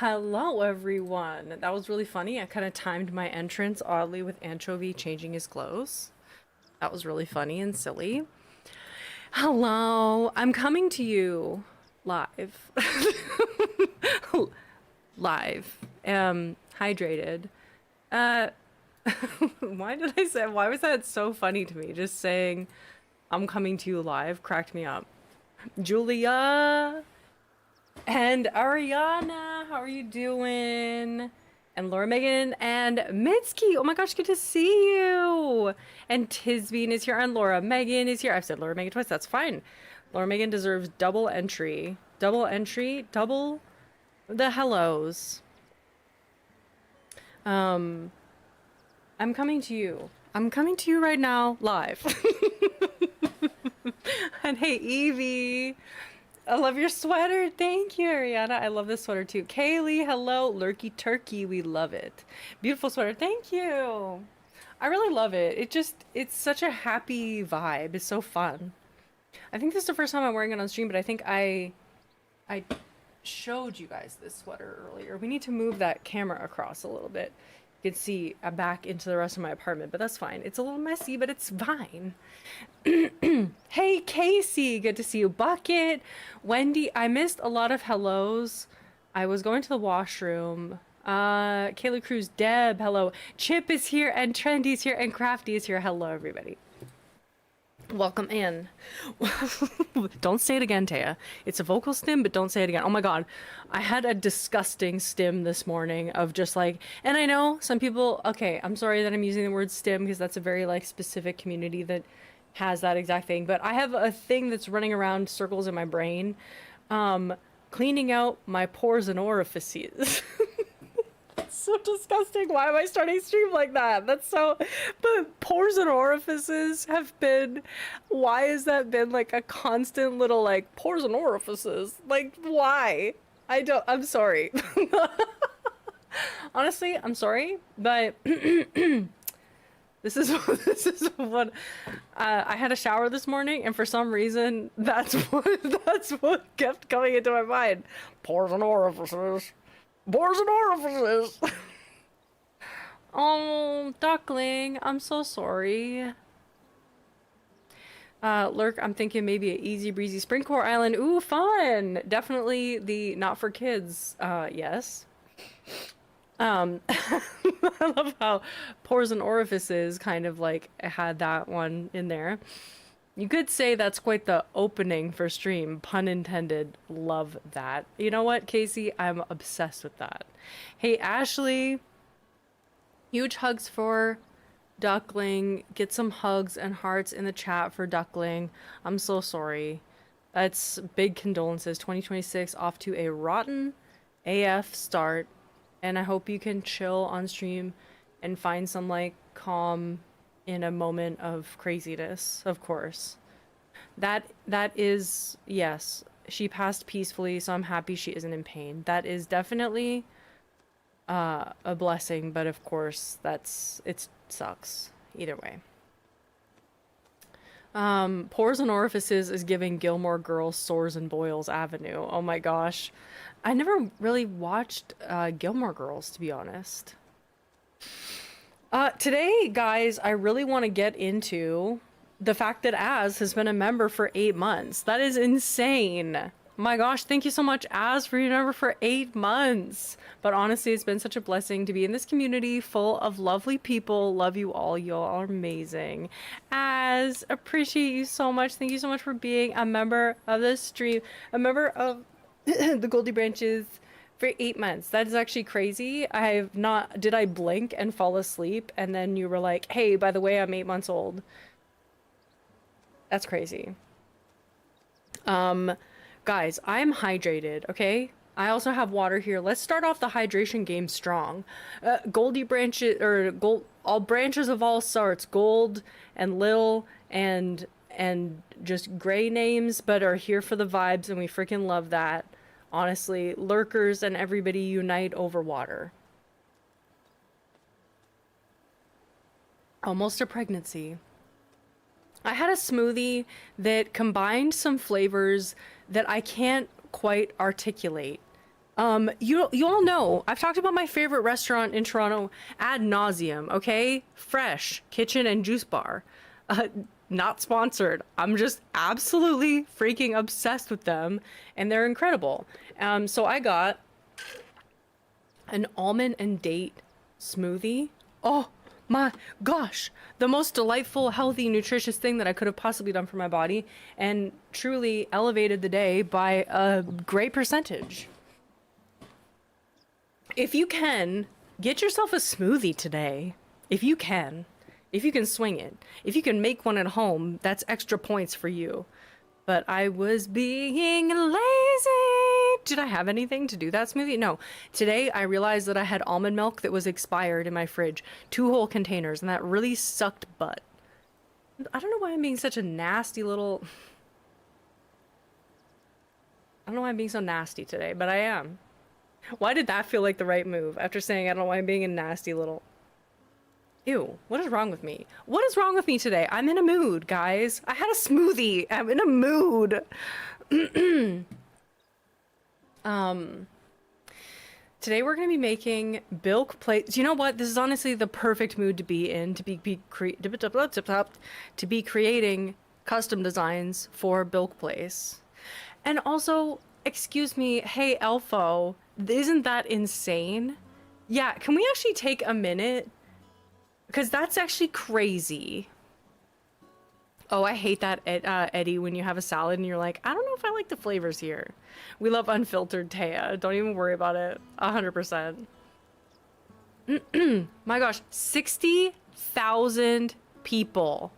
Hello, everyone. That was really funny. I kind of timed my entrance oddly with Anchovy changing his clothes. That was really funny and silly. Hello, I'm coming to you live. Live. Hydrated. Uh, why was that so funny to me? Just saying I'm coming to you live cracked me up. Julia and Ariana, how are you doing? And Laura Megan and Mitski. Oh my gosh, good to see you. And Tisbean is here and Laura Megan is here. I've said Laura Megan twice. That's fine. Laura Megan deserves double entry. Double entry. Double the hellos. Um, I'm coming to you. I'm coming to you right now, live. And hey, Evie. I love your sweater. Thank you, Ariana. I love this sweater too. Kaylee, hello. Lurky Turkey, we love it. Beautiful sweater. Thank you. I really love it. It's such a happy vibe. It's so fun. I think this is the first time I'm wearing it on stream, but I think I showed you guys this sweater earlier. We need to move that camera across a little bit. You can see back into the rest of my apartment, but that's fine. It's a little messy, but it's fine. Hey, Casey, good to see you. Bucket, Wendy, I missed a lot of hellos. I was going to the washroom. Kayla Cruz, Deb, hello. Chip is here, and Trendy's here, and Crafty is here. Hello, everybody. Welcome in. Don't say it again, Taya. It's a vocal stim, but don't say it again. Oh my god. I had a disgusting stim this morning of just like, and I know some people, okay, I'm sorry that I'm using the word stim because that's a very like specific community that has that exact thing, but I have a thing that's running around circles in my brain, cleaning out my pores and orifices. So disgusting. Why am I starting stream like that? That's so, but pores and orifices have been, why has that been like a constant little like pores and orifices? Like why? I'm sorry. Honestly, I'm sorry, but this is this is what I had a shower this morning, and for some reason that's what kept coming into my mind. Pores and orifices. Pores and orifices. Oh, duckling, I'm so sorry. Lurk, I'm thinking maybe an easy breezy Springcore Island. Ooh, fun. Definitely the not for kids. Yes. I love how pores and orifices kind of like had that one in there. You could say that's quite the opening for stream, pun intended. Love that. You know what, Casey? I'm obsessed with that. Hey, Ashley, huge hugs for Duckling. Get some hugs and hearts in the chat for Duckling. I'm so sorry. That's big condolences. 2026 off to a rotten AF start, and I hope you can chill on stream and find some like calm in a moment of craziness, of course. That is, yes, she passed peacefully, so I'm happy she isn't in pain. That is definitely a blessing, but of course it sucks either way. Pores and orifices is giving Gilmore Girls Sores and Boils Avenue. Oh my gosh. I never really watched Gilmore Girls, to be honest. Today, guys, I really want to get into the fact that Az has been a member for 8 months. That is insane. My gosh, thank you so much, Az, for being a member for 8 months. But honestly, it's been such a blessing to be in this community full of lovely people. Love you all. You all are amazing. Az, appreciate you so much. Thank you so much for being a member of this stream, a member of the Goldie Branches for 8 months. That is actually crazy. Did I blink and fall asleep and then you were like, hey, by the way, I'm 8 months old. That's crazy. Guys, I'm hydrated, okay? I also have water here. Let's start off the hydration game strong. Goldie branches, or gold, all branches of all sorts, gold and lil and just gray names, but are here for the vibes, and we freaking love that. Honestly, lurkers and everybody unite over water. Almost a pregnancy. I had a smoothie that combined some flavors that I can't quite articulate. You all know I've talked about my favorite restaurant in Toronto ad nauseum. Okay, Fresh Kitchen and Juice Bar. Uh, Not sponsored. I'm just absolutely freaking obsessed with them, and they're incredible. So I got an almond and date smoothie. Oh my gosh, the most delightful, healthy, nutritious thing that I could have possibly done for my body, and truly elevated the day by a great percentage. If you can, get yourself a smoothie today. If you can. If you can swing it. If you can make one at home, that's extra points for you. But I was being lazy. Did I have anything to do that smoothie? No. Today I realized that I had almond milk that was expired in my fridge. 2 whole containers, and that really sucked butt. I don't know why I'm being such a nasty little... I don't know why I'm being so nasty today, but I am. Why did that feel like the right move after saying I don't know why I'm being a nasty little... Ew, what is wrong with me? What is wrong with me today? I'm in a mood, guys. I had a smoothie. I'm in a mood. Today we're going to be making Bilk plates. You know what? This is honestly the perfect mood to be in, to be creating custom designs for Bilk Place. And also, excuse me, hey Elfo, isn't that insane? Yeah, can we actually take a minute? Because that's actually crazy. Oh, I hate that, Eddie, when you have a salad and you're like, I don't know if I like the flavors here. We love unfiltered Taya. Don't even worry about it. 100%. My gosh, 60,000 people.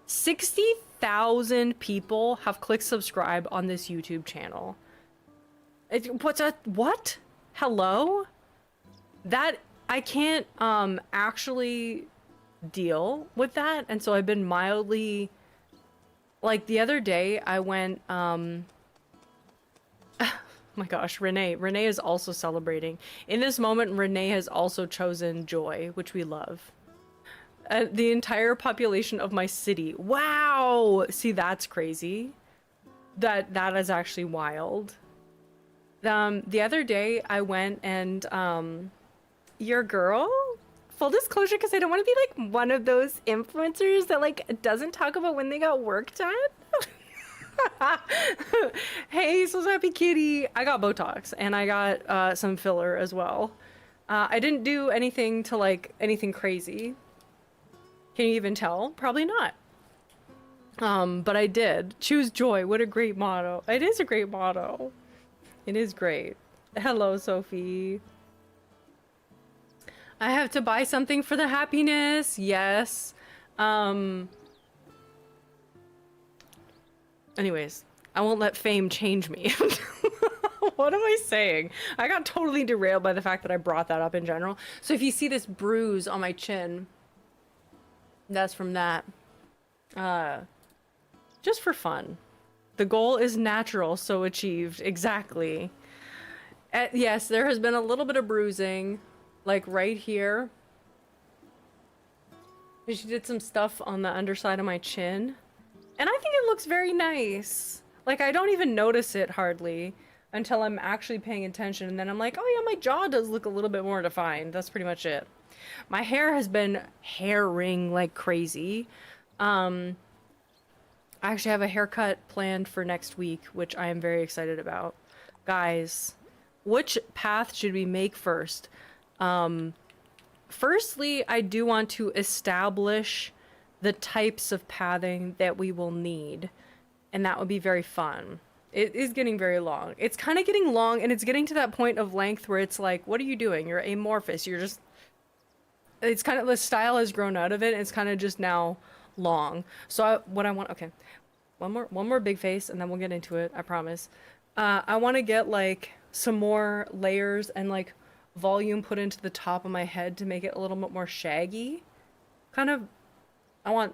60,000 people have clicked subscribe on this YouTube channel. What's that? What? Hello? That, I can't actually deal with that, and so I've been mildly, like the other day I went oh my gosh, Renee is also celebrating in this moment. Renee has also chosen joy, which we love. The entire population of my city. Wow, see, that's crazy. That is actually wild. The other day I went and your girl, full disclosure, because I don't want to be like one of those influencers that like doesn't talk about when they got work done. Hey, so happy kitty. I got Botox and I got some filler as well. I didn't do anything to like anything crazy. Can you even tell? Probably not. But I did. Choose joy. What a great motto. It is a great motto. It is great. Hello, Sophie. I have to buy something for the happiness. Yes. Anyways, I won't let fame change me. What am I saying? I got totally derailed by the fact that I brought that up in general. So if you see this bruise on my chin, that's from that. Just for fun. The goal is natural, so achieved. Exactly. Yes, there has been a little bit of bruising. Like right here. She did some stuff on the underside of my chin. And I think it looks very nice. Like I don't even notice it hardly until I'm actually paying attention. And then I'm like, oh yeah, my jaw does look a little bit more defined. That's pretty much it. My hair has been hairing like crazy. I actually have a haircut planned for next week, which I am very excited about. Guys, which path should we make first? Firstly, I do want to establish the types of pathing that we will need, and that would be very fun. It is getting very long. It's kind of getting long, and it's getting to that point of length where it's like, what are you doing? You're amorphous. You're just... It's kind of... The style has grown out of it, and it's kind of just now long. So what I want... Okay. One more big face, and then we'll get into it. I promise. I want to get, like, some more layers and, like, volume put into the top of my head to make it a little bit more shaggy. Kind of... I want...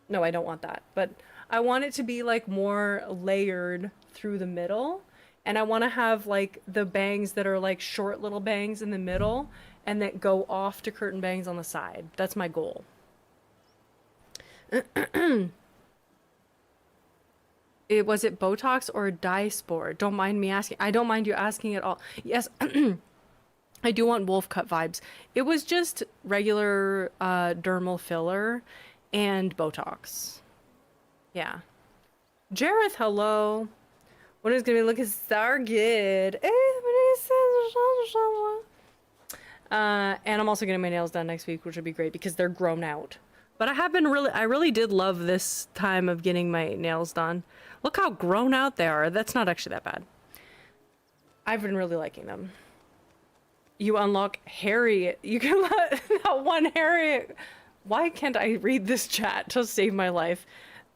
No, I don't want that. But I want it to be, like, more layered through the middle. And I want to have, like, the bangs that are, like, short little bangs in the middle and that go off to curtain bangs on the side. That's my goal. Was it Botox or dye spore? Don't mind me asking. I don't mind you asking at all. Yes, I do want wolf cut vibes. It was just regular dermal filler and Botox. Yeah. Jareth, hello. What is gonna be looking so good? And I'm also getting my nails done next week, which would be great because they're grown out. But I really did love this time of getting my nails done. Look how grown out they are. That's not actually that bad. I've been really liking them. You unlock Harriet. You can let that one Harriet. Why can't I read this chat to save my life?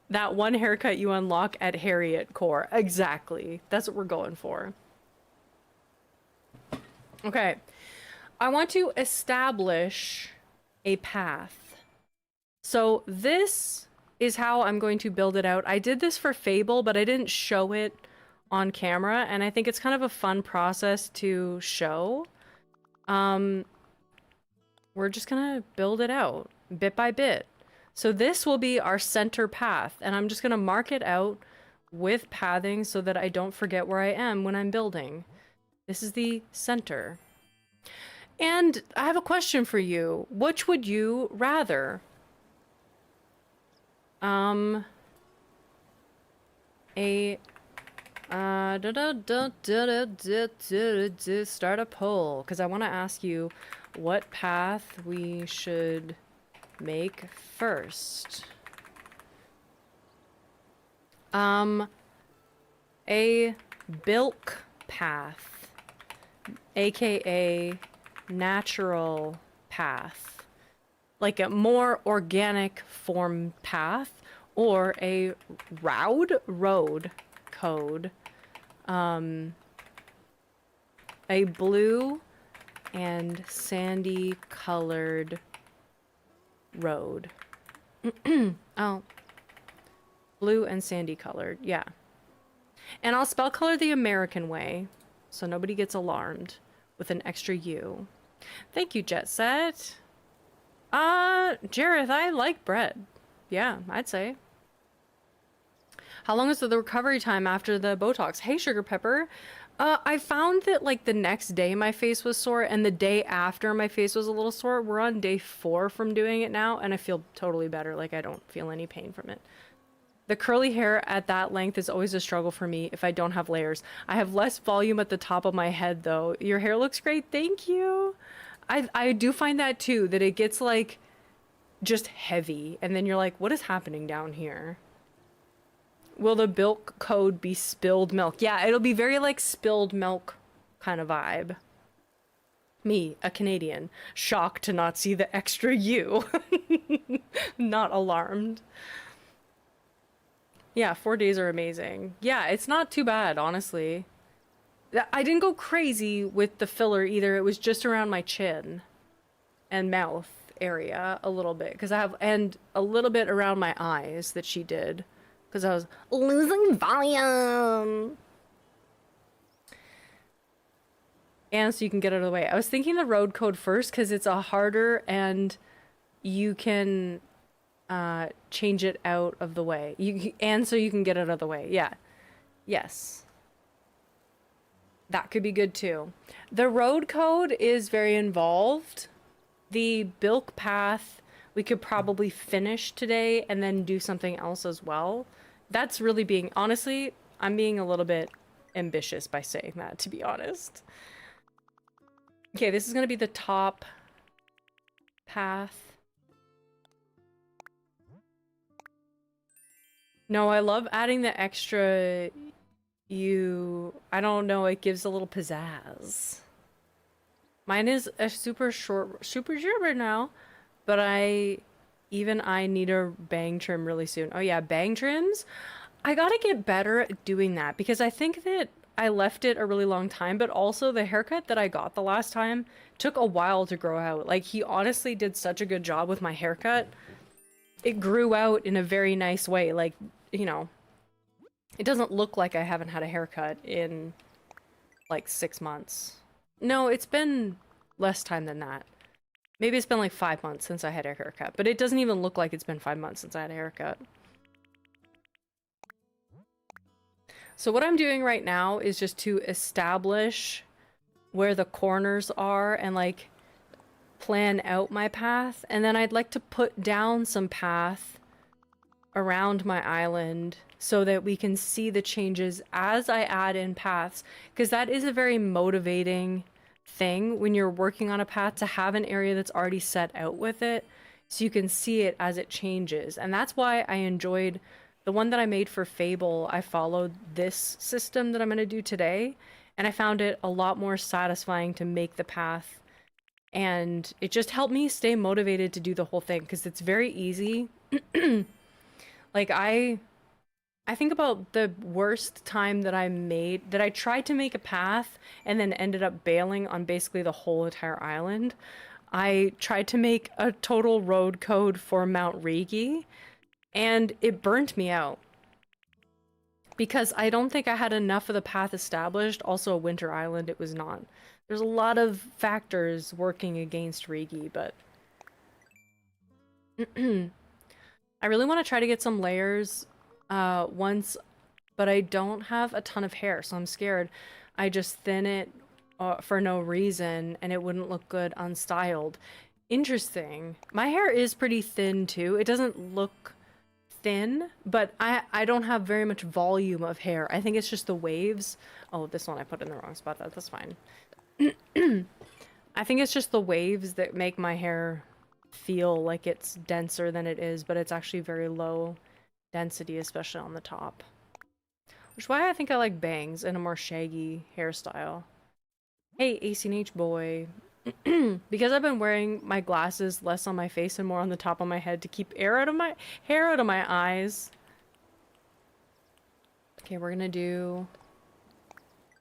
That one haircut you unlock at Harriet Core. Exactly. That's what we're going for. Okay. I want to establish a path. So this is how I'm going to build it out. I did this for Fable, but I didn't show it on camera, and I think it's kind of a fun process to show. We're just gonna build it out bit by bit. So this will be our center path, and I'm just gonna mark it out with pathing so that I don't forget where I am when I'm building. This is the center. And I have a question for you. Which would you rather? Start a poll, because I want to ask you what path we should make first. A Bilk path, aka natural path, like a more organic form path, or a road code, a blue and sandy colored road. Oh, blue and sandy colored, yeah. And I'll spell color the American way, so nobody gets alarmed, with an extra U. Thank you, Jet Set. Jareth, I like bread. Yeah, I'd say. How long is the recovery time after the Botox? Hey, Sugar Pepper. I found that, like, the next day my face was sore, and the day after my face was a little sore. We're on day 4 from doing it now, and I feel totally better. Like, I don't feel any pain from it. The curly hair at that length is always a struggle for me if I don't have layers. I have less volume at the top of my head, though. Your hair looks great. Thank you. I do find that, too, that it gets, like, just heavy, and then you're like, what is happening down here? Will the Bilk code be spilled milk? Yeah, it'll be very like spilled milk kind of vibe. Me, a Canadian, shocked to not see the extra U. Not alarmed. Yeah, 4 days are amazing. Yeah, it's not too bad, honestly. I didn't go crazy with the filler either. It was just around my chin and mouth area a little bit, because I have, and a little bit around my eyes that she did. Because I was losing volume. And so you can get out of the way. I was thinking the road code first because it's a harder, and you can change it out of the way. And so you can get it out of the way. Yeah. Yes. That could be good too. The road code is very involved. The Bilk path we could probably finish today and then do something else as well. That's really being, honestly, I'm being a little bit ambitious by saying that, to be honest. Okay, this is going to be the top path. No, I love adding the extra I don't know, it gives a little pizzazz. Mine is a super short now, but I need a bang trim really soon. Oh yeah, bang trims? I gotta get better at doing that because I think that I left it a really long time, but also the haircut that I got the last time took a while to grow out. Like, he honestly did such a good job with my haircut. It grew out in a very nice way. Like, you know, it doesn't look like I haven't had a haircut in like 6 months. No, it's been less time than that. Maybe it's been like 5 months since I had a haircut, but it doesn't even look like it's been 5 months since I had a haircut. So what I'm doing right now is just to establish where the corners are and like plan out my path. And then I'd like to put down some path around my island so that we can see the changes as I add in paths, because that is a very motivating thing when you're working on a path, to have an area that's already set out with it so you can see it as it changes. And that's why I enjoyed the one that I made for Fable. I followed this system that I'm going to do today, and I found it a lot more satisfying to make the path, and it just helped me stay motivated to do the whole thing because it's very easy. Like I think about the worst time that I tried to make a path and then ended up bailing on basically the whole entire island. I tried to make a total road code for Mount Rigi, and it burnt me out because I don't think I had enough of the path established. Also, a winter island, it was not. There's a lot of factors working against Rigi, but I really want to try to get some layers once, but I don't have a ton of hair, so I'm scared I just thin it for no reason and it wouldn't look good unstyled. Interesting. My hair is pretty thin too. It doesn't look thin, but I don't have very much volume of hair. I think it's just the waves. Oh, this one I put in the wrong spot. That's fine. I think it's just the waves that make my hair feel like it's denser than it is, but it's actually very low density, especially on the top. Which is why I think I like bangs and a more shaggy hairstyle. Hey, ACNH boy. Because I've been wearing my glasses less on my face and more on the top of my head to keep hair out of my eyes. Okay, we're gonna do...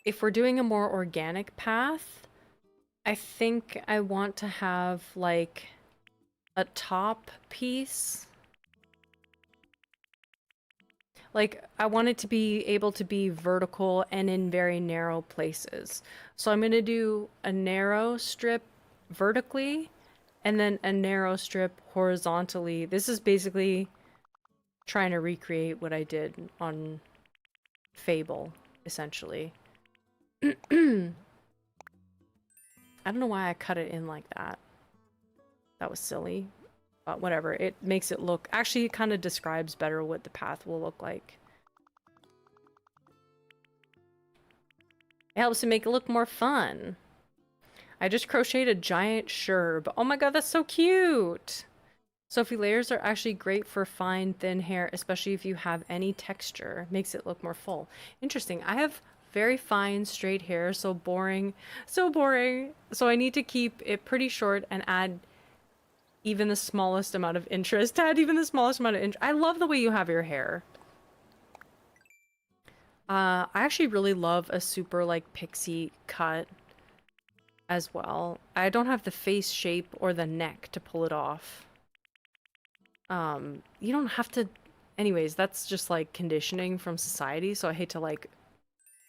If we're doing a more organic path, I think I want to have, like, a top piece. Like, I want it to be able to be vertical and in very narrow places. So I'm going to do a narrow strip vertically and then a narrow strip horizontally. This is basically trying to recreate what I did on Fable, essentially. I don't know why I cut it in like that. That was silly. But whatever. It makes it look... Actually, it kind of describes better what the path will look like. It helps to make it look more fun. I just crocheted a giant sherb. Oh my god, that's so cute! Sophie, layers are actually great for fine, thin hair, especially if you have any texture. Makes it look more full. Interesting. I have very fine, straight hair, so boring. So boring. So I need to keep it pretty short and add even the smallest amount of interest. I love the way you have your hair. I actually really love a super, like, pixie cut as well. I don't have the face shape or the neck to pull it off. You don't have to... Anyways, that's just, like, conditioning from society, so I hate to, like,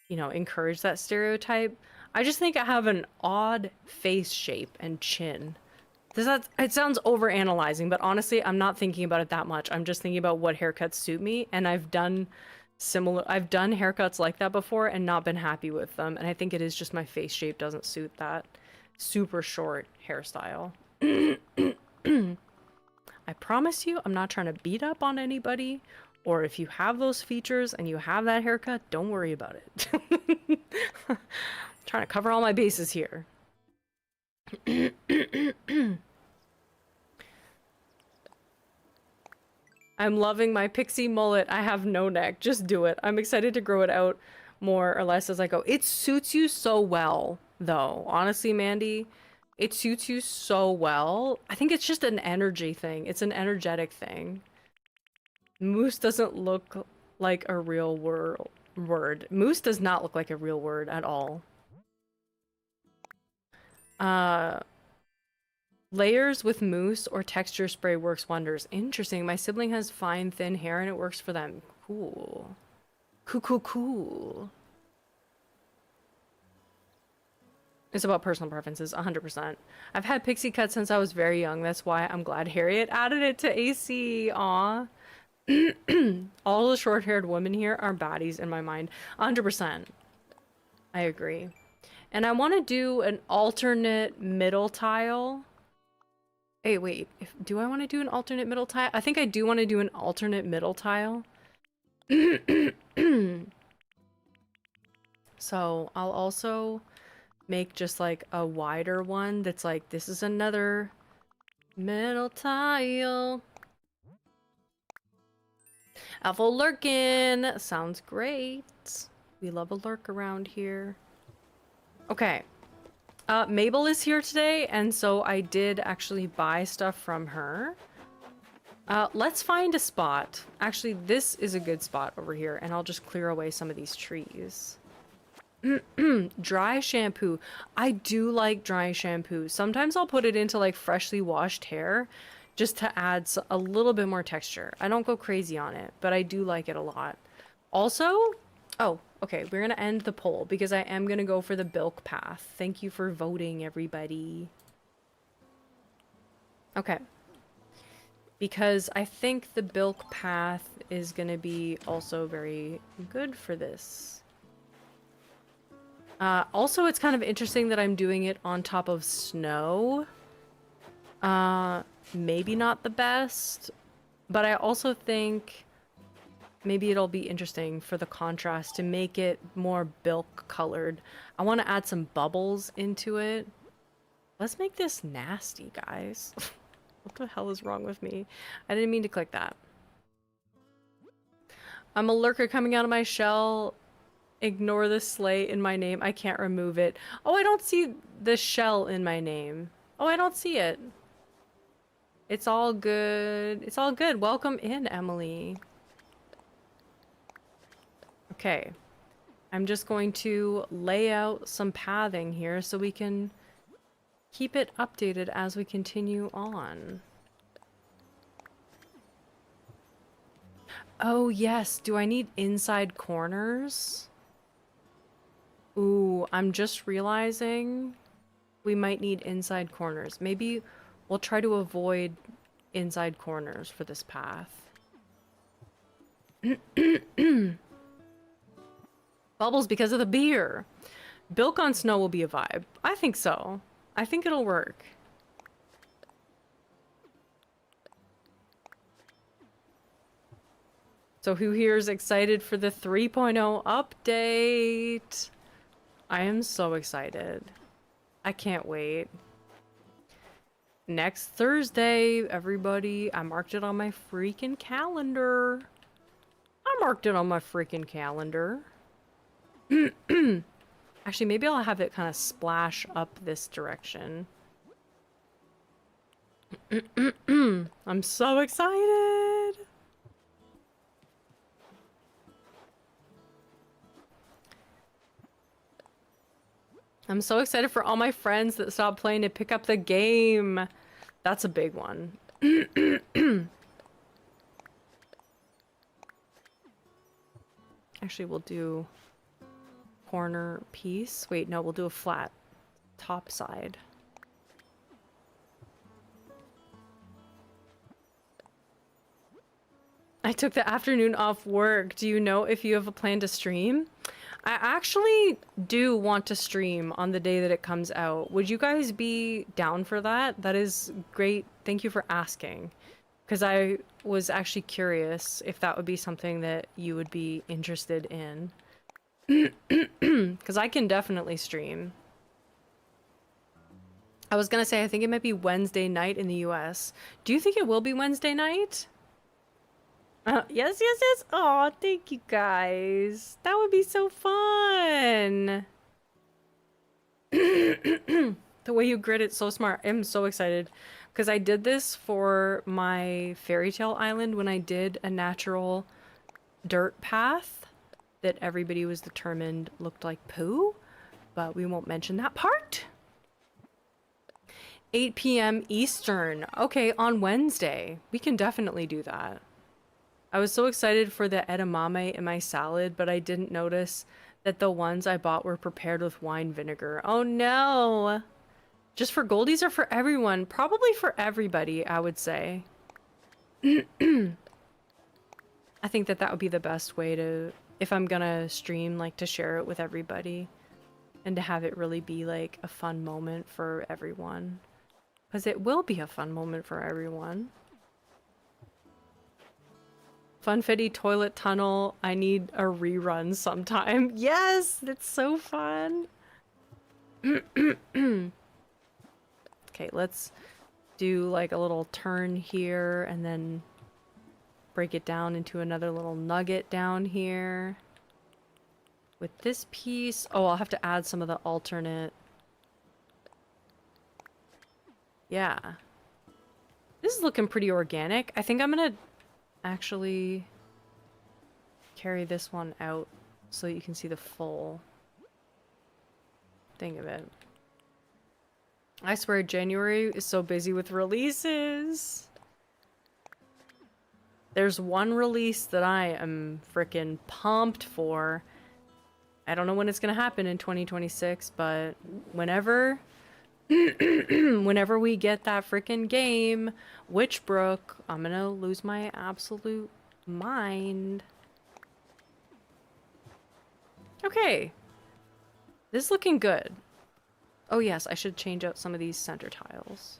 you know, encourage that stereotype. I just think I have an odd face shape and chin. It sounds overanalyzing, but honestly, I'm not thinking about it that much. I'm just thinking about what haircuts suit me, and I've done haircuts like that before and not been happy with them, and I think it is just my face shape doesn't suit that super short hairstyle. I promise you, I'm not trying to beat up on anybody, or if you have those features and you have that haircut, don't worry about it. Trying to cover all my bases here. I'm loving my pixie mullet. I have no neck. Just do it. I'm excited to grow it out more or less as I go. It suits you so well, though. Honestly, Mandy, it suits you so well. I think it's just an energy thing. It's an energetic thing. Moose doesn't look like a real word. Moose does not look like a real word at all. Layers with mousse or texture spray works wonders. Interesting. My sibling has fine, thin hair and it works for them. Cool. Cool. It's about personal preferences, 100%. I've had pixie cuts since I was very young. That's why I'm glad Harriet added it to AC. Aw. All the short-haired women here are baddies in my mind. 100%. I agree. And I want to do an alternate middle tile. Hey, wait. Do I want to do an alternate middle tile? I think I do want to do an alternate middle tile. So I'll also make just like a wider one that's like, this is another middle tile. Alpha lurkin! Sounds great. We love a lurk around here. Okay. Mabel is here today, and so I did actually buy stuff from her. Let's find a spot. Actually, this is a good spot over here, and I'll just clear away some of these trees. Dry shampoo. I do like dry shampoo. Sometimes I'll put it into like freshly washed hair just to add a little bit more texture. I don't go crazy on it, but I do like it a lot. Also, oh, okay, we're gonna end the poll because I am gonna go for the Bilk path. Thank you for voting, everybody. Okay. Because I think the Bilk path is gonna be also very good for this. Also, it's kind of interesting that I'm doing it on top of snow. Maybe not the best, but I also think maybe it'll be interesting for the contrast to make it more Bilk colored. I want to add some bubbles into it. Let's make this nasty, guys. What the hell is wrong with me? I didn't mean to click that. I'm a lurker coming out of my shell. Ignore the slay in my name. I can't remove it. Oh, I don't see the shell in my name. Oh, I don't see it. It's all good. It's all good. Welcome in, Emily. Okay. I'm just going to lay out some pathing here so we can keep it updated as we continue on. Oh, yes. Do I need inside corners? Ooh, I'm just realizing we might need inside corners. Maybe we'll try to avoid inside corners for this path. Bubbles because of the beer. Bilk on snow will be a vibe. I think so. I think it'll work. So who here is excited for the 3.0 update? I am so excited. I can't wait. Next Thursday, everybody. I marked it on my freaking calendar. I marked it on my freaking calendar. Actually, maybe I'll have it kind of splash up this direction. I'm so excited. I'm so excited for all my friends that stopped playing to pick up the game. That's a big one. Actually, we'll do corner piece. Wait, no, we'll do a flat top side. I took the afternoon off work. Do you know if you have a plan to stream? I actually do want to stream on the day that it comes out. Would you guys be down for that? That is great. Thank you for asking. Because I was actually curious if that would be something that you would be interested in. Because I can definitely stream. I was gonna say, I think it might be Wednesday night in the US. Do you think it will be Wednesday night? Yes, yes, yes. Oh, thank you guys. That would be so fun. The way you grid it, so smart. I'm so excited because I did this for my fairy tale island when I did a natural dirt path that everybody was determined looked like poo, but we won't mention that part. 8 p.m. Eastern. Okay, on Wednesday. We can definitely do that. I was so excited for the edamame in my salad, but I didn't notice that the ones I bought were prepared with wine vinegar. Oh no! Just for Goldies or for everyone? Probably for everybody, I would say. I think that that would be the best way to, if I'm gonna stream, like to share it with everybody and to have it really be like a fun moment for everyone. Because it will be a fun moment for everyone. Funfetti toilet tunnel. I need a rerun sometime. Yes, that's so fun. Okay, let's do like a little turn here and then break it down into another little nugget down here. With this piece, oh, I'll have to add some of the alternate. Yeah. This is looking pretty organic. I think I'm gonna actually carry this one out so you can see the full thing of it. I swear January is so busy with releases. There's one release that I am freaking pumped for. I don't know when it's gonna happen in 2026, but whenever whenever we get that freaking game, Witchbrook, I'm gonna lose my absolute mind. Okay. This is looking good. Oh yes, I should change out some of these center tiles.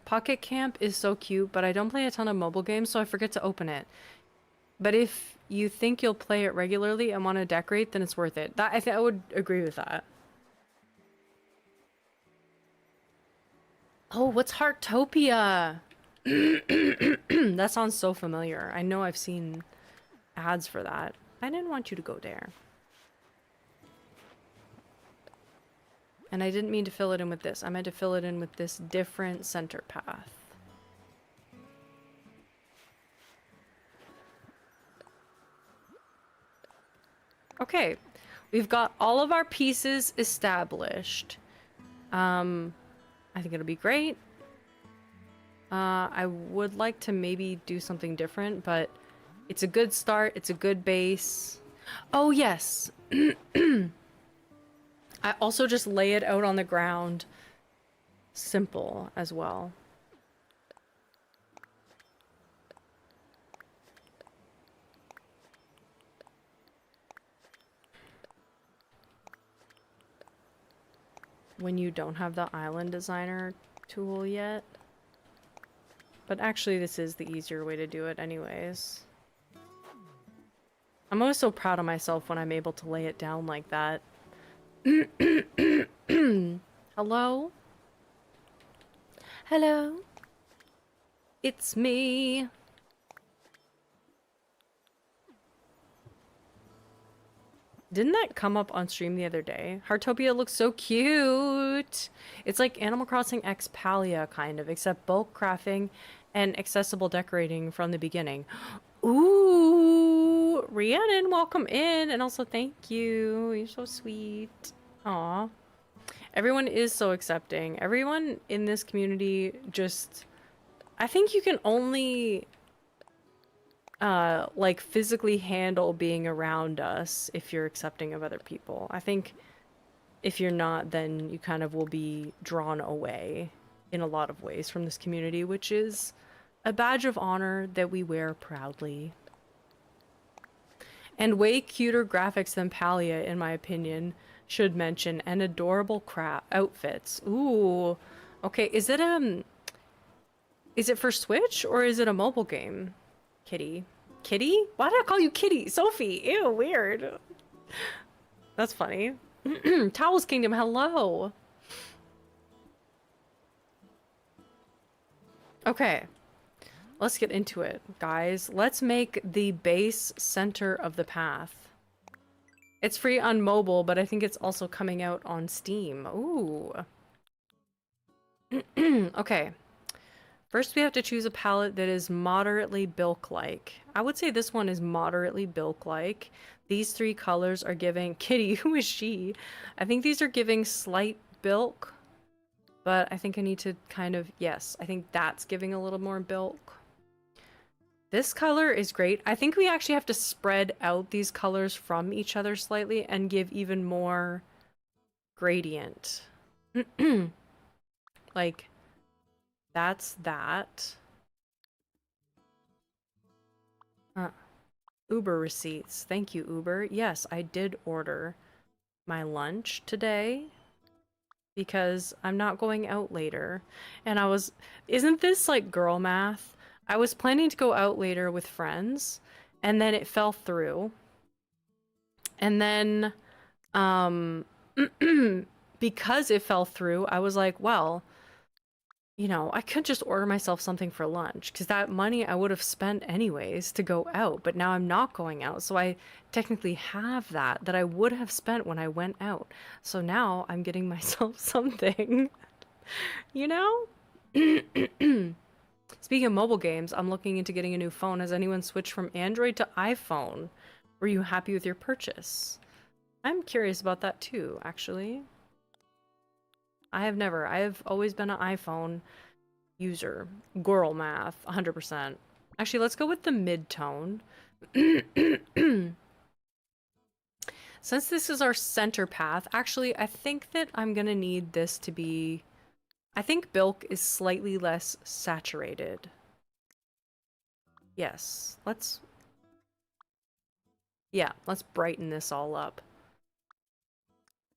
Pocket Camp is so cute, but I don't play a ton of mobile games, so I forget to open it. But if you think you'll play it regularly and want to decorate, then it's worth it. That I would agree with that. Oh, what's Heartopia? That sounds so familiar. I know I've seen ads for that. I didn't want you to go there. And I didn't mean to fill it in with this. I meant to fill it in with this different center path. Okay, we've got all of our pieces established. I think it'll be great. I would like to maybe do something different, but it's a good start. It's a good base. Oh, yes. I also just lay it out on the ground. Simple as well. When you don't have the island designer tool yet. But actually this is the easier way to do it anyways. I'm always so proud of myself when I'm able to lay it down like that. Hello? Hello? It's me. Didn't that come up on stream the other day? Heartopia looks so cute. It's like Animal Crossing X Palia kind of, except bulk crafting and accessible decorating from the beginning. Ooh, Rhiannon, welcome in, and also thank you. You're so sweet. Aw. Everyone is so accepting. Everyone in this community just... I think you can only... like physically handle being around us if you're accepting of other people. I think if you're not, then you kind of will be drawn away in a lot of ways from this community, which is a badge of honor that we wear proudly. And way cuter graphics than Palia, in my opinion, should mention, and adorable outfits. Ooh. Okay, is it for Switch or is it a mobile game? Kitty. Kitty? Why did I call you Kitty? Sophie. Ew, weird. That's funny. Towels Kingdom, hello. Okay. Let's get into it, guys. Let's make the base center of the path. It's free on mobile, but I think it's also coming out on Steam. Ooh. Okay. First, we have to choose a palette that is moderately Bilk-like. I would say this one is moderately Bilk-like. These three colors are giving... Kitty, who is she? I think these are giving slight Bilk. But I think I need to kind of... Yes, I think that's giving a little more Bilk. This color is great. I think we actually have to spread out these colors from each other slightly and give even more gradient. Like, that's that. Uber receipts. Thank you, Uber. Yes, I did order my lunch today because I'm not going out later. And isn't this like girl math? I was planning to go out later with friends, and then it fell through. And then, because it fell through, I was like, well, you know, I could just order myself something for lunch because that money I would have spent anyways to go out, but now I'm not going out. So I technically have that I would have spent when I went out. So now I'm getting myself something, you know? Speaking of mobile games, I'm looking into getting a new phone. Has anyone switched from Android to iPhone? Were you happy with your purchase? I'm curious about that too, actually. I have never. I have always been an iPhone user. Girl math, 100%. Actually, let's go with the mid-tone. Since this is our center path, actually, I think that I'm gonna need this to be... I think Bilk is slightly less saturated. Yes, let's... Yeah, let's brighten this all up.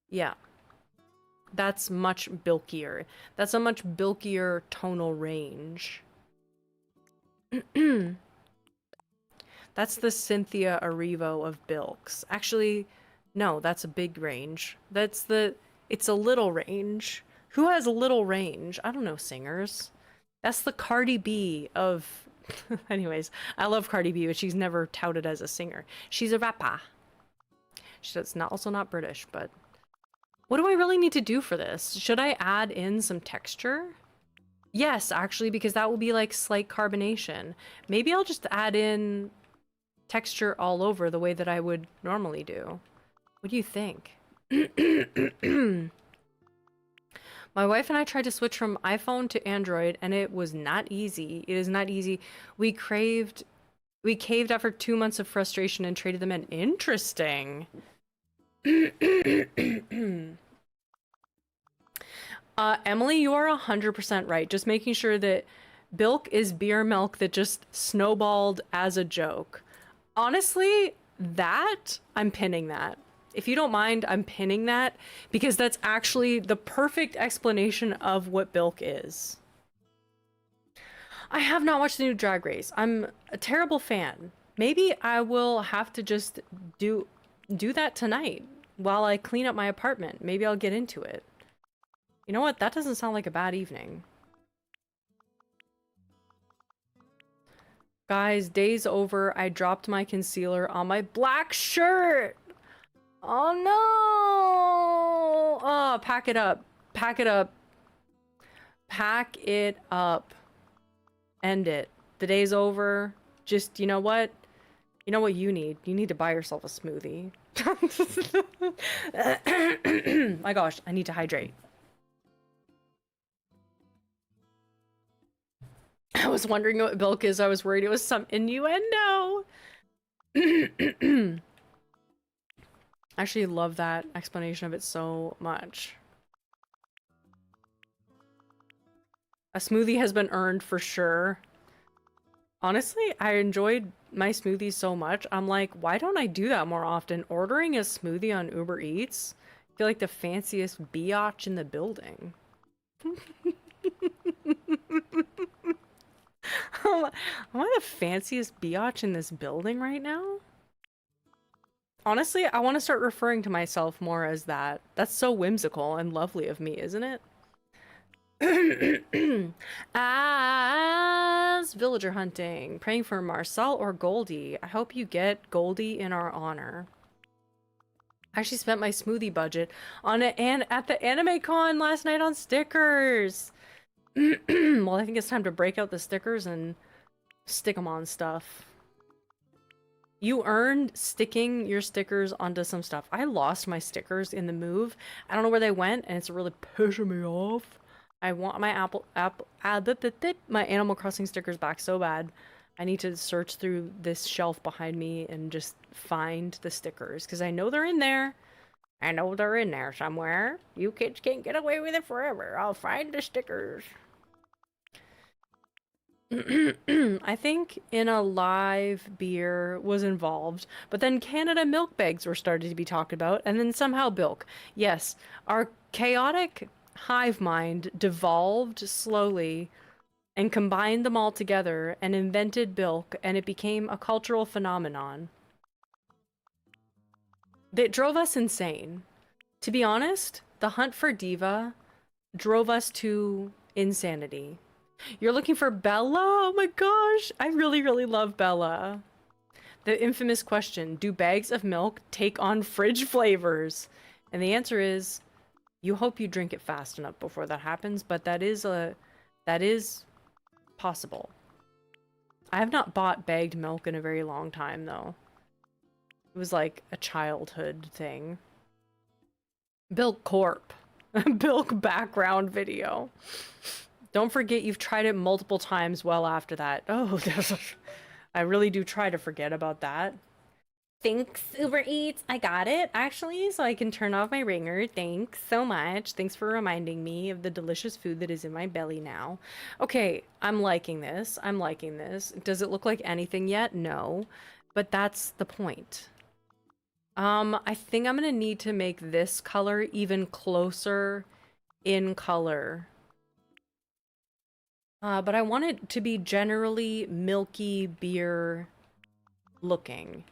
Yeah. That's much bilkier. That's a much bilkier tonal range. That's the Cynthia Erivo of Bilks. Actually, no, that's a big range. It's a little range. Who has a little range? I don't know singers. That's the Cardi B of... Anyways, I love Cardi B, but she's never touted as a singer. She's a rapper. She's also not British, but... What do I really need to do for this? Should I add in some texture? Yes, actually, because that will be like slight carbonation. Maybe I'll just add in texture all over the way that I would normally do. What do you think? My wife and I tried to switch from iPhone to Android, and it was not easy. It is not easy. We caved after 2 months of frustration and traded them in. Interesting. Emily, you are 100% right. Just making sure that Bilk is beer milk that just snowballed as a joke. Honestly, I'm pinning that. If you don't mind, I'm pinning that because that's actually the perfect explanation of what Bilk is. I have not watched the new Drag Race. I'm a terrible fan. Maybe I will have to just do that tonight while I clean up my apartment. Maybe I'll get into it. You know what? That doesn't sound like a bad evening. Guys, day's over. I dropped my concealer on my black shirt. Oh no! Oh, pack it up. Pack it up. Pack it up. End it. The day's over. Just, you know what? You know what you need? You need to buy yourself a smoothie. My gosh, I need to hydrate. I was wondering what Bilk is. I was worried it was some innuendo. I actually love that explanation of it so much. A smoothie has been earned for sure. Honestly, I enjoyed my smoothies so much. I'm like, why don't I do that more often? Ordering a smoothie on Uber Eats? I feel like the fanciest biatch in the building. Am I the fanciest biatch in this building right now? Honestly, I want to start referring to myself more as that. That's so whimsical and lovely of me, isn't it? As villager hunting, praying for Marcel or Goldie. I hope you get Goldie in our honor. I actually spent my smoothie budget on it and at the anime con last night on stickers. Well, I think it's time to break out the stickers and stick them on stuff. You earned sticking your stickers onto some stuff. I lost my stickers in the move. I don't know where they went, and it's really pushing me off. I want my my Animal Crossing stickers back so bad. I need to search through this shelf behind me and just find the stickers because I know they're in there. I know they're in there somewhere. You kids can't get away with it forever. I'll find the stickers. I think in a live beer was involved, but then Canada milk bags were started to be talked about, and then somehow Bilk. Yes, our chaotic hive mind devolved slowly and combined them all together and invented Bilk, and it became a cultural phenomenon that drove us insane. To be honest, the hunt for Diva drove us to insanity. You're looking for Bella? Oh my gosh, I really, really love Bella. The infamous question, do bags of milk take on fridge flavors? And the answer is, you hope you drink it fast enough before that happens, but that is possible. I have not bought bagged milk in a very long time, though. It was like a childhood thing. Bilk Corp. Bilk background video. Don't forget you've tried it multiple times well after that. Oh, I really do try to forget about that. Thanks, Uber Eats. I got it, actually, so I can turn off my ringer. Thanks so much. Thanks for reminding me of the delicious food that is in my belly now. Okay, I'm liking this. I'm liking this. Does it look like anything yet? No. But that's the point. I think I'm gonna need to make this color even closer in color. But I want it to be generally milky beer looking.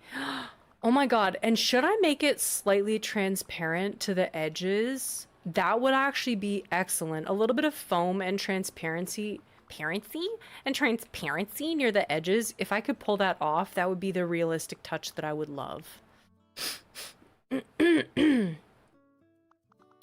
Oh my god, and should I make it slightly transparent to the edges? That would actually be excellent. A little bit of foam and transparency near the edges. If I could pull that off, that would be the realistic touch that I would love.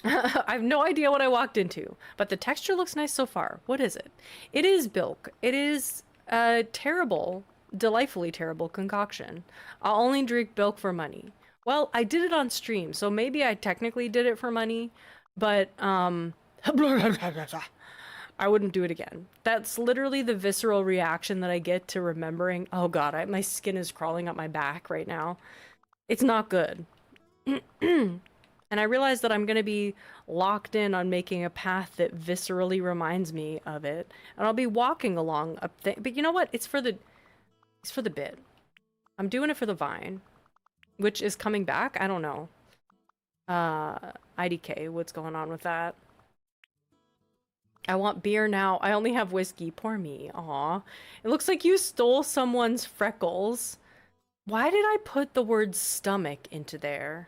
I have no idea what I walked into, but the texture looks nice so far. What is it? It is Bilk. It is a terrible, delightfully terrible concoction. I'll only drink Bilk for money. Well, I did it on stream, so maybe I technically did it for money, but I wouldn't do it again. That's literally the visceral reaction that I get to remembering. Oh god, my skin is crawling up my back right now. It's not good. And I realize that I'm going to be locked in on making a path that viscerally reminds me of it. And I'll be walking along a thing. But you know what? It's for the bit. I'm doing it for the Vine, which is coming back. I don't know. IDK, what's going on with that? I want beer now. I only have whiskey. Poor me. Aw. It looks like you stole someone's freckles. Why did I put the word stomach into there?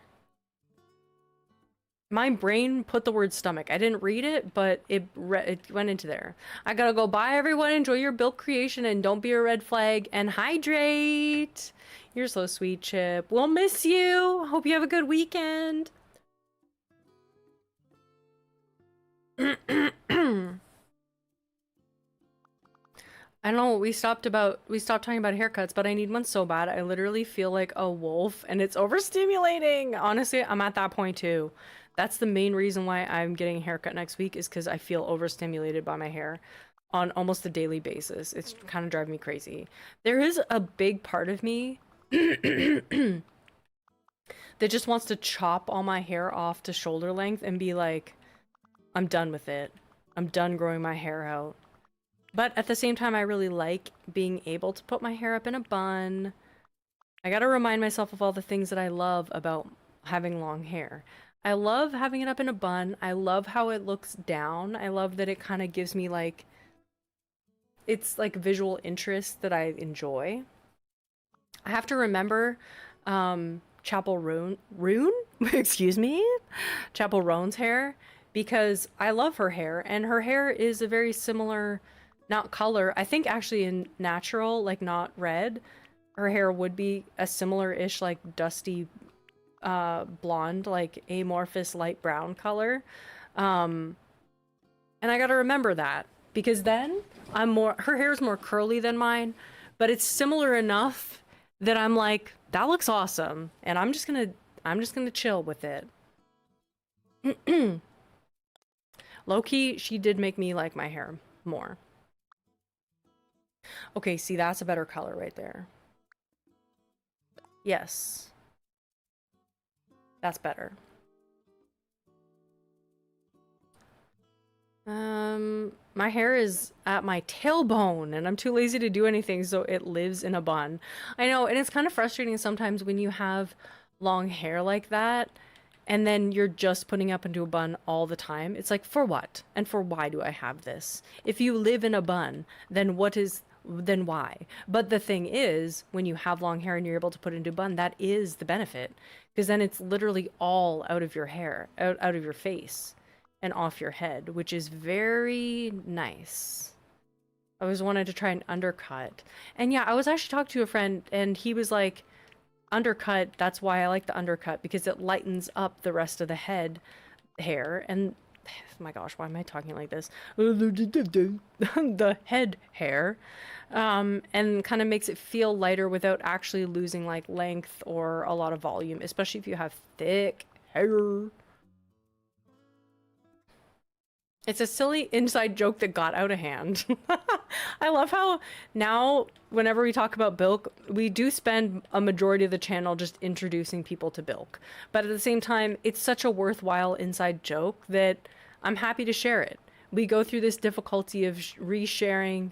My brain put the word stomach. I didn't read it, but it went into there. I gotta go. Bye, everyone. Enjoy your Bilk creation and don't be a red flag and hydrate. You're so sweet, Chip. We'll miss you. Hope you have a good weekend. I don't know, we stopped talking about haircuts, but I need one so bad. I literally feel like a wolf and it's overstimulating. Honestly, I'm at that point too. That's the main reason why I'm getting a haircut next week is because I feel overstimulated by my hair on almost a daily basis. It's kind of driving me crazy. There is a big part of me that just wants to chop all my hair off to shoulder length and be like, I'm done with it. I'm done growing my hair out. But at the same time, I really like being able to put my hair up in a bun. I gotta remind myself of all the things that I love about having long hair. I love having it up in a bun. I love how it looks down. I love that it kind of gives me like, it's like visual interest that I enjoy. I have to remember Chapel Roan, excuse me? Chapel Roan's hair, because I love her hair, and her hair is a very similar, not color, I think actually in natural, like not red, her hair would be a similar-ish, like dusty blonde, like amorphous light brown color. And I gotta remember that, because then her hair's more curly than mine, but it's similar enough that I'm like, that looks awesome, and I'm just gonna chill with it. Low-key, she did make me like my hair more. Okay, see, that's a better color right there. Yes. That's better. My hair is at my tailbone and I'm too lazy to do anything, so it lives in a bun. I know, and it's kind of frustrating sometimes when you have long hair like that and then you're just putting up into a bun all the time. It's like, for what? And for why do I have this? If you live in a bun, then why? But the thing is, when you have long hair and you're able to put it into a bun, that is the benefit. Because then it's literally all out of your hair, out of your face and off your head, which is very nice. I always wanted to try an undercut. And yeah, I was actually talking to a friend and he was like, undercut, that's why I like the undercut, because it lightens up the rest of the head hair. And oh my gosh, why am I talking like this? The head hair. And kind of makes it feel lighter without actually losing like length or a lot of volume, especially if you have thick hair. It's a silly inside joke that got out of hand. I love how now, whenever we talk about Bilk, we do spend a majority of the channel just introducing people to Bilk. But at the same time, it's such a worthwhile inside joke that I'm happy to share it. We go through this difficulty of resharing.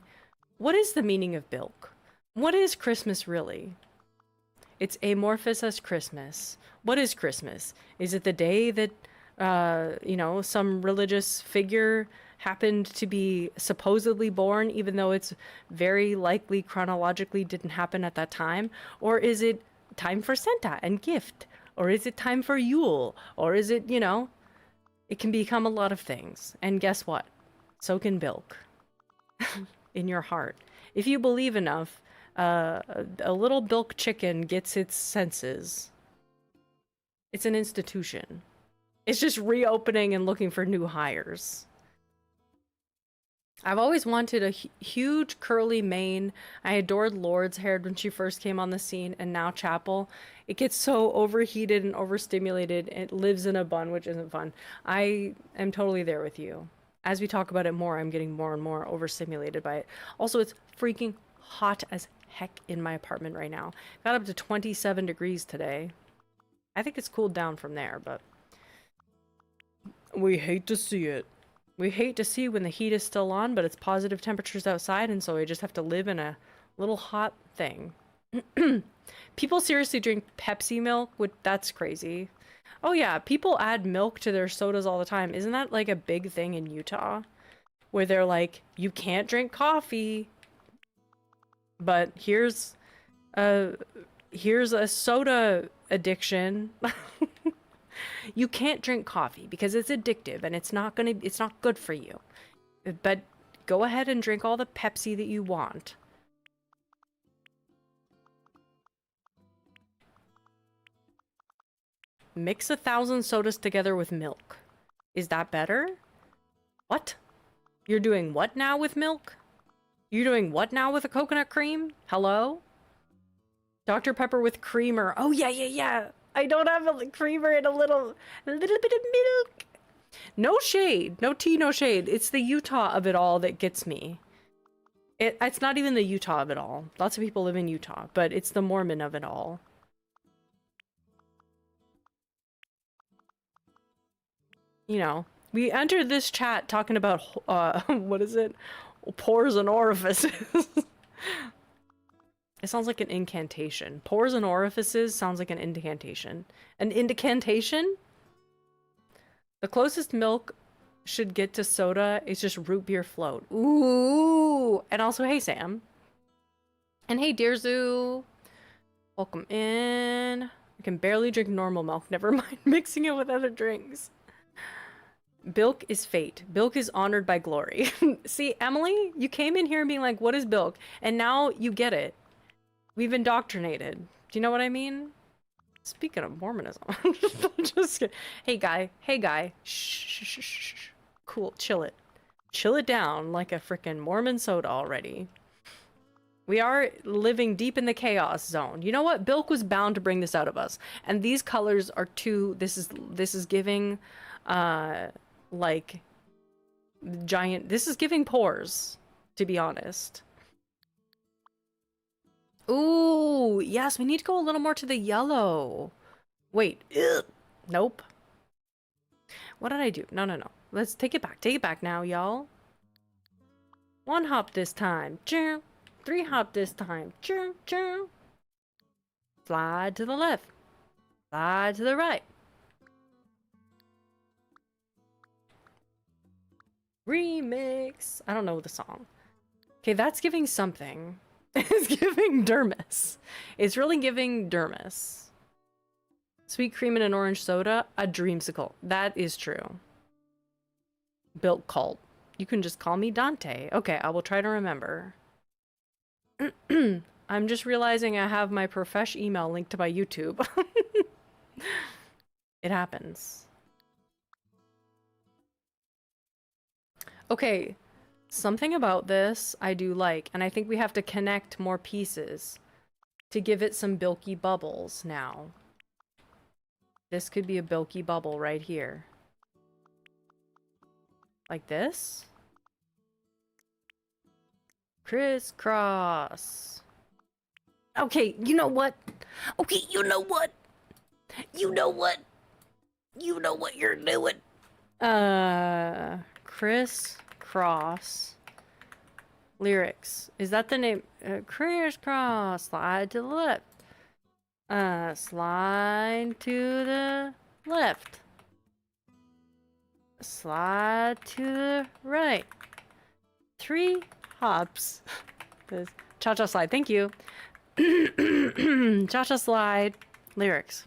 What is the meaning of Bilk? What is Christmas really? It's amorphous as Christmas. What is Christmas? Is it the day that you know, some religious figure happened to be supposedly born, even though it's very likely chronologically didn't happen at that time? Or is it time for Santa and gift? Or is it time for Yule? Or is it, you know, it can become a lot of things. And guess what? So can Bilk. In your heart. If you believe enough, a little Bilk chicken gets its senses. It's an institution. It's just reopening and looking for new hires. I've always wanted a huge curly mane. I adored Lord's hair when she first came on the scene, and now Chapel. It gets so overheated and overstimulated. It lives in a bun, which isn't fun. I am totally there with you. As we talk about it more, I'm getting more and more overstimulated by it. Also, it's freaking hot as heck in my apartment right now. Got up to 27 degrees today. I think it's cooled down from there, but we hate to see it. We hate to see when the heat is still on, but it's positive temperatures outside, and so we just have to live in a little hot thing. People seriously drink Pepsi milk, which that's crazy. Oh yeah, people add milk to their sodas all the time. Isn't that like a big thing in Utah? Where they're like, you can't drink coffee, but here's a soda addiction. You can't drink coffee because it's addictive and it's not good for you. But go ahead and drink all the Pepsi that you want. Mix 1,000 sodas together with milk. Is that better? What? You're doing what now with milk? You're doing what now with a coconut cream? Hello? Dr. Pepper with creamer. Oh yeah, yeah, yeah. I don't have a creamer and a little bit of milk. No shade. No tea, no shade. It's the Utah of it all that gets me. It's not even the Utah of it all. Lots of people live in Utah, but it's the Mormon of it all. You know, we entered this chat talking about, what is it? Pores and orifices. It sounds like an incantation. Pores and orifices sounds like an incantation. An incantation? The closest milk should get to soda is just root beer float. Ooh! And also, hey, Sam. And hey, Dear Zoo. Welcome in. I can barely drink normal milk. Never mind mixing it with other drinks. Bilk is fate. Bilk is honored by glory. See, Emily, you came in here being like, what is Bilk? And now you get it. We've indoctrinated. Do you know what I mean? Speaking of Mormonism, just hey guy, shh. Cool, chill it down like a freaking Mormon soda already. We are living deep in the chaos zone. You know what? Bilk was bound to bring this out of us, and these colors are too. This is giving, like, giant. This is giving pores, to be honest. Ooh, yes, we need to go a little more to the yellow. Wait, ugh. Nope. What did I do? No. Let's take it back. Take it back now, y'all. 1 hop this time. 3 hop this time. Slide to the left. Slide to the right. Remix. I don't know the song. Okay, that's giving something. It's giving dermis. It's really giving dermis. Sweet cream and an orange soda, a dreamsicle. That is true. Bilk cult. You can just call me Dante. Okay, I will try to remember. I'm just realizing I have my profesh email linked to my YouTube. It happens. Okay, something about this I do like, and I think we have to connect more pieces to give it some bilky bubbles now. This could be a bilky bubble right here. Like this. Crisscross. Okay, you know what? Okay, you know what? You know what? You know what you're doing. Crisscross. Lyrics. Is that the name? Crisscross. Slide to the left. Slide to the left. Slide to the right. 3 hops. Cha-cha slide. Thank you. Cha-cha slide. Lyrics.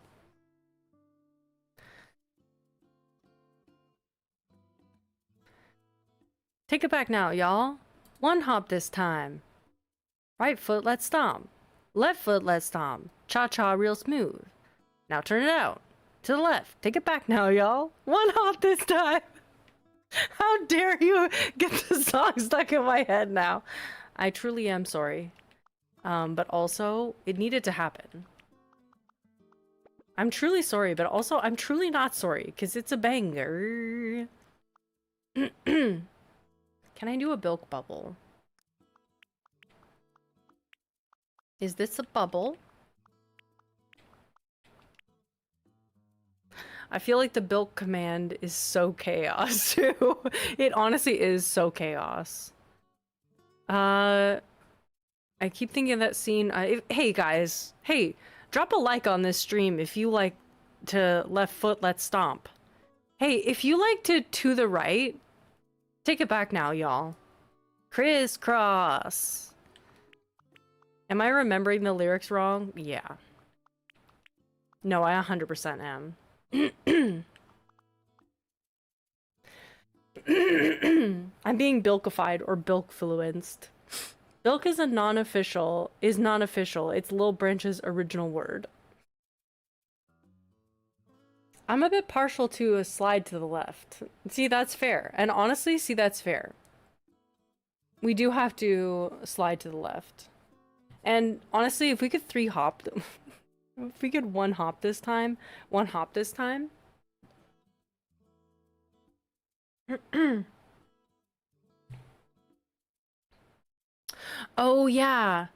Take it back now, y'all. 1 hop this time. Right foot, let's stomp. Left foot, let's stomp. Cha-cha real smooth. Now turn it out. To the left. Take it back now, y'all. 1 hop this time. How dare you get the song stuck in my head now. I truly am sorry. But also, it needed to happen. I'm truly sorry, but also I'm truly not sorry, because it's a banger. Can I do a Bilk bubble? Is this a bubble? I feel like the Bilk command is so chaos, too. It honestly is so chaos. I keep thinking of that scene. Hey, guys. Hey, drop a like on this stream if you like to left foot, let's stomp. Hey, if you like to the right, take it back now, y'all. Crisscross. Am I remembering the lyrics wrong? Yeah. No, I 100% am. I'm being Bilkified or Bilkfluenced. Bilk is non-official. It's Lil Branch's original word. I'm a bit partial to a slide to the left. See, that's fair. And honestly, see, that's fair. We do have to slide to the left. And honestly, if we could 3 hop, if we could 1 hop this time, 1 hop this time. Oh yeah,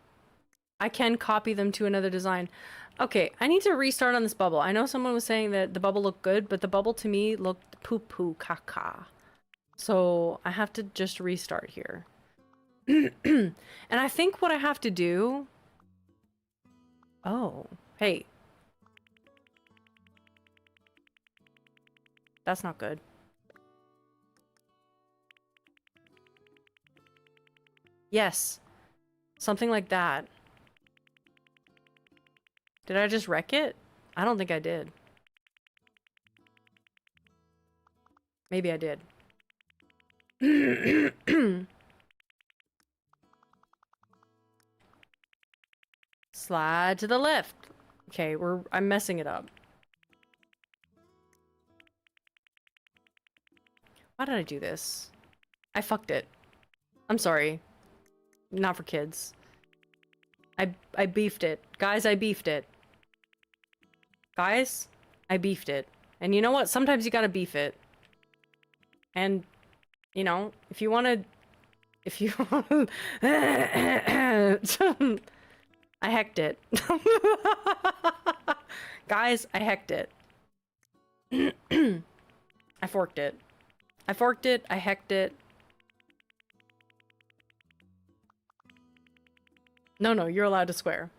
I can copy them to another design. Okay, I need to restart on this bubble. I know someone was saying that the bubble looked good, but the bubble to me looked poo-poo caca. So I have to just restart here. And I think what I have to do... Oh, hey. That's not good. Yes. Something like that. Did I just wreck it? I don't think I did. Maybe I did. Slide to the left. Okay, I'm messing it up. Why did I do this? I fucked it. I'm sorry. Not for kids. I beefed it. Guys, I beefed it. Guys, I beefed it. And you know what? Sometimes you gotta beef it. And, you know, if you wanna... If you wanna... I hecked it. Guys, I hecked it. I forked it. I forked it. I hecked it. No, you're allowed to swear.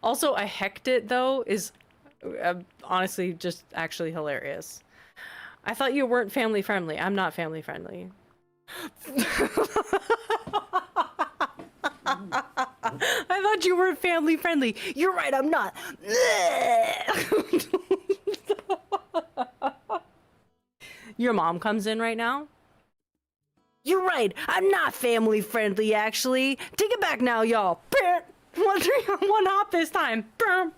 Also, I hecked it, though, is honestly just actually hilarious. I thought you weren't family friendly. I'm not family friendly. I thought you weren't family friendly. You're right, I'm not. Your mom comes in right now. You're right, I'm not family friendly, actually. Take it back now, y'all. One hop this time. 2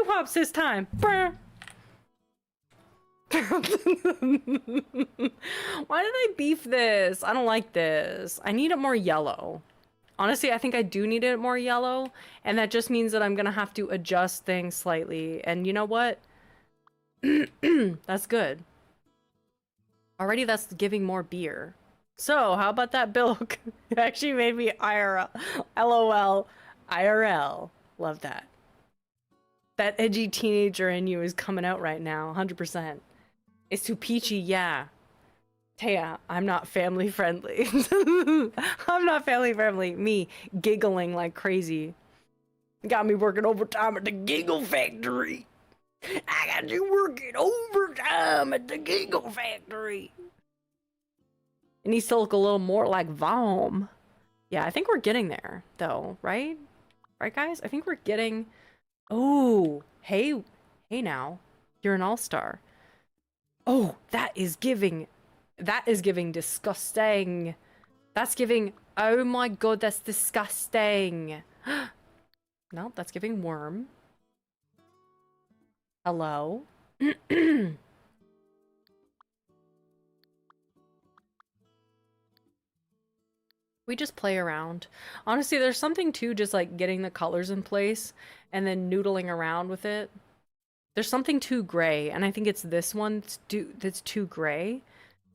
hops this time. Why did I beef this? I don't like this. I need it more yellow. Honestly, I think I do need it more yellow, and that just means that I'm gonna have to adjust things slightly. And you know what? That's good. Already that's giving more beer. So, how about that Bilk? It actually made me IRL. LOL. IRL. Love that. That edgy teenager in you is coming out right now, 100%. It's too peachy, yeah. Taya, I'm not family friendly. I'm not family friendly. Me giggling like crazy. Got me working overtime at the Giggle Factory. I got you working overtime at the Giggle Factory. It needs to look a little more like Vom. Yeah, I think we're getting there, though, right? Right, guys? I think we're getting... Oh, hey now. You're an all-star. Oh, that is giving disgusting. That's giving, oh my god, that's disgusting. No, that's giving worm. Hello? We just play around. Honestly, there's something too just like getting the colors in place and then noodling around with it. There's something too gray, and I think it's this one that's too gray.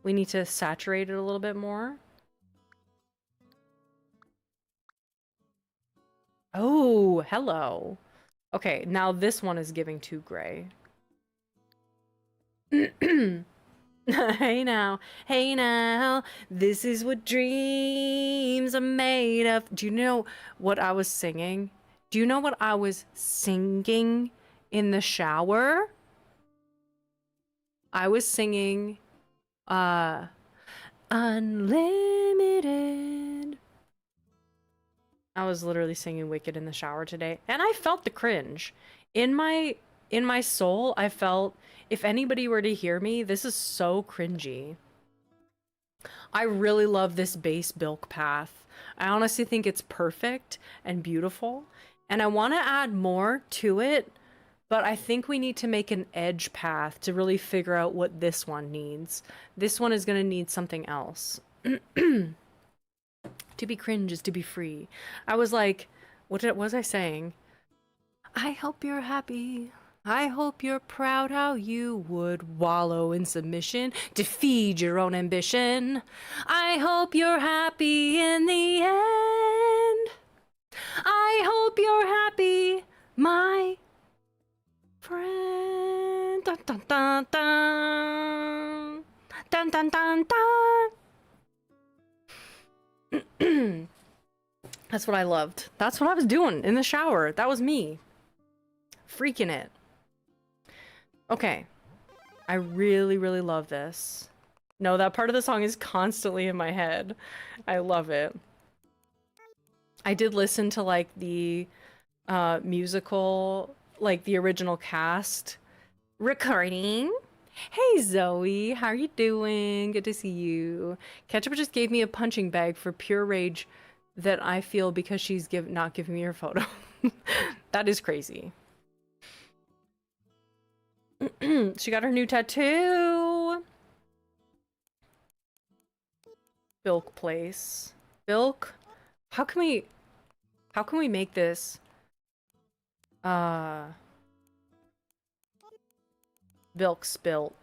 We need to saturate it a little bit more. Oh, hello. Okay, now this one is giving too gray. Hey now, this is what dreams are made of. Do you know what I was singing? Do you know what I was singing in the shower? I was singing, Unlimited. I was literally singing Wicked in the shower today, and I felt the cringe. In my soul, I felt, if anybody were to hear me, this is so cringy. I really love this base Bilk path. I honestly think it's perfect and beautiful, and I want to add more to it, but I think we need to make an edge path to really figure out what this one needs. This one is going to need something else. To be cringe is to be free. I was like, what was I saying? I hope you're happy. I hope you're proud how you would wallow in submission to feed your own ambition. I hope you're happy in the end. I hope you're happy, my friend. Dun dun dun dun. Dun dun dun dun. That's what I loved. That's what I was doing in the shower. That was me. Freaking it. Okay. I really, really love this. No, that part of the song is constantly in my head. I love it. I did listen to like the musical, like the original cast recording. Hey Zoe, how are you doing? Good to see you. Ketchup just gave me a punching bag for pure rage that I feel because she's not giving me her photo. That is crazy. She got her new tattoo. Bilk place. Bilk? How can we make this? Bilk Spilt.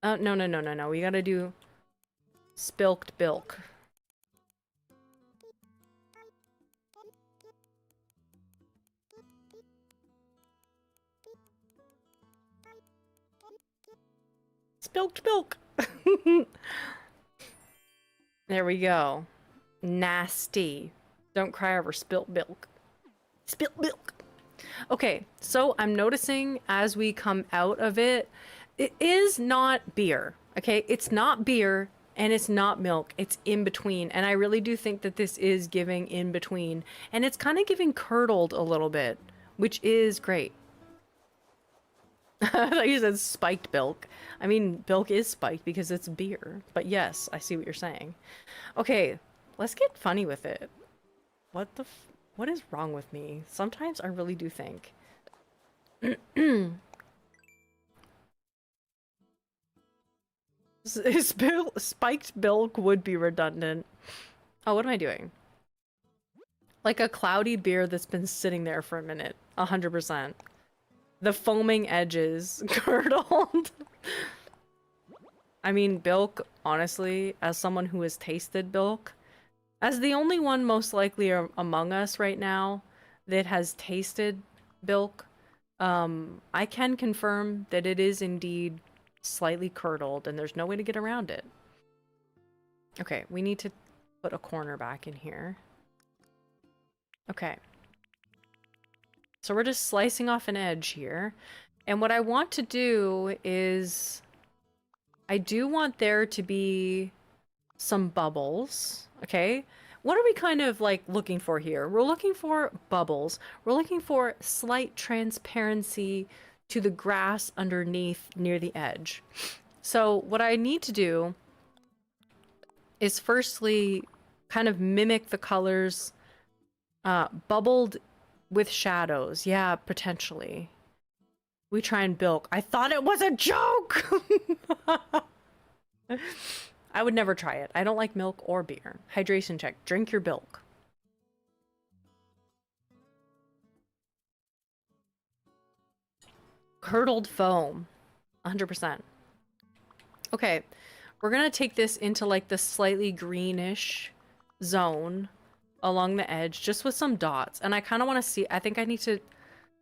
No. We gotta do Spilked Bilk. Spilked Bilk. There we go. Nasty. Don't cry over spilt milk. Spilt milk. Okay, so I'm noticing as we come out of it, it is not beer. Okay, it's not beer and it's not milk. It's in between. And I really do think that this is giving in between. And it's kind of giving curdled a little bit, which is great. I thought you said spiked bilk. I mean, bilk is spiked because it's beer. But yes, I see what you're saying. Okay, let's get funny with it. What is wrong with me? Sometimes I really do think. Spiked bilk would be redundant. Oh, what am I doing? Like a cloudy beer that's been sitting there for a minute. 100%. The foaming edges curdled. I mean, bilk, honestly, as someone who has tasted bilk, as the only one most likely among us right now that has tasted bilk, I can confirm that it is indeed slightly curdled and there's no way to get around it. Okay, we need to put a corner back in here. Okay. So we're just slicing off an edge here. And what I want to do is I do want there to be some bubbles, okay? What are we kind of like looking for here? We're looking for bubbles. We're looking for slight transparency to the grass underneath near the edge. So what I need to do is firstly kind of mimic the colors bubbled with shadows. Yeah, potentially. We try and bilk. I thought it was a joke! I would never try it. I don't like milk or beer. Hydration check. Drink your bilk. Curdled foam. 100%. Okay. We're gonna take this into like the slightly greenish zone along the edge, just with some dots. And I kind of want to see, I think I need to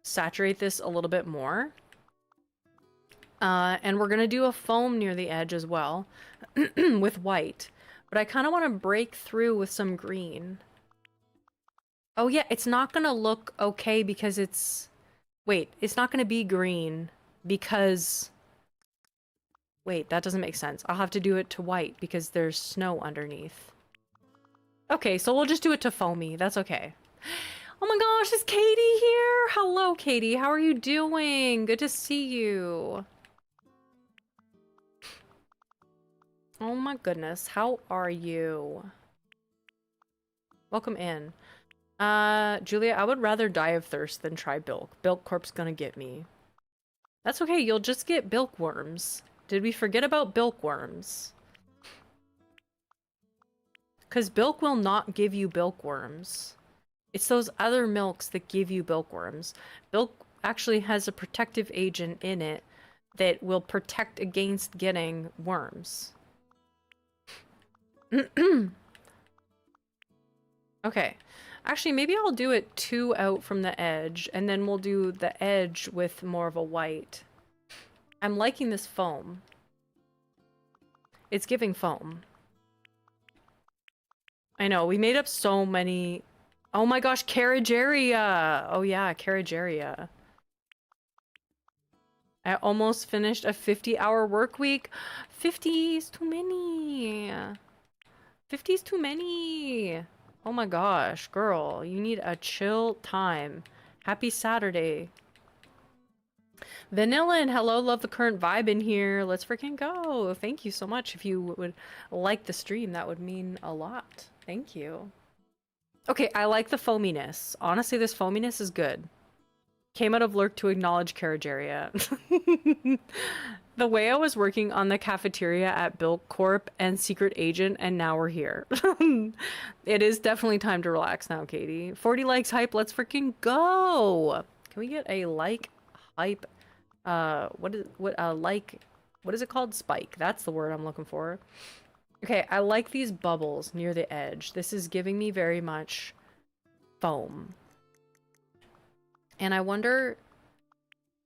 saturate this a little bit more. And we're gonna do a foam near the edge as well with white. But I kind of want to break through with some green. Oh yeah, it's not gonna look okay because it's... Wait, it's not gonna be green because... Wait, that doesn't make sense. I'll have to do it to white because there's snow underneath. Okay, so we'll just do it to foamy. That's okay. Oh my gosh, is Katie here? Hello, Katie. How are you doing? Good to see you. Oh my goodness, how are you? Welcome in. Julia, I would rather die of thirst than try bilk. Bilk corp's gonna get me. That's okay, you'll just get bilk worms. Did we forget about bilk worms? Because bilk will not give you bilk worms. It's those other milks that give you bilk worms. Bilk actually has a protective agent in it that will protect against getting worms. Okay. Actually, maybe I'll do it 2 out from the edge, and then we'll do the edge with more of a white. I'm liking this foam. It's giving foam. I know, we made up so many... Oh my gosh, Carageria! Oh yeah, Carageria. I almost finished a 50-hour work week. 50 is too many. 50 is too many. Oh my gosh, girl, you need a chill time. Happy Saturday. Vanilla and hello, love the current vibe in here. Let's freaking go. Thank you so much. If you would like the stream, that would mean a lot. Thank you. Okay, I like the foaminess. Honestly, this foaminess is good. Came out of lurk to acknowledge Carageria. The way I was working on the cafeteria at Bilk Corp and Secret Agent, and now we're here. It is definitely time to relax now, Katie. 40 likes hype, let's freaking go! Can we get a like hype? What is it called? Spike. That's the word I'm looking for. Okay, I like these bubbles near the edge. This is giving me very much foam. And I wonder...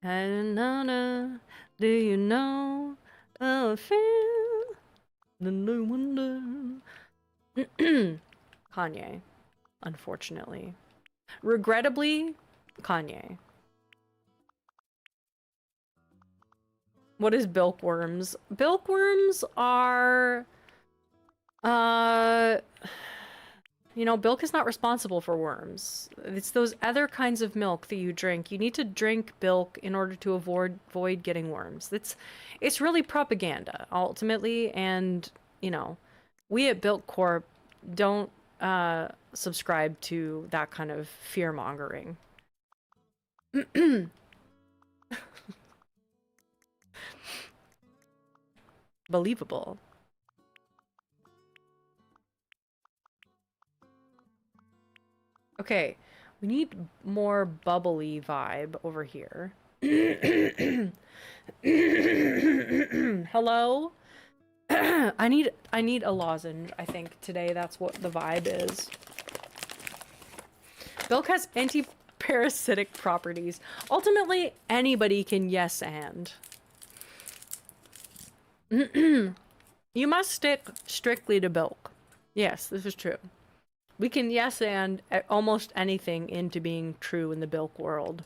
Do you know a friend Kanye, unfortunately. Regrettably, Kanye. What is bilkworms? Bilkworms are, uh, you know, Bilk is not responsible for worms. It's those other kinds of milk that you drink. You need to drink Bilk in order to avoid getting worms. It's really propaganda, ultimately, and, you know, we at Bilk Corp don't subscribe to that kind of fear-mongering. Believable. Okay, we need more bubbly vibe over here. Hello? I need a lozenge, I think, today. That's what the vibe is. Bilk has anti-parasitic properties. Ultimately, anybody can yes and. You must stick strictly to Bilk. Yes, this is true. We can yes and almost anything into being true in the Bilk world.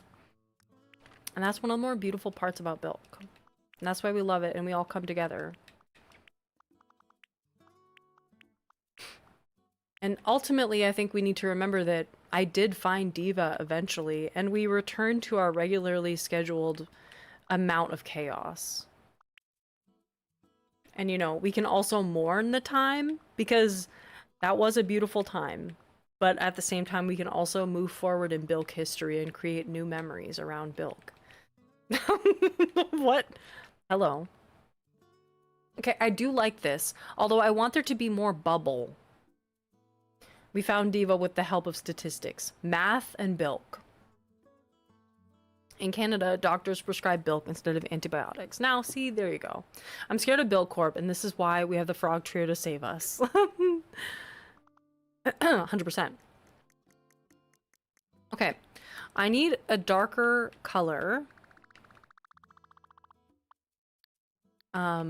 And that's one of the more beautiful parts about Bilk. And that's why we love it and we all come together. And ultimately, I think we need to remember that I did find Diva eventually, and we returned to our regularly scheduled amount of chaos. And, you know, we can also mourn the time, because that was a beautiful time. But at the same time, we can also move forward in Bilk history and create new memories around Bilk. What? Hello. Okay, I do like this, although I want there to be more bubble. We found Diva with the help of statistics, math, and Bilk. In Canada, doctors prescribe Bilk instead of antibiotics. Now, see, there you go. I'm scared of Bilk Corp, and this is why we have the Frog Trio to save us. 100%. Okay, I need a darker color. That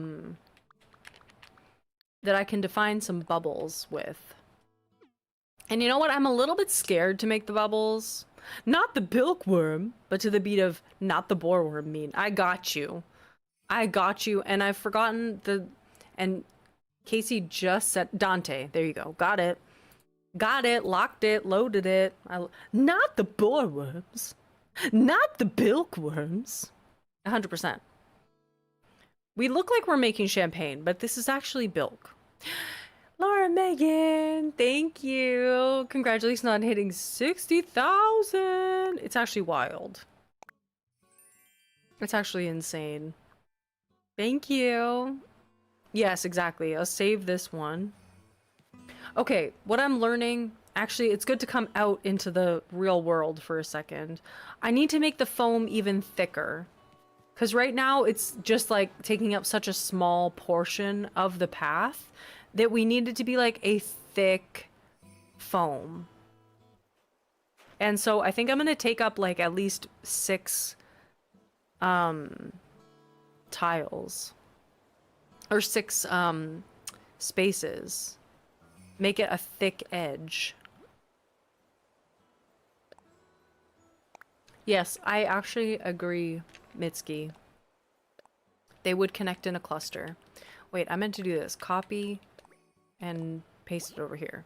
I can define some bubbles with. And you know what? I'm a little bit scared to make the bubbles. Not the bilkworm, but to the beat of not the boreworm mean. I got you. I got you. And I've forgotten the... And Casey just said... Dante. There you go. Got it. Got it. Locked it. Loaded it. Not the boreworms. Not the bilkworms. 100%. We look like we're making champagne, but this is actually Bilk. Laura Megan, thank you. Congratulations on hitting 60,000. It's actually wild. It's actually insane. Thank you. Yes, exactly. I'll save this one. Okay, what I'm learning, actually, it's good to come out into the real world for a second. I need to make the foam even thicker. Because right now, it's just like taking up such a small portion of the path that we need it to be like a thick foam. And so I think I'm going to take up like at least 6 tiles. Or 6 spaces. Make it a thick edge. Yes, I actually agree, Mitski. They would connect in a cluster. Wait, I meant to do this. Copy and paste it over here.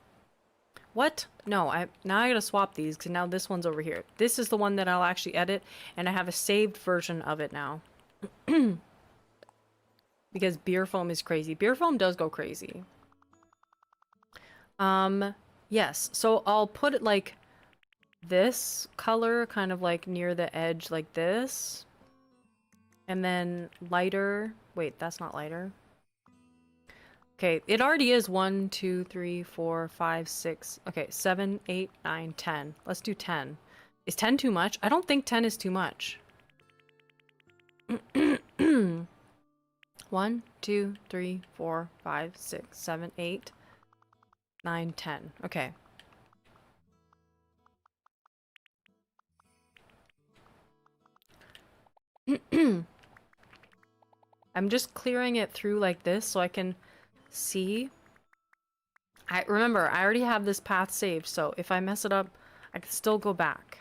What? No, now I gotta swap these because now this one's over here. This is the one that I'll actually edit, and I have a saved version of it now. Because beer foam is crazy. Beer foam does go crazy. Yes, so I'll put it like this color, kind of like near the edge like this. And then lighter. Wait, that's not lighter. Okay, it already is 1, 2, 3, 4, 5, 6. Okay, 7, 8, 9, 10. Let's do 10. Is 10 too much? I don't think 10 is too much. 1, 2, 3, 4, 5, 6, 7, 8, 9, 10. Okay. I'm just clearing it through like this so I can See? Remember, I already have this path saved, so if I mess it up, I can still go back.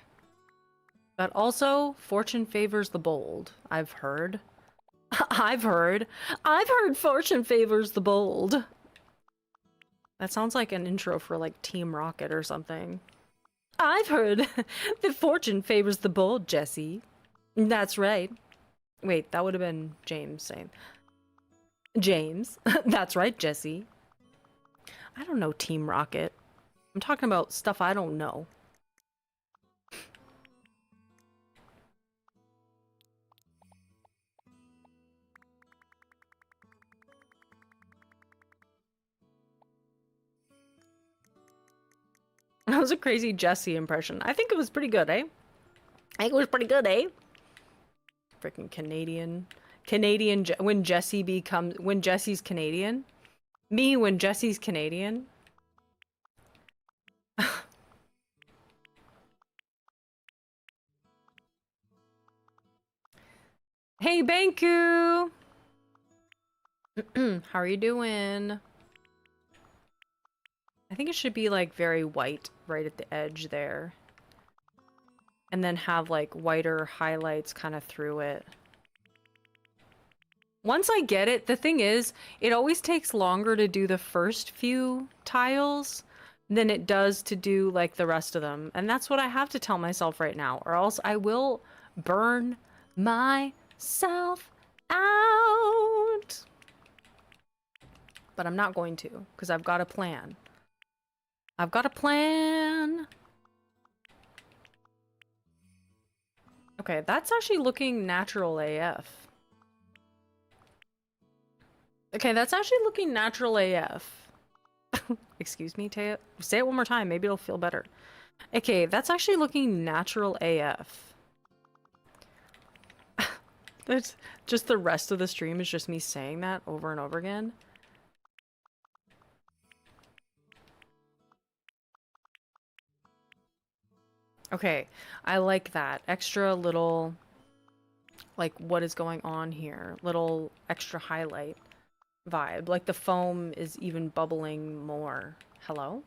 But also, fortune favors the bold, I've heard. I've heard fortune favors the bold. That sounds like an intro for like Team Rocket or something. I've heard that fortune favors the bold, Jesse. That's right. Wait, that would have been James saying. James. That's right, Jesse. I don't know Team Rocket. I'm talking about stuff I don't know. That was a crazy Jesse impression. I think it was pretty good, eh? I think it was pretty good, eh? Freaking Canadian. When Jesse's Canadian. Me when Jesse's Canadian. Hey, Banku! How are you doing? I think it should be like very white right at the edge there. And then have like whiter highlights kind of through it. Once I get it, the thing is, it always takes longer to do the first few tiles than it does to do like the rest of them. And that's what I have to tell myself right now, or else I will burn myself out. But I'm not going to, because I've got a plan. I've got a plan. Okay, that's actually looking natural AF. Okay, that's actually looking natural AF. Excuse me, Taya. Say it one more time, maybe it'll feel better. Okay, that's actually looking natural AF. That's just the rest of the stream is just me saying that over and over again. Okay, I like that. Extra little, like, what is going on here? Little extra highlight vibe. Like the foam is even bubbling more. Hello?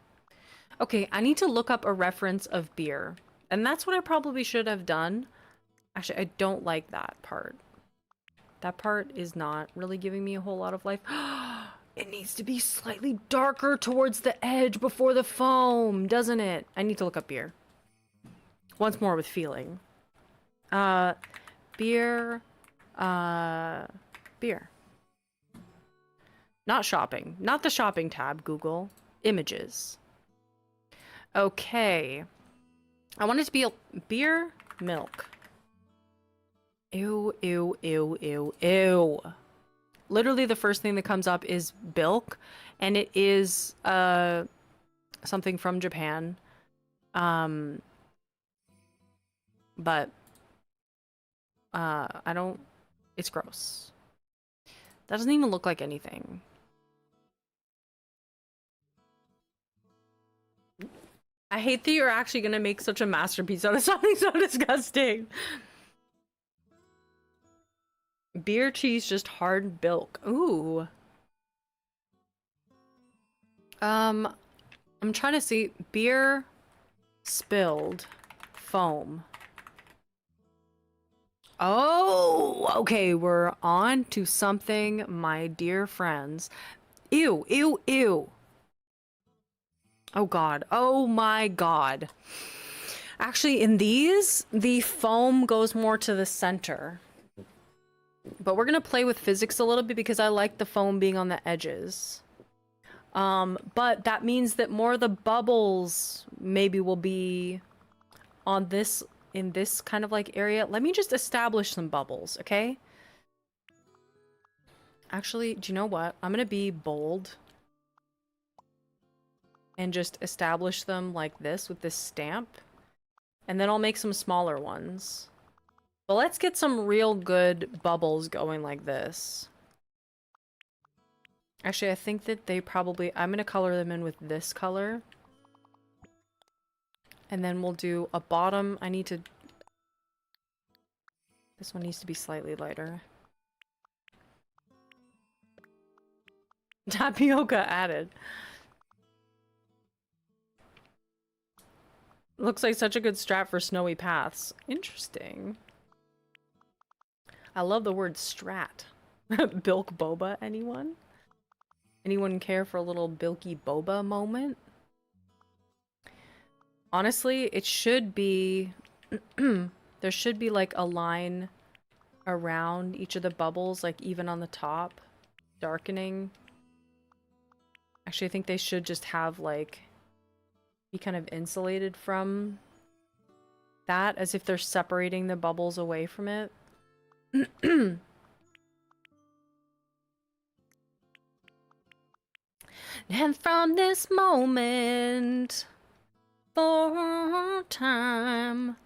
Okay, I need to look up a reference of beer. And that's what I probably should have done. Actually, I don't like that part. That part is not really giving me a whole lot of life. It needs to be slightly darker towards the edge before the foam, doesn't it? I need to look up beer. Once more with feeling. Beer. Beer. Not shopping. Not the shopping tab, Google. Images. Okay. I want it to be a beer, milk. Ew, ew, ew, ew, ew. Literally the first thing that comes up is Bilk, and it is something from Japan. But I don't, it's gross. That doesn't even look like anything. I hate that you're actually gonna make such a masterpiece out of something so disgusting. Beer, cheese, just hard Bilk. Ooh. I'm trying to see. Beer, spilled, foam. Oh, okay, we're on to something, my dear friends. Ew, ew, ew. Oh god, oh my god. Actually, in these, the foam goes more to the center. But we're gonna play with physics a little bit because I like the foam being on the edges. But that means that more of the bubbles maybe will be on this, in this kind of like area. Let me just establish some bubbles, okay? Actually, do you know what? I'm gonna be bold and just establish them like this with this stamp. And then I'll make some smaller ones. But let's get some real good bubbles going like this. Actually, I think that they probably... I'm gonna color them in with this color. And then we'll do a bottom. I need to... This one needs to be slightly lighter. Tapioca added. Looks like such a good strat for snowy paths. Interesting. I love the word strat. Bilk boba, anyone? Anyone care for a little bilky boba moment? Honestly, it should be... there should be like a line around each of the bubbles, like even on the top. Darkening. Actually, I think they should just have like... be kind of insulated from that, as if they're separating the bubbles away from it. And from this moment, for time,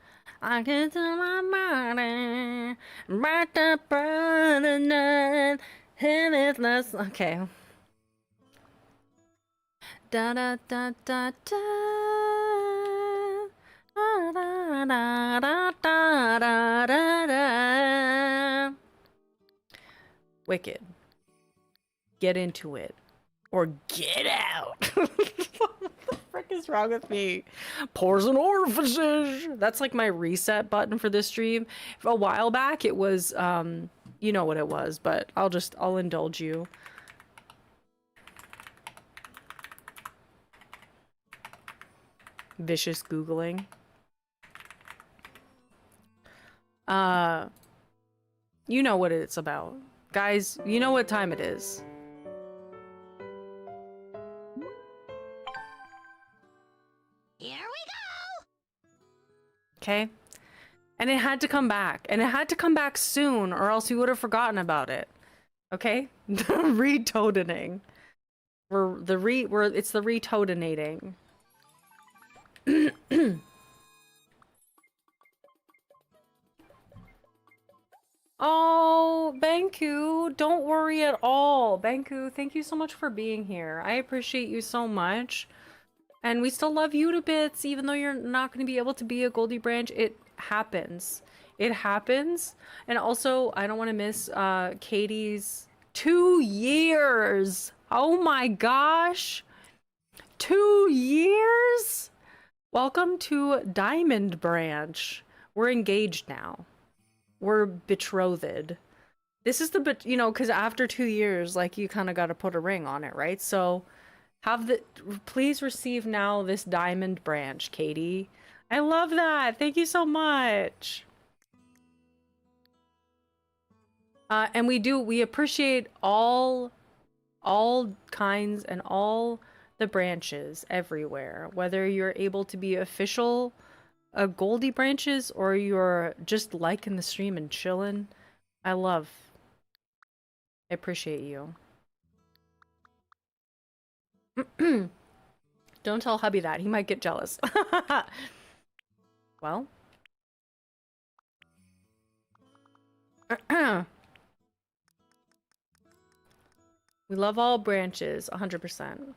I get to my body, right up burning night, and it's less. Okay. Da da da da da. Da da da da da da da. Wicked. Get into it. Or get out. What the frick is wrong with me? Pores and orifices. That's like my reset button for this stream. A while back it was you know what it was, but I'll indulge you. Vicious Googling. You know what it's about. Guys, you know what time it is. Here we go! Okay? And it had to come back. And it had to come back soon, or else we would have forgotten about it. Okay? Retodening. It's the retodenating. Oh, Banku, don't worry at all. Banku, thank you so much for being here. I appreciate you so much. And we still love you to bits, even though you're not going to be able to be a Goldie Branch. It happens. It happens. And also, I don't want to miss Katie's 2 years. Oh my gosh. 2 years? Welcome to Diamond Branch. We're engaged now. We're betrothed. This is the, you know, because after 2 years, like, you kind of got to put a ring on it, right? So please receive now this diamond branch, Katie. I love that. Thank you so much. And we appreciate all kinds and all the branches everywhere, whether you're able to be official Goldie branches or you're just liking the stream and chilling. I appreciate you. Don't tell hubby that. He might get jealous. Well. We love all branches, 100%.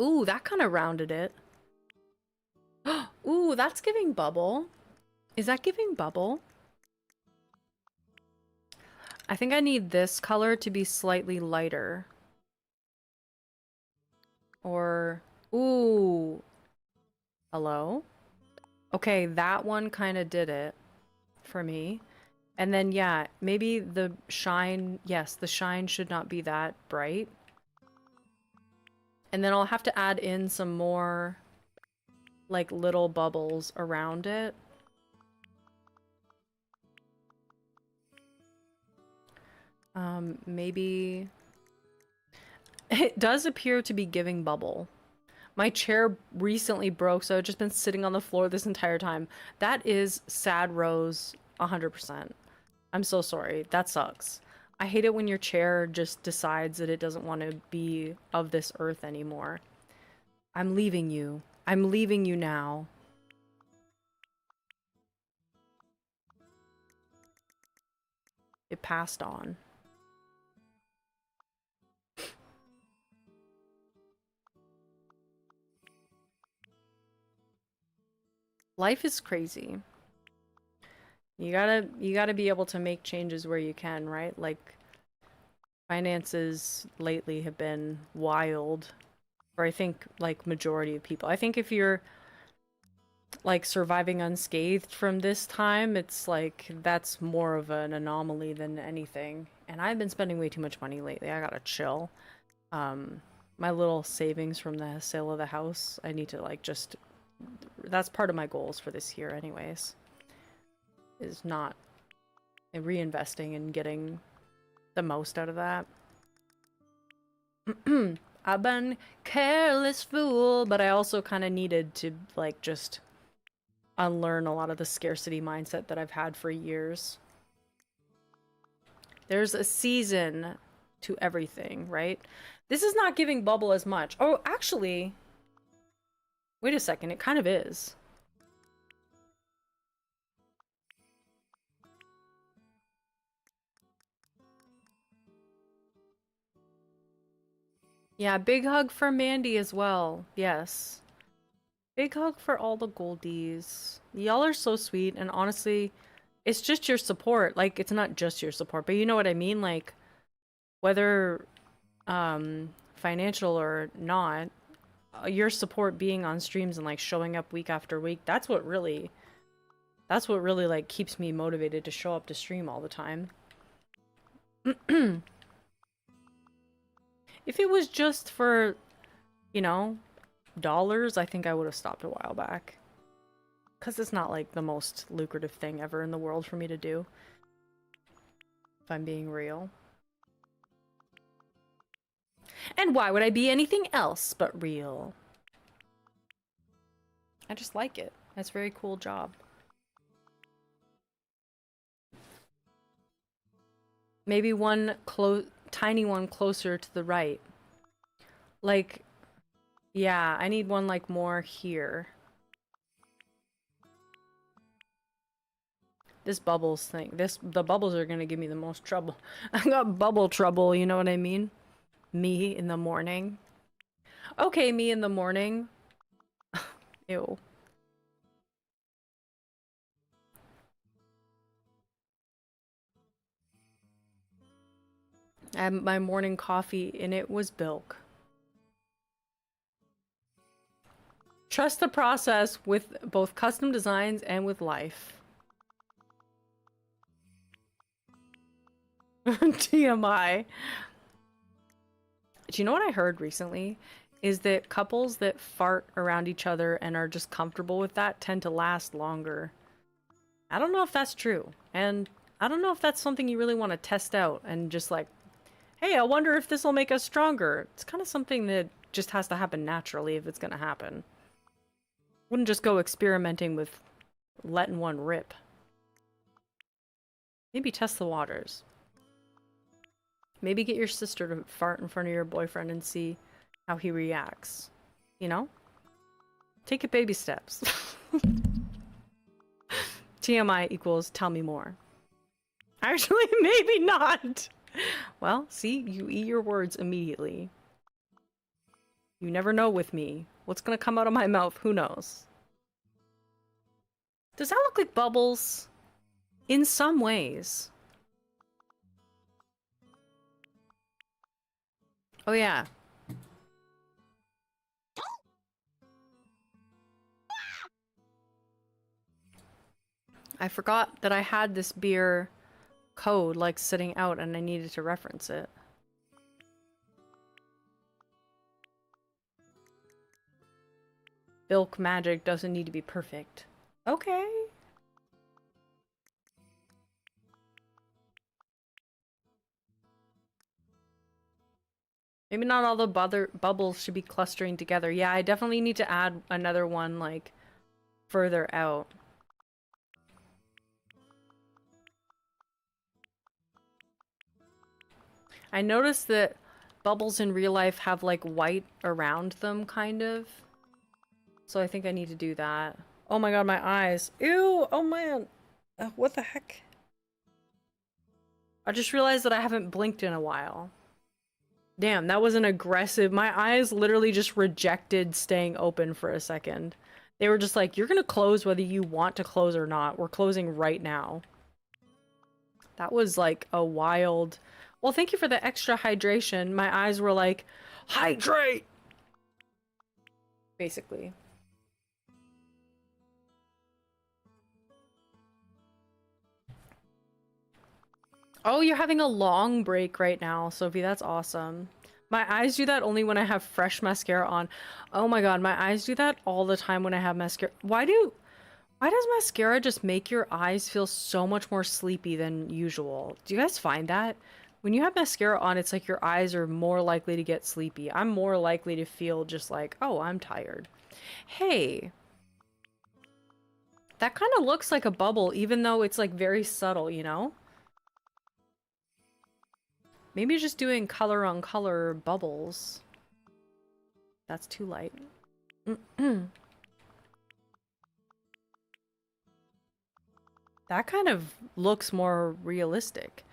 Ooh, that kind of rounded it. Ooh, that's giving bubble. Is that giving bubble? I think I need this color to be slightly lighter. Or, ooh. Hello? Okay, that one kind of did it for me. And then, yeah, maybe the shine, yes, the shine should not be that bright. And then I'll have to add in some more, like, little bubbles around it. Maybe... It does appear to be giving bubble. My chair recently broke, so I've just been sitting on the floor this entire time. That is sad Rose 100%. I'm so sorry. That sucks. I hate it when your chair just decides that it doesn't want to be of this earth anymore. I'm leaving you. I'm leaving you now. It passed on. Life is crazy. You gotta be able to make changes where you can, right? Like, finances lately have been wild. Or I think, like, majority of people. I think if you're, like, surviving unscathed from this time, it's like, that's more of an anomaly than anything. And I've been spending way too much money lately. I gotta chill. My little savings from the sale of the house, I need to, like, just... That's part of my goals for this year anyways. Is not reinvesting and getting the most out of that. I've been careless fool, but I also kind of needed to, like, just unlearn a lot of the scarcity mindset that I've had for years. There's a season to everything, right? This is not giving bubble as much. Oh, actually, wait a second, it kind of is. Yeah, big hug for Mandy as well. Yes. Big hug for all the goldies. Y'all are so sweet, and honestly, it's just your support. Like, it's not just your support, but you know what I mean? Like, whether financial or not, your support being on streams and, like, showing up week after week, that's what really, like, keeps me motivated to show up to stream all the time. If it was just for, you know, dollars, I think I would have stopped a while back. Because it's not, like, the most lucrative thing ever in the world for me to do. If I'm being real. And why would I be anything else but real? I just like it. That's a very cool job. Maybe one tiny one closer to the right. Like, yeah, I need one, like, more here. This bubbles thing. The bubbles are gonna give me the most trouble. I got bubble trouble, you know what I mean? Me in the morning. Okay, me in the morning. Ew. I had my morning coffee and it was Bilk. Trust the process with both custom designs and with life. TMI. Do you know what I heard recently? Is that couples that fart around each other and are just comfortable with that tend to last longer. I don't know if that's true. And I don't know if that's something you really want to test out and just like, hey, I wonder if this will make us stronger. It's kind of something that just has to happen naturally if it's going to happen. Wouldn't just go experimenting with letting one rip. Maybe test the waters. Maybe get your sister to fart in front of your boyfriend and see how he reacts. You know? Take it baby steps. TMI equals tell me more. Actually, maybe not. Well, see, you eat your words immediately. You never know with me. What's gonna come out of my mouth? Who knows? Does that look like bubbles? In some ways. Oh yeah. I forgot that I had this beer code like sitting out and I needed to reference it. Bilk magic doesn't need to be perfect. Okay. Maybe not all the bubbles should be clustering together. Yeah, I definitely need to add another one, like, further out. I noticed that bubbles in real life have, like, white around them, kind of. So I think I need to do that. Oh my god, my eyes. Ew! Oh man! What the heck? I just realized that I haven't blinked in a while. Damn, that was an aggressive... My eyes literally just rejected staying open for a second. They were just like, you're gonna close whether you want to close or not. We're closing right now. That was like a wild... Well, thank you for the extra hydration. My eyes were like, hydrate! Basically. Oh, you're having a long break right now, Sophie. That's awesome. My eyes do that only when I have fresh mascara on. Oh my god, my eyes do that all the time when I have mascara. Why does mascara just make your eyes feel so much more sleepy than usual? Do you guys find that? When you have mascara on, it's like your eyes are more likely to get sleepy. I'm more likely to feel just like, oh, I'm tired. Hey, that kind of looks like a bubble, even though it's like very subtle, you know? Maybe just doing color on color bubbles. That's too light. That kind of looks more realistic.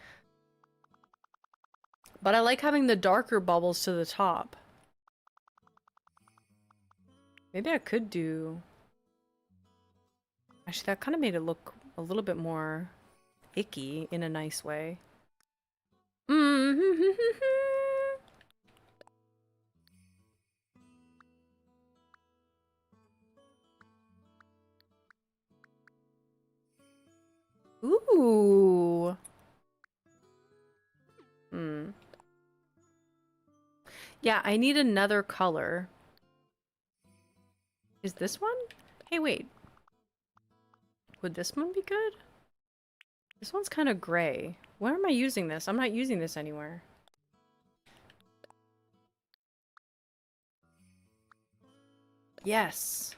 But I like having the darker bubbles to the top. Maybe I could do... Actually, that kind of made it look a little bit more icky in a nice way. Ooh. Yeah, I need another color. Is this one? Hey, wait. Would this one be good? This one's kind of gray. Where am I using this? I'm not using this anywhere. Yes.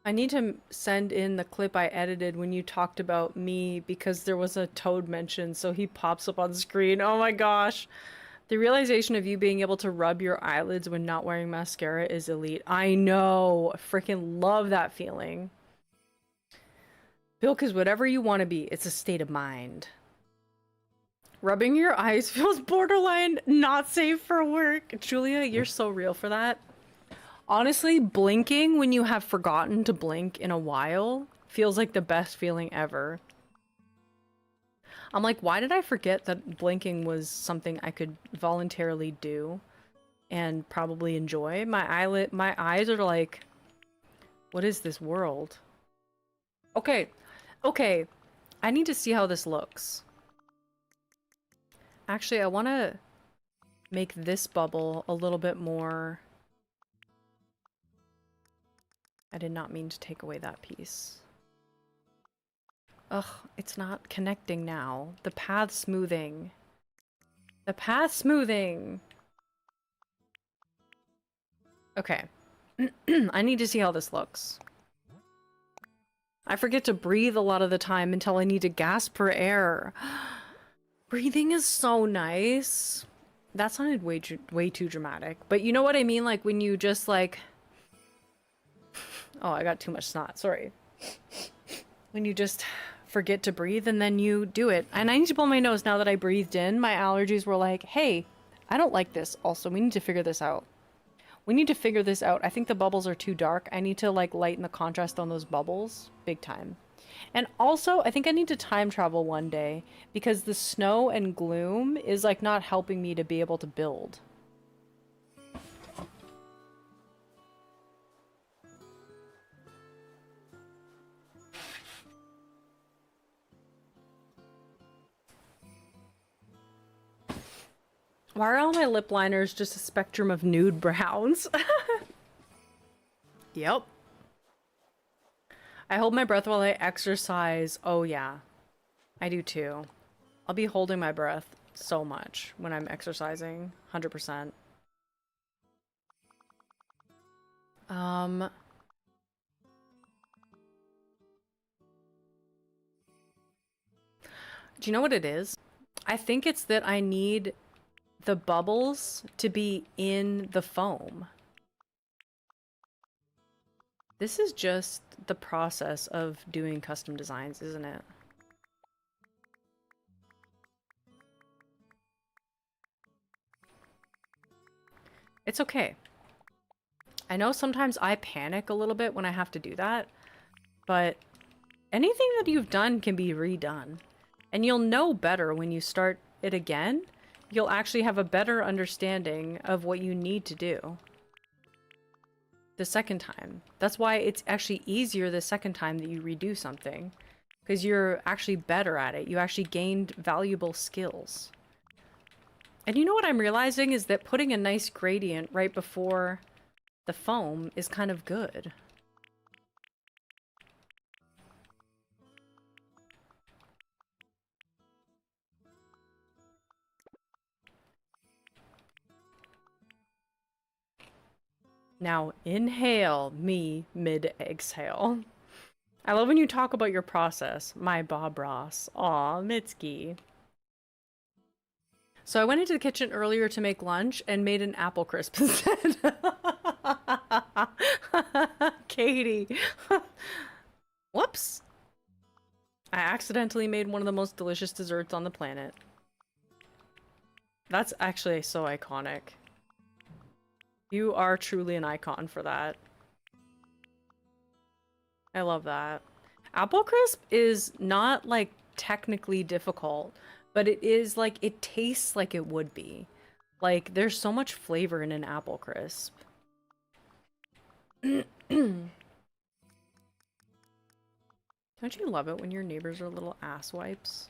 I need to send in the clip I edited when you talked about me because there was a toad mention, so he pops up on screen. Oh my gosh. The realization of you being able to rub your eyelids when not wearing mascara is elite. I know. I freaking love that feeling. Bilk is whatever you want to be. It's a state of mind. Rubbing your eyes feels borderline not safe for work. Julia, you're so real for that. Honestly, blinking when you have forgotten to blink in a while feels like the best feeling ever. I'm like, why did I forget that blinking was something I could voluntarily do and probably enjoy? My eyes are like, what is this world? Okay, okay, I need to see how this looks. Actually, I want to make this bubble a little bit more... I did not mean to take away that piece. Ugh, it's not connecting now. The path smoothing. The path smoothing! Okay. I need to see how this looks. I forget to breathe a lot of the time until I need to gasp for air. Breathing is so nice. That sounded way too dramatic. But you know what I mean? Like when you just like... Oh, I got too much snot. Sorry. When you just forget to breathe and then you do it. And I need to blow my nose now that I breathed in. My allergies were like, hey, I don't like this. Also, we need to figure this out. We need to figure this out. I think the bubbles are too dark. I need to like lighten the contrast on those bubbles. Big time. And also, I think I need to time travel one day because the snow and gloom is like not helping me to be able to build. Why are all my lip liners just a spectrum of nude browns? Yep. I hold my breath while I exercise. Oh yeah, I do too. I'll be holding my breath so much when I'm exercising. 100%. Do you know what it is? I think it's that I need the bubbles to be in the foam. This is just the process of doing custom designs, isn't it? It's okay. I know sometimes I panic a little bit when I have to do that, but anything that you've done can be redone. And you'll know better when you start it again. You'll actually have a better understanding of what you need to do the second time. That's why it's actually easier the second time that you redo something, because you're actually better at it. You actually gained valuable skills. And you know what I'm realizing is that putting a nice gradient right before the foam is kind of good. Now inhale me mid-exhale. I love when you talk about your process. My Bob Ross. Aw, Mitski. So I went into the kitchen earlier to make lunch and made an apple crisp instead. Katie. Whoops. I accidentally made one of the most delicious desserts on the planet. That's actually so iconic. You are truly an icon for that. I love that. Apple crisp is not like technically difficult, but it is like, it tastes like it would be. Like, there's so much flavor in an apple crisp. Don't you love it when your neighbors are little ass wipes?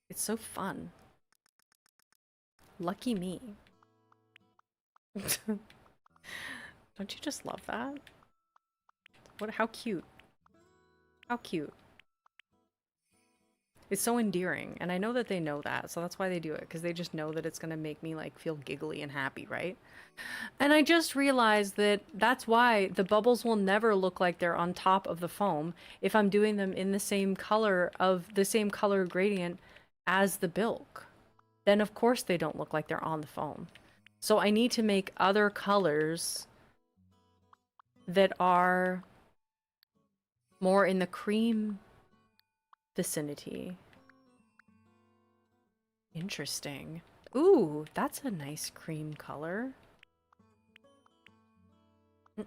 It's so fun. Lucky me. Don't you just love that? What? How cute. How cute. It's so endearing, and I know that they know that, so that's why they do it, because they just know that it's gonna make me, like, feel giggly and happy, right? And I just realized that that's why the bubbles will never look like they're on top of the foam if I'm doing them in the same color gradient as the Bilk. Then of course they don't look like they're on the foam. So I need to make other colors that are more in the cream vicinity. Interesting. Ooh, that's a nice cream color. You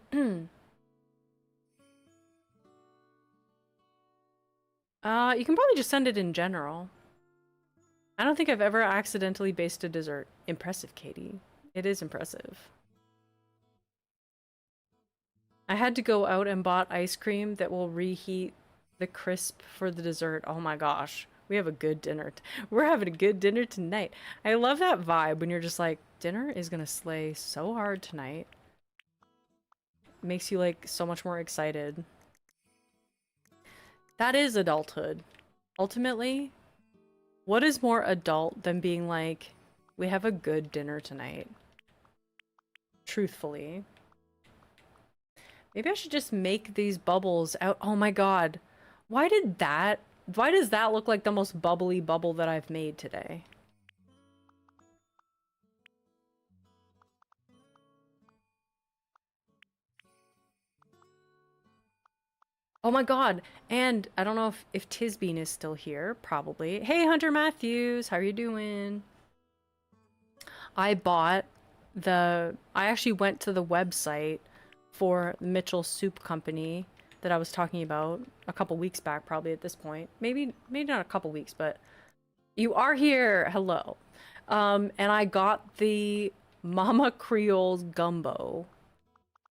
can probably just send it in general. I don't think I've ever accidentally based a dessert. Impressive, Katie. It is impressive. I had to go out and bought ice cream that will reheat the crisp for the dessert. Oh my gosh. We have a good dinner. We're having a good dinner tonight. I love that vibe when you're just like, dinner is gonna slay so hard tonight. It makes you like so much more excited. That is adulthood. Ultimately, what is more adult than being like, we have a good dinner tonight? Truthfully. Maybe I should just make these bubbles out. Oh my god. Why does that look like the most bubbly bubble that I've made today? Oh my god. And I don't know if Tisbean is still here. Probably. Hey, Hunter Matthews. How are you doing? I actually went to the website for Mitchell Soup Company that I was talking about a couple weeks back, probably at this point. Maybe not a couple weeks, but you are here. Hello. And I got the Mama Creole's gumbo.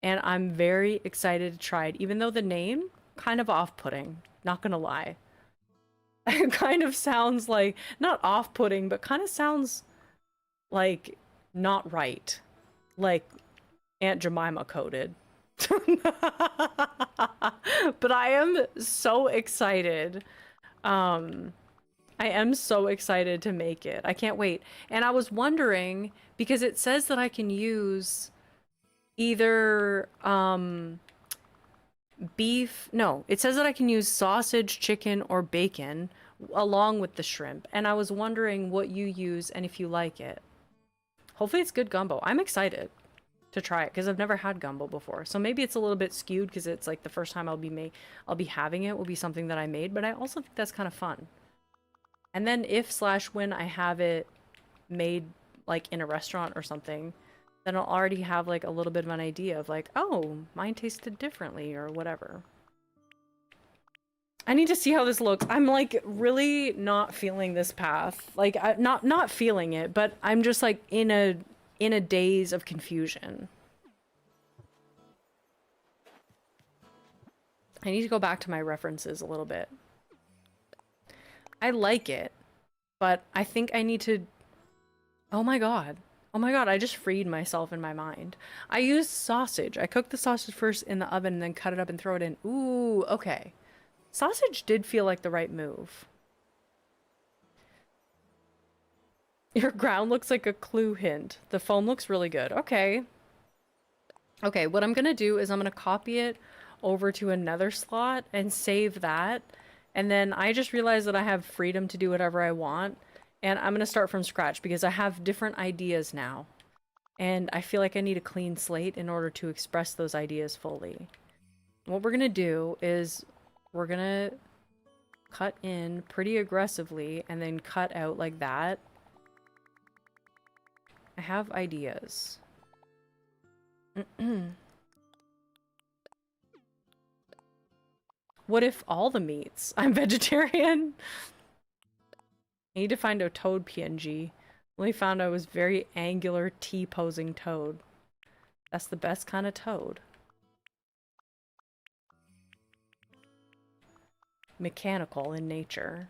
And I'm very excited to try it, even though the name kind of off-putting, not gonna lie. It kind of sounds like, not off-putting, but kind of sounds like not right. Like Aunt Jemima coded. But I am so excited. I am so excited to make it. I can't wait. And I was wondering, because it says that I can use either beef, no, it says that I can use sausage, chicken, or bacon along with the shrimp. And I was wondering what you use and if you like it. Hopefully it's good gumbo. I'm excited to try it because I've never had gumbo before. So maybe it's a little bit skewed because it's like the first time I'll be having it will be something that I made, but I also think that's kind of fun. And then if/when I have it made like in a restaurant or something, then I'll already have like a little bit of an idea of like, oh, mine tasted differently or whatever. I need to see how this looks. I'm like really not feeling this path. Like not feeling it, but I'm just like in a daze of confusion. I need to go back to my references a little bit. I like it, but I think I need to... Oh my god. Oh my god, I just freed myself in my mind. I used sausage. I cooked the sausage first in the oven and then cut it up and throw it in. Ooh, okay. Sausage did feel like the right move. Your ground looks like a clue hint. The foam looks really good. Okay. Okay, what I'm gonna do is I'm gonna copy it over to another slot and save that. And then I just realized that I have freedom to do whatever I want. And I'm gonna start from scratch because I have different ideas now. And I feel like I need a clean slate in order to express those ideas fully. What we're gonna do is we're gonna cut in pretty aggressively and then cut out like that. I have ideas. What if all the meats? I'm vegetarian. I need to find a toad PNG. Only found I was very angular T-posing toad. That's the best kind of toad. Mechanical in nature.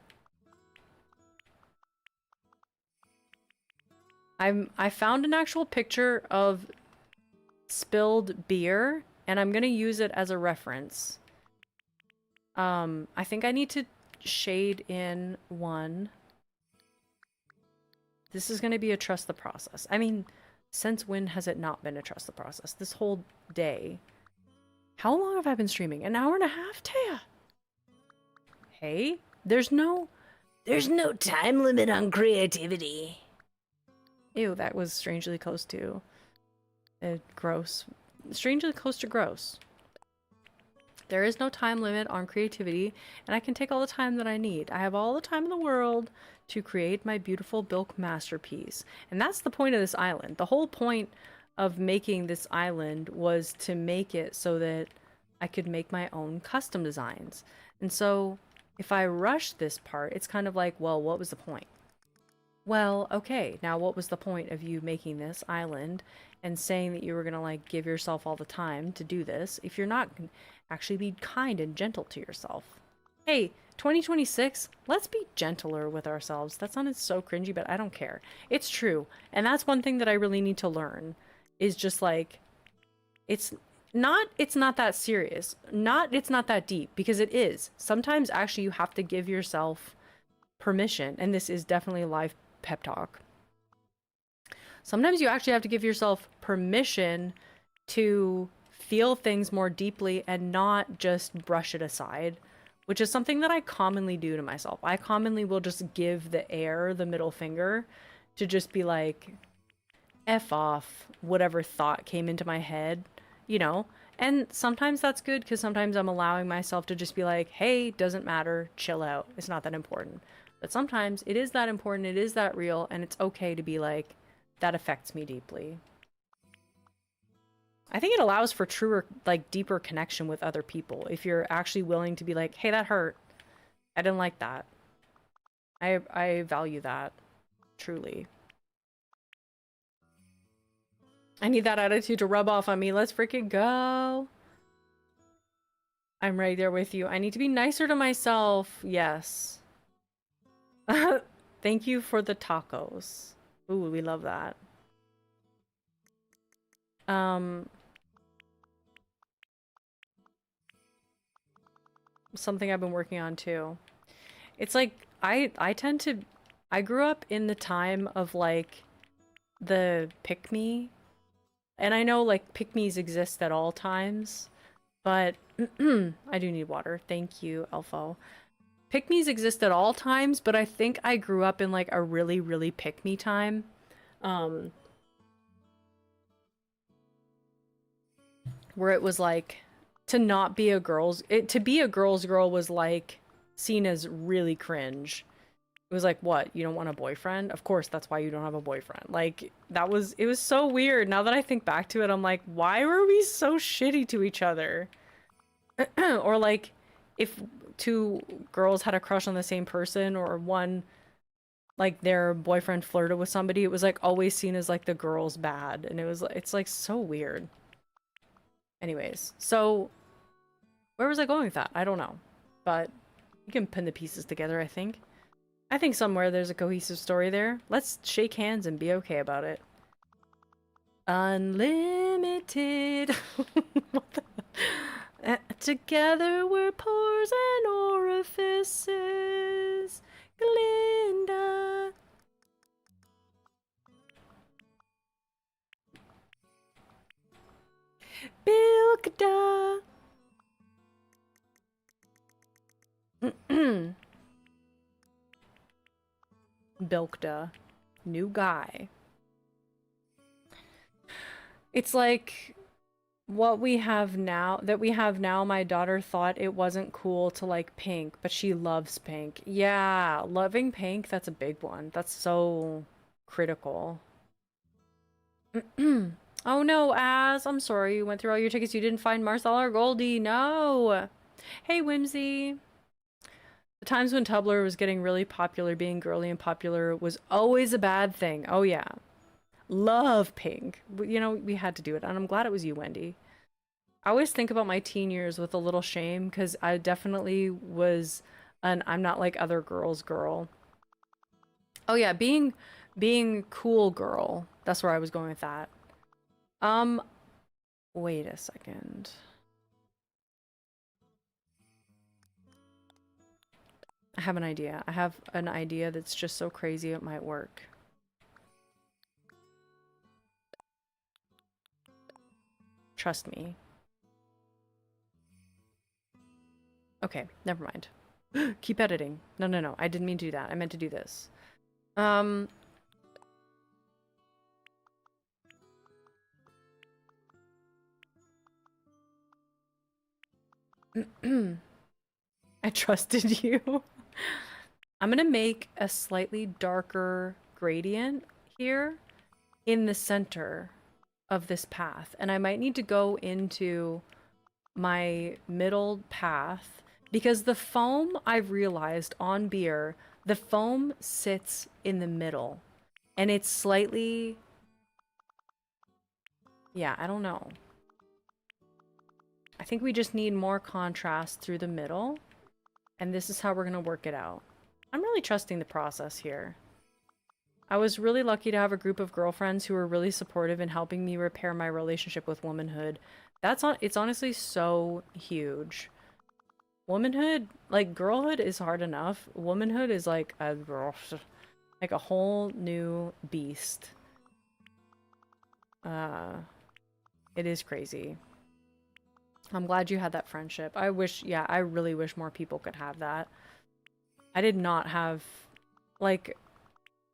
I found an actual picture of spilled beer, and I'm gonna use it as a reference. I think I need to shade in one. This is gonna be a trust the process. I mean, since when has it not been a trust the process? This whole day. How long have I been streaming? An hour and a half, Taya? Hey, there's no time limit on creativity. Ew, that was strangely close to gross. Strangely close to gross. There is no time limit on creativity, and I can take all the time that I need. I have all the time in the world to create my beautiful Bilk masterpiece. And that's the point of this island. The whole point of making this island was to make it so that I could make my own custom designs. And so if I rush this part, it's kind of like, well, what was the point? Well, okay, now what was the point of you making this island and saying that you were gonna like give yourself all the time to do this if you're not gonna actually be kind and gentle to yourself? Hey, 2026, let's be gentler with ourselves. That sounded so cringy, but I don't care. It's true. And that's one thing that I really need to learn is just like, it's not that serious. It's not that deep, because it is. Sometimes actually you have to give yourself permission, and this is definitely a live pep talk. Sometimes you actually have to give yourself permission to feel things more deeply and not just brush it aside, which is something that I commonly do to myself. I commonly will just give the air the middle finger to just be like, F off whatever thought came into my head, you know? And sometimes that's good because sometimes I'm allowing myself to just be like, hey, doesn't matter, chill out. It's not that important. But sometimes it is that important, it is that real, and it's okay to be like, that affects me deeply. I think it allows for truer, like, deeper connection with other people. If you're actually willing to be like, hey, that hurt. I didn't like that. I value that. Truly. I need that attitude to rub off on me. Let's freaking go. I'm right there with you. I need to be nicer to myself. Yes. Thank you for the tacos. Ooh, we love that. Something I've been working on too. It's like I grew up in the time of like the pick-me. And I know like pick-me's exist at all times, but I do need water. Thank you, Elfo. Pick-me's exist at all times, but I think I grew up in like a really, really pick-me time. Where it was like to not be a to be a girl's girl was like seen as really cringe. It was like, what? You don't want a boyfriend? Of course, that's why you don't have a boyfriend. Like, it was so weird. Now that I think back to it, I'm like, why were we so shitty to each other? Or like, if two girls had a crush on the same person, or one, like, their boyfriend flirted with somebody, it was like always seen as like the girl's bad, and it's like so weird. Anyways, so where was I going with that? I don't know, but you can pin the pieces together. I think somewhere there's a cohesive story there. Let's shake hands and be okay about it. Unlimited. What the... Together we're pores and orifices. Glinda. Bilkda. Bilkda. New guy. It's like what we have now, my daughter thought it wasn't cool to like pink, but she loves pink. Yeah, loving pink, that's a big one. That's so critical. Oh no, Az, I'm sorry you went through all your tickets. You didn't find Marcel or Goldie. No. Hey, Whimsy. The times when Tumblr was getting really popular, being girly and popular was always a bad thing. Oh yeah. Love pink. You know, we had to do it, and I'm glad it was you, Wendy. I always think about my teen years with a little shame, because I definitely was an I'm not like other girls girl. Oh yeah, being cool girl. That's where I was going with that. Wait a second. I have an idea. I have an idea that's just so crazy it might work. Trust me. Okay, never mind. Keep editing. No, no, no. I didn't mean to do that. I meant to do this. I trusted you. I'm gonna make a slightly darker gradient here in the center of this path. And I might need to go into my middle path, because the foam, I've realized on beer, the foam sits in the middle. And it's slightly... Yeah, I don't know. I think we just need more contrast through the middle. And this is how we're going to work it out. I'm really trusting the process here. I was really lucky to have a group of girlfriends who were really supportive in helping me repair my relationship with womanhood. It's honestly so huge. Womanhood, like, girlhood is hard enough. Womanhood is like a whole new beast. It is crazy. I'm glad you had that friendship. I really wish more people could have that. I did not have, like,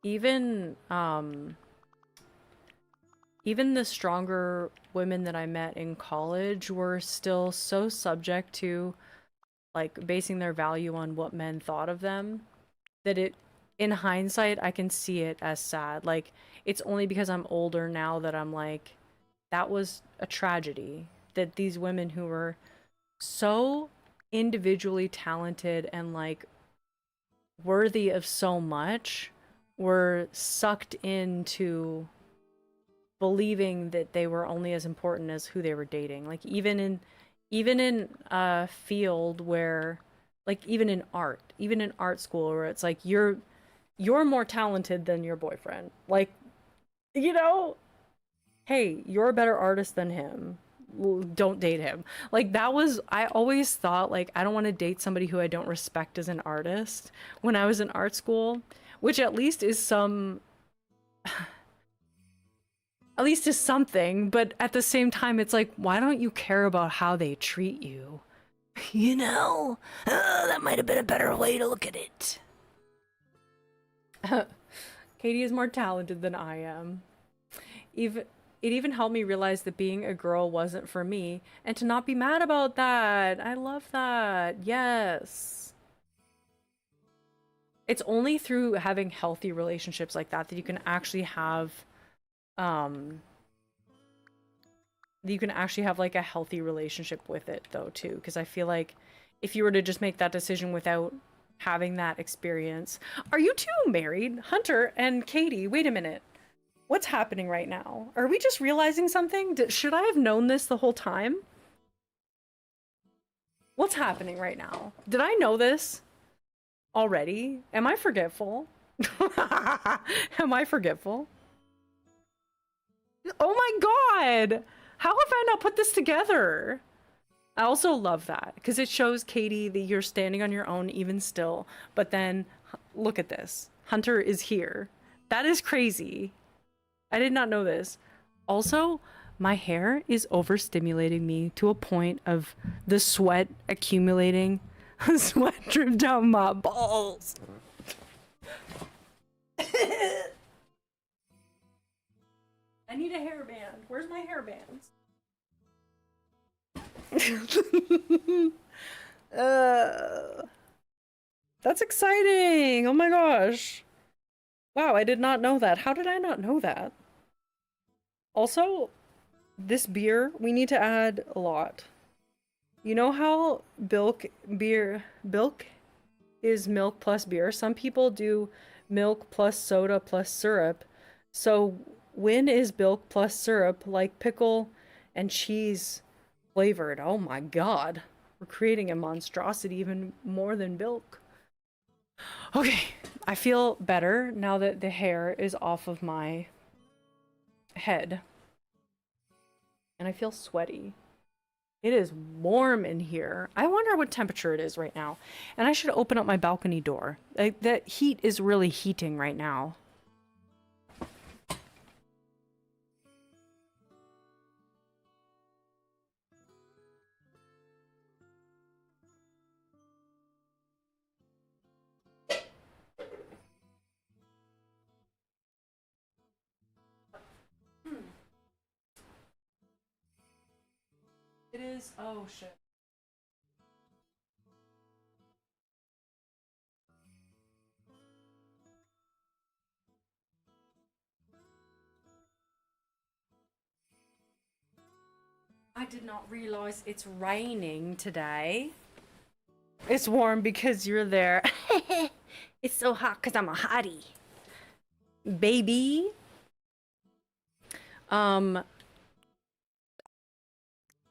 even the stronger women that I met in college were still so subject to, like, basing their value on what men thought of them, that in hindsight, I can see it as sad. Like, it's only because I'm older now that I'm like, that was a tragedy. That these women who were so individually talented and, like, worthy of so much were sucked into believing that they were only as important as who they were dating. Like, even in a field where, like, even in art school, where it's like you're more talented than your boyfriend. Like, you know, hey, you're a better artist than him. Don't date him. Like, that was, I always thought, like, I don't want to date somebody who I don't respect as an artist when I was in art school, which at least is something, but at the same time, it's like, why don't you care about how they treat you? You know? That might have been a better way to look at it. Katie is more talented than I am. It even helped me realize that being a girl wasn't for me, and to not be mad about that. I love that. Yes. It's only through having healthy relationships like that that you can actually have, like, a healthy relationship with it, though, too. Because I feel like if you were to just make that decision without having that experience. Are you two married? Hunter and Katie, wait a minute. What's happening right now? Are we just realizing something? Should I have known this the whole time? What's happening right now? Did I know this already? Am I forgetful? Am I forgetful? Oh my god! How have I not put this together? I also love that because it shows Katie that you're standing on your own even still. But then look at this. Hunter is here. That is crazy. I did not know this. Also, my hair is overstimulating me to a point of the sweat accumulating. Sweat dripped down my balls. I need a hairband. Where's my hairbands? That's exciting. Oh my gosh. Wow, I did not know that. How did I not know that? Also, this beer, we need to add a lot. You know how Bilk is milk plus beer? Some people do milk plus soda plus syrup. So when is Bilk plus syrup like pickle and cheese flavored? Oh my god. We're creating a monstrosity even more than Bilk. Okay, I feel better now that the hair is off of my head. And I feel sweaty. It is warm in here. I wonder what temperature it is right now. And I should open up my balcony door. That heat is really heating right now. It is, oh shit. I did not realize it's raining today. It's warm because you're there. It's so hot because I'm a hottie. Baby.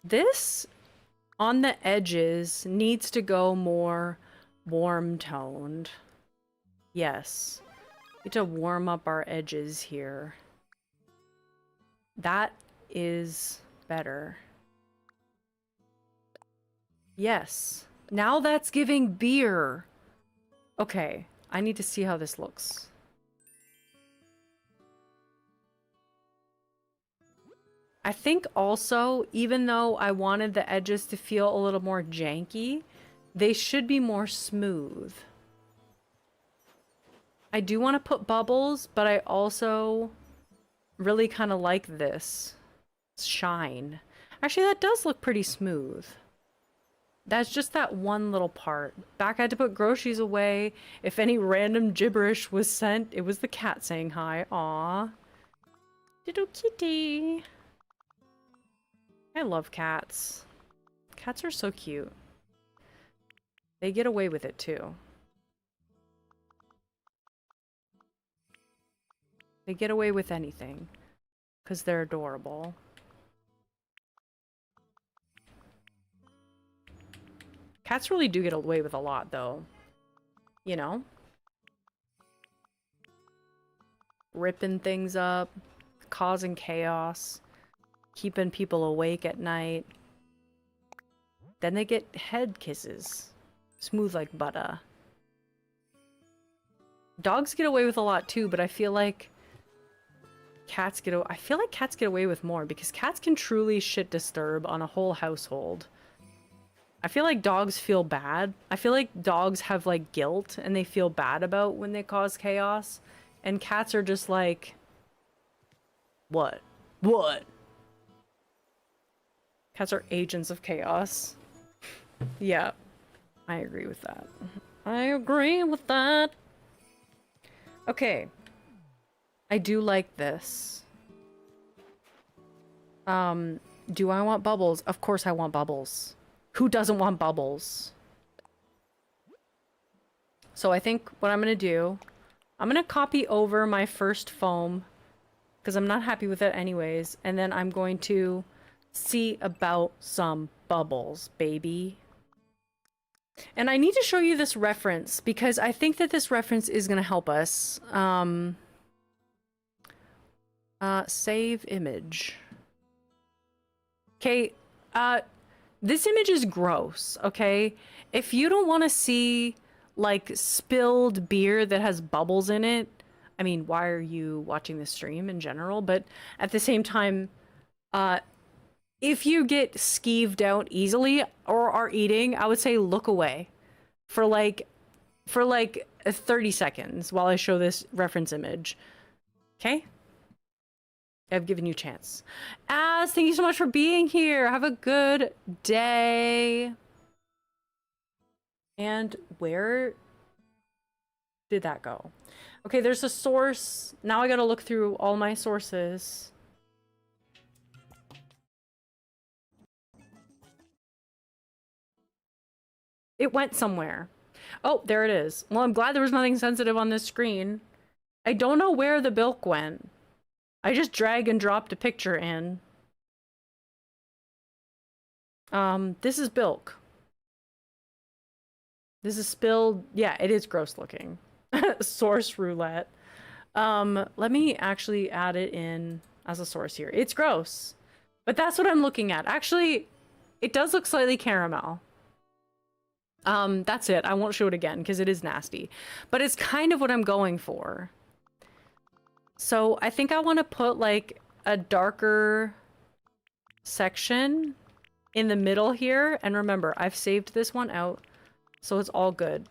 This on the edges needs to go more warm toned. Yes. We need to warm up our edges here. That is better. Yes. Now that's giving beer. Okay. I need to see how this looks. I think also, even though I wanted the edges to feel a little more janky, they should be more smooth. I do want to put bubbles, but I also really kind of like this shine. Actually, that does look pretty smooth. That's just that one little part. Back, I had to put groceries away. If any random gibberish was sent, it was the cat saying hi. Aw. Little kitty. I love cats. Cats are so cute. They get away with it too. They get away with anything because they're adorable. Cats really do get away with a lot though. You know? Ripping things up, causing chaos. Keeping people awake at night. Then they get head kisses. Smooth like butter. Dogs get away with a lot too, but I feel like cats get away with more because cats can truly shit disturb on a whole household. I feel like dogs feel bad. I feel like dogs have like guilt and they feel bad about when they cause chaos. And cats are just like, what? What? Cats are agents of chaos. Yeah, I agree with that. I agree with that. Okay. I do like this. Do I want bubbles? Of course I want bubbles. Who doesn't want bubbles? So I think what I'm gonna do, I'm gonna copy over my first foam because I'm not happy with it anyways. And then I'm going to see about some bubbles, baby. And I need to show you this reference because I think that this reference is going to help us. Save image. Okay, this image is gross, okay? If you don't want to see, like, spilled beer that has bubbles in it, I mean, why are you watching this stream in general? But at the same time, if you get skeeved out easily or are eating, I would say look away for like 30 seconds while I show this reference image. Okay? I've given you a chance. Az, thank you so much for being here. Have a good day. And where did that go? Okay, there's a source. Now I gotta look through all my sources. It went somewhere. Oh, there it is. Well, I'm glad there was nothing sensitive on this screen. I don't know where the bilk went. I just drag and dropped a picture in. This is bilk. This is spilled. Yeah, it is gross looking. Source roulette. Let me actually add it in as a source here. It's gross, but that's what I'm looking at. Actually, it does look slightly caramel. That's it. I won't show it again because it is nasty, but it's kind of what I'm going for. So I think I want to put like a darker section in the middle here. And remember, I've saved this one out, so it's all good.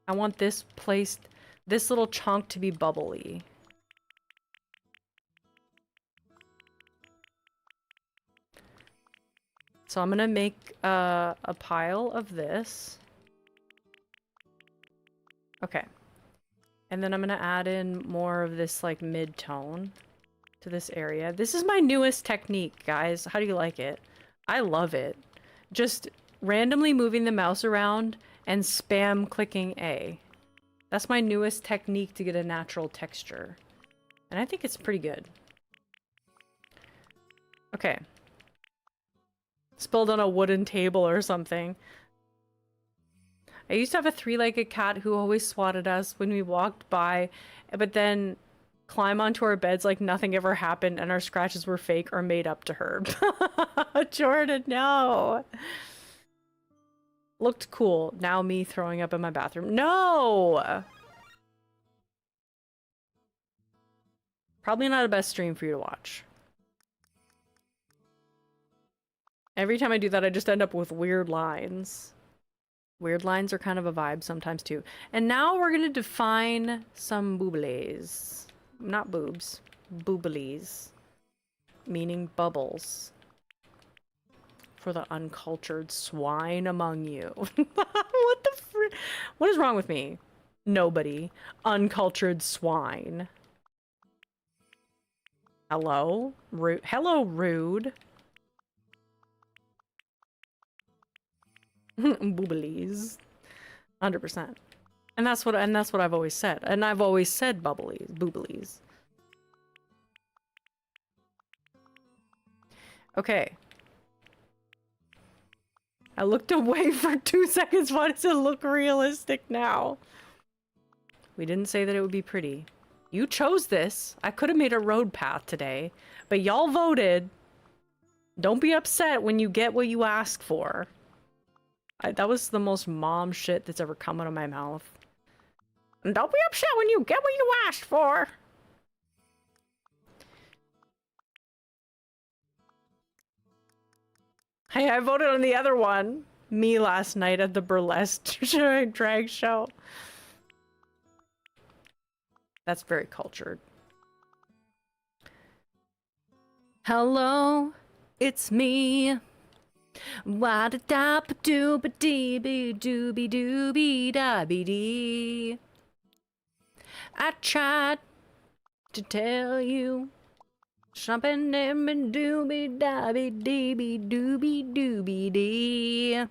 I want this placed, this little chunk to be bubbly. So I'm gonna make a pile of this. Okay. And then I'm gonna add in more of this like mid-tone to this area. This is my newest technique, guys. How do you like it? I love it. Just randomly moving the mouse around and spam clicking A. That's my newest technique to get a natural texture. And I think it's pretty good. Okay. Spilled on a wooden table or something. I used to have a three-legged cat who always swatted us when we walked by, but then climb onto our beds like nothing ever happened and our scratches were fake or made up to her. Jordan, no! Looked cool. Now me throwing up in my bathroom. No! Probably not the best stream for you to watch. Every time I do that, I just end up with weird lines. Weird lines are kind of a vibe sometimes too. And now we're gonna define some booblies. Not boobs. Booblies. Meaning bubbles. For the uncultured swine among you. What the fr- What is wrong with me? Nobody. Uncultured swine. Hello? Hello, rude. Booblies. 100%. And that's what I've always said. And I've always said bubblies, booblies. Okay. I looked away for 2 seconds. Why does it look realistic now? We didn't say that it would be pretty. You chose this. I could have made a road path today, but y'all voted. Don't be upset when you get what you asked for. That was the most mom shit that's ever come out of my mouth. And don't be upset when you get what you asked for. Hey, I voted on the other one. Me last night at the burlesque drag show. That's very cultured. Hello, it's me. Wada da ba doo ba dee be dooby dooby da be dee. I tried to tell you something in me dooby da be dee be dooby dooby dee.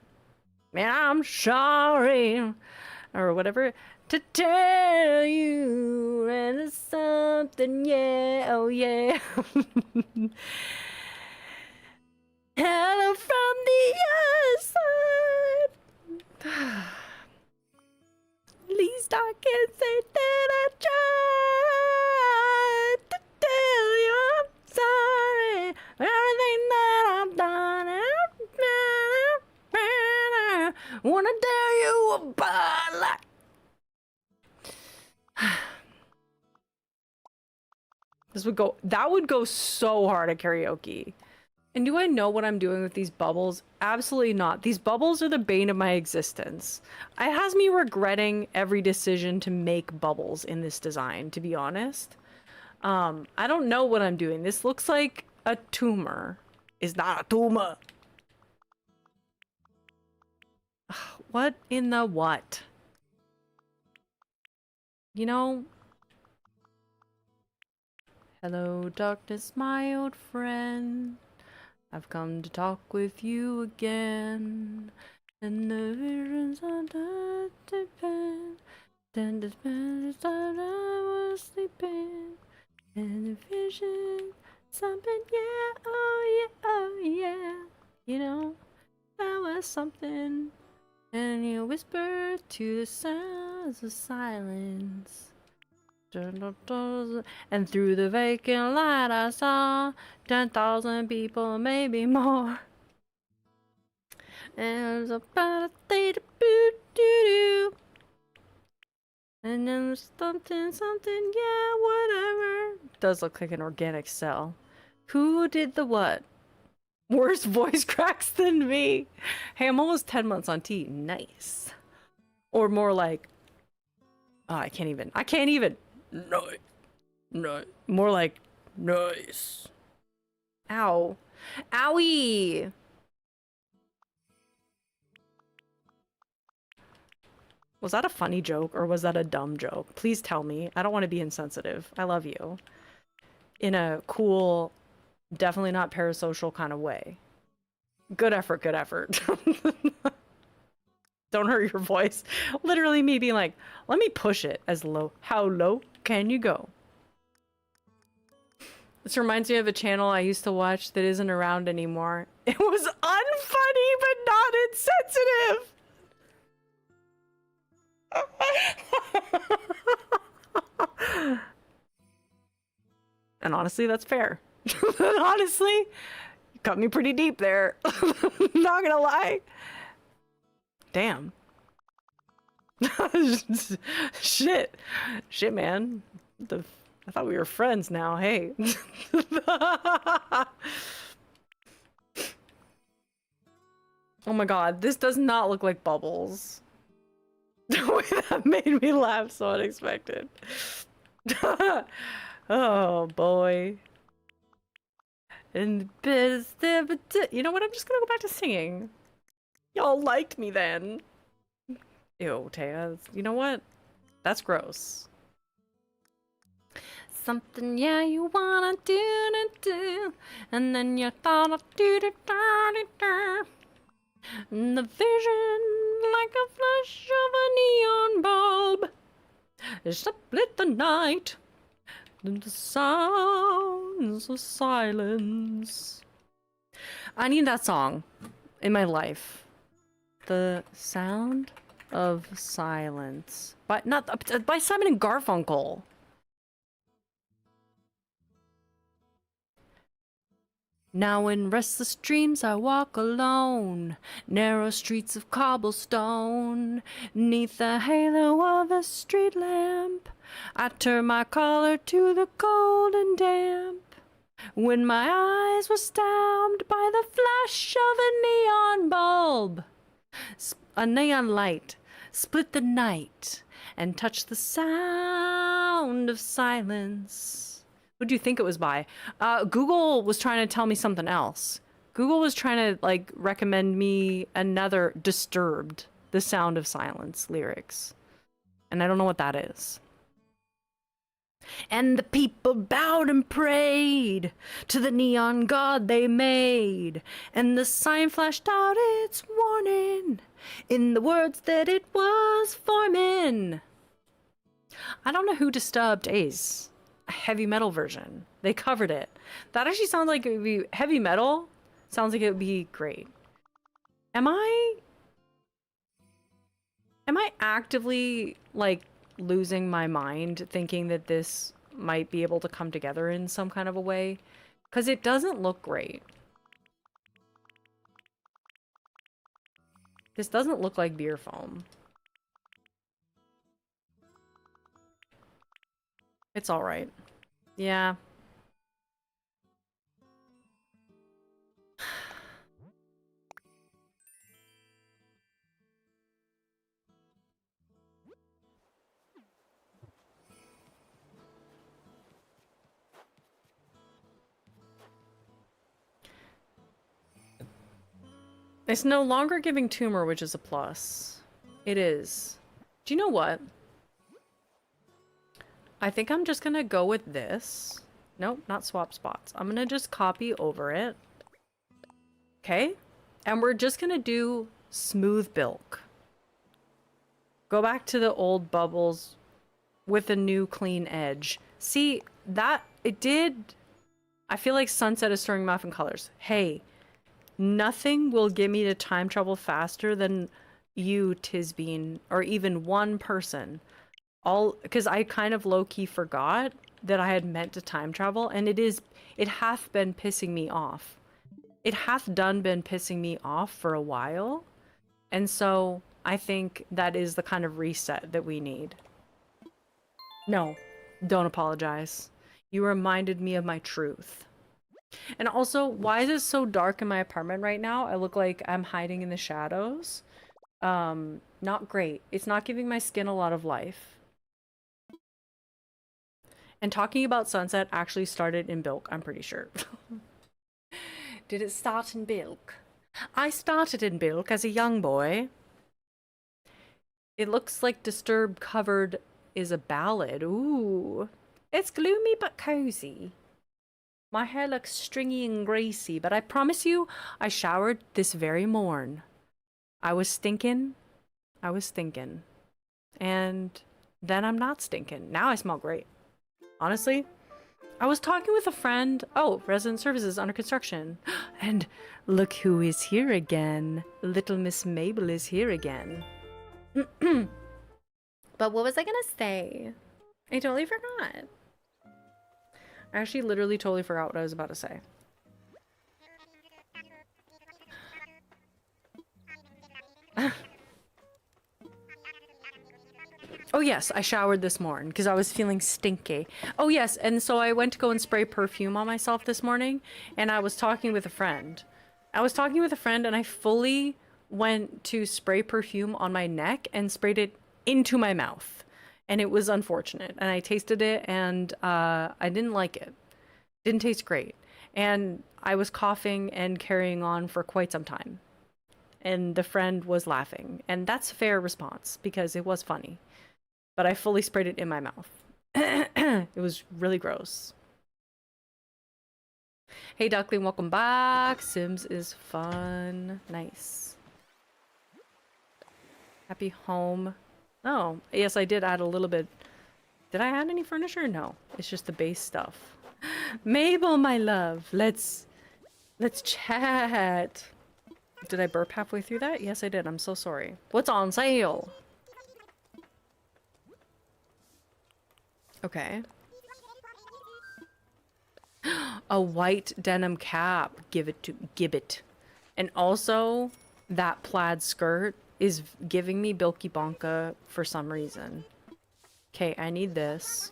And I'm sorry, or whatever, to tell you, and it's something, yeah, oh yeah. Hello from the other side. At least I can say that I tried to tell you I'm sorry for everything that I've done. Wanna tell you about life. That would go so hard at karaoke. And do I know what I'm doing with these bubbles? Absolutely not. These bubbles are the bane of my existence. It has me regretting every decision to make bubbles in this design, to be honest. I don't know what I'm doing. This looks like a tumor. It's not a tumor. What in the what? You know? Hello, darkness, my old friend. I've come to talk with you again. And the visions are sleeping. Then the spirits thought I was sleeping. And the vision, something, yeah, oh yeah, oh yeah. You know, that was something. And you whispered to the sounds of silence. And through the vacant light I saw 10,000 people, maybe more. And it was about a day to boot doo doo. And then there's something, yeah, whatever. Does look like an organic cell. Who did the what? Worse voice cracks than me. Hey, I'm almost 10 months on tea. Nice. Or more like, oh, I can't even. No. More like, nice. Ow. Owie! Was that a funny joke or was that a dumb joke? Please tell me. I don't want to be insensitive. I love you. In a cool, definitely not parasocial kind of way. Good effort, good effort. Don't hurt your voice. Literally me being like, let me push it as low. How low can you go? This reminds me of a channel I used to watch that isn't around anymore. It was unfunny but not insensitive. And honestly, that's fair. Honestly, you cut me pretty deep there. Not gonna lie. Damn. Shit, man. I thought we were friends now. Hey. Oh my god, this does not look like bubbles. The way that made me laugh so unexpected. Oh boy. And you know what? I'm just gonna go back to singing. Y'all liked me then. Ew, Taya. You know what? That's gross. Something, yeah, you wanna do, and then you thought of do. And the vision, like a flash of a neon bulb, split the night. The sounds of silence. I need that song in my life. The sound of silence. By Simon and Garfunkel. Now in restless dreams I walk alone, narrow streets of cobblestone, neath the halo of a street lamp. I turn my collar to the cold and damp, when my eyes were stabbed by the flash of a neon bulb. A neon light split the night and touched the sound of silence. What do you think it was by? Google was trying to tell me something else. Google was trying to like recommend me another Disturbed, The Sound of Silence lyrics. And I don't know what that is. And the people bowed and prayed to the neon god they made. And the sign flashed out its warning in the words that it was forming. I don't know who Disturbed is. A heavy metal version. They covered it. That actually sounds like it would be heavy metal. Sounds like it would be great. Am I actively like losing my mind thinking that this might be able to come together in some kind of a way? Because it doesn't look great. This doesn't look like beer foam. It's all right. Yeah. It's no longer giving tumor, which is a plus. It is. Do you know what? I think I'm just gonna go with this. Nope, not swap spots. I'm gonna just copy over it. Okay? And we're just gonna do smooth bilk. Go back to the old bubbles with a new clean edge. See, that, it did... I feel like Sunset is throwing me off in colors. Hey, nothing will get me to time travel faster than you, Tisbean, or even one person. All because I kind of low-key forgot that I had meant to time travel, and it hath been pissing me off. It hath been pissing me off for a while, and so I think that is the kind of reset that we need. No, don't apologize. You reminded me of my truth. And also, why is it so dark in my apartment right now? I look like I'm hiding in the shadows. Not great. It's not giving my skin a lot of life. And talking about Sunset actually started in Bilk, I'm pretty sure. Did it start in Bilk? I started in Bilk as a young boy. It looks like Disturbed covered is a ballad. Ooh. It's gloomy but cozy. My hair looks stringy and greasy, but I promise you, I showered this very morn. I was stinking. And then I'm not stinking. Now I smell great. Honestly, I was talking with a friend. Oh, resident services under construction. And look who is here again. Little Miss Mabel is here again. But what was I gonna say? I totally forgot. I actually literally totally forgot what I was about to say. Oh yes, I showered this morning because I was feeling stinky. Oh yes, and so I went to go and spray perfume on myself this morning, and I was talking with a friend. And I fully went to spray perfume on my neck and sprayed it into my mouth. And it was unfortunate. And I tasted it, and I didn't like it. Didn't taste great. And I was coughing and carrying on for quite some time. And the friend was laughing. And that's a fair response, because it was funny. But I fully sprayed it in my mouth. It was really gross. Hey Duckling, welcome back. Sims is fun. Nice. Happy home. Oh, yes, I did add a little bit. Did I add any furniture? No, it's just the base stuff. Mabel, my love, let's chat. Did I burp halfway through that? Yes, I did. I'm so sorry. What's on sale? Okay. A white denim cap. Give it to Gibbet. And also, that plaid skirt is giving me Bilky Bonka for some reason. Okay, I need this.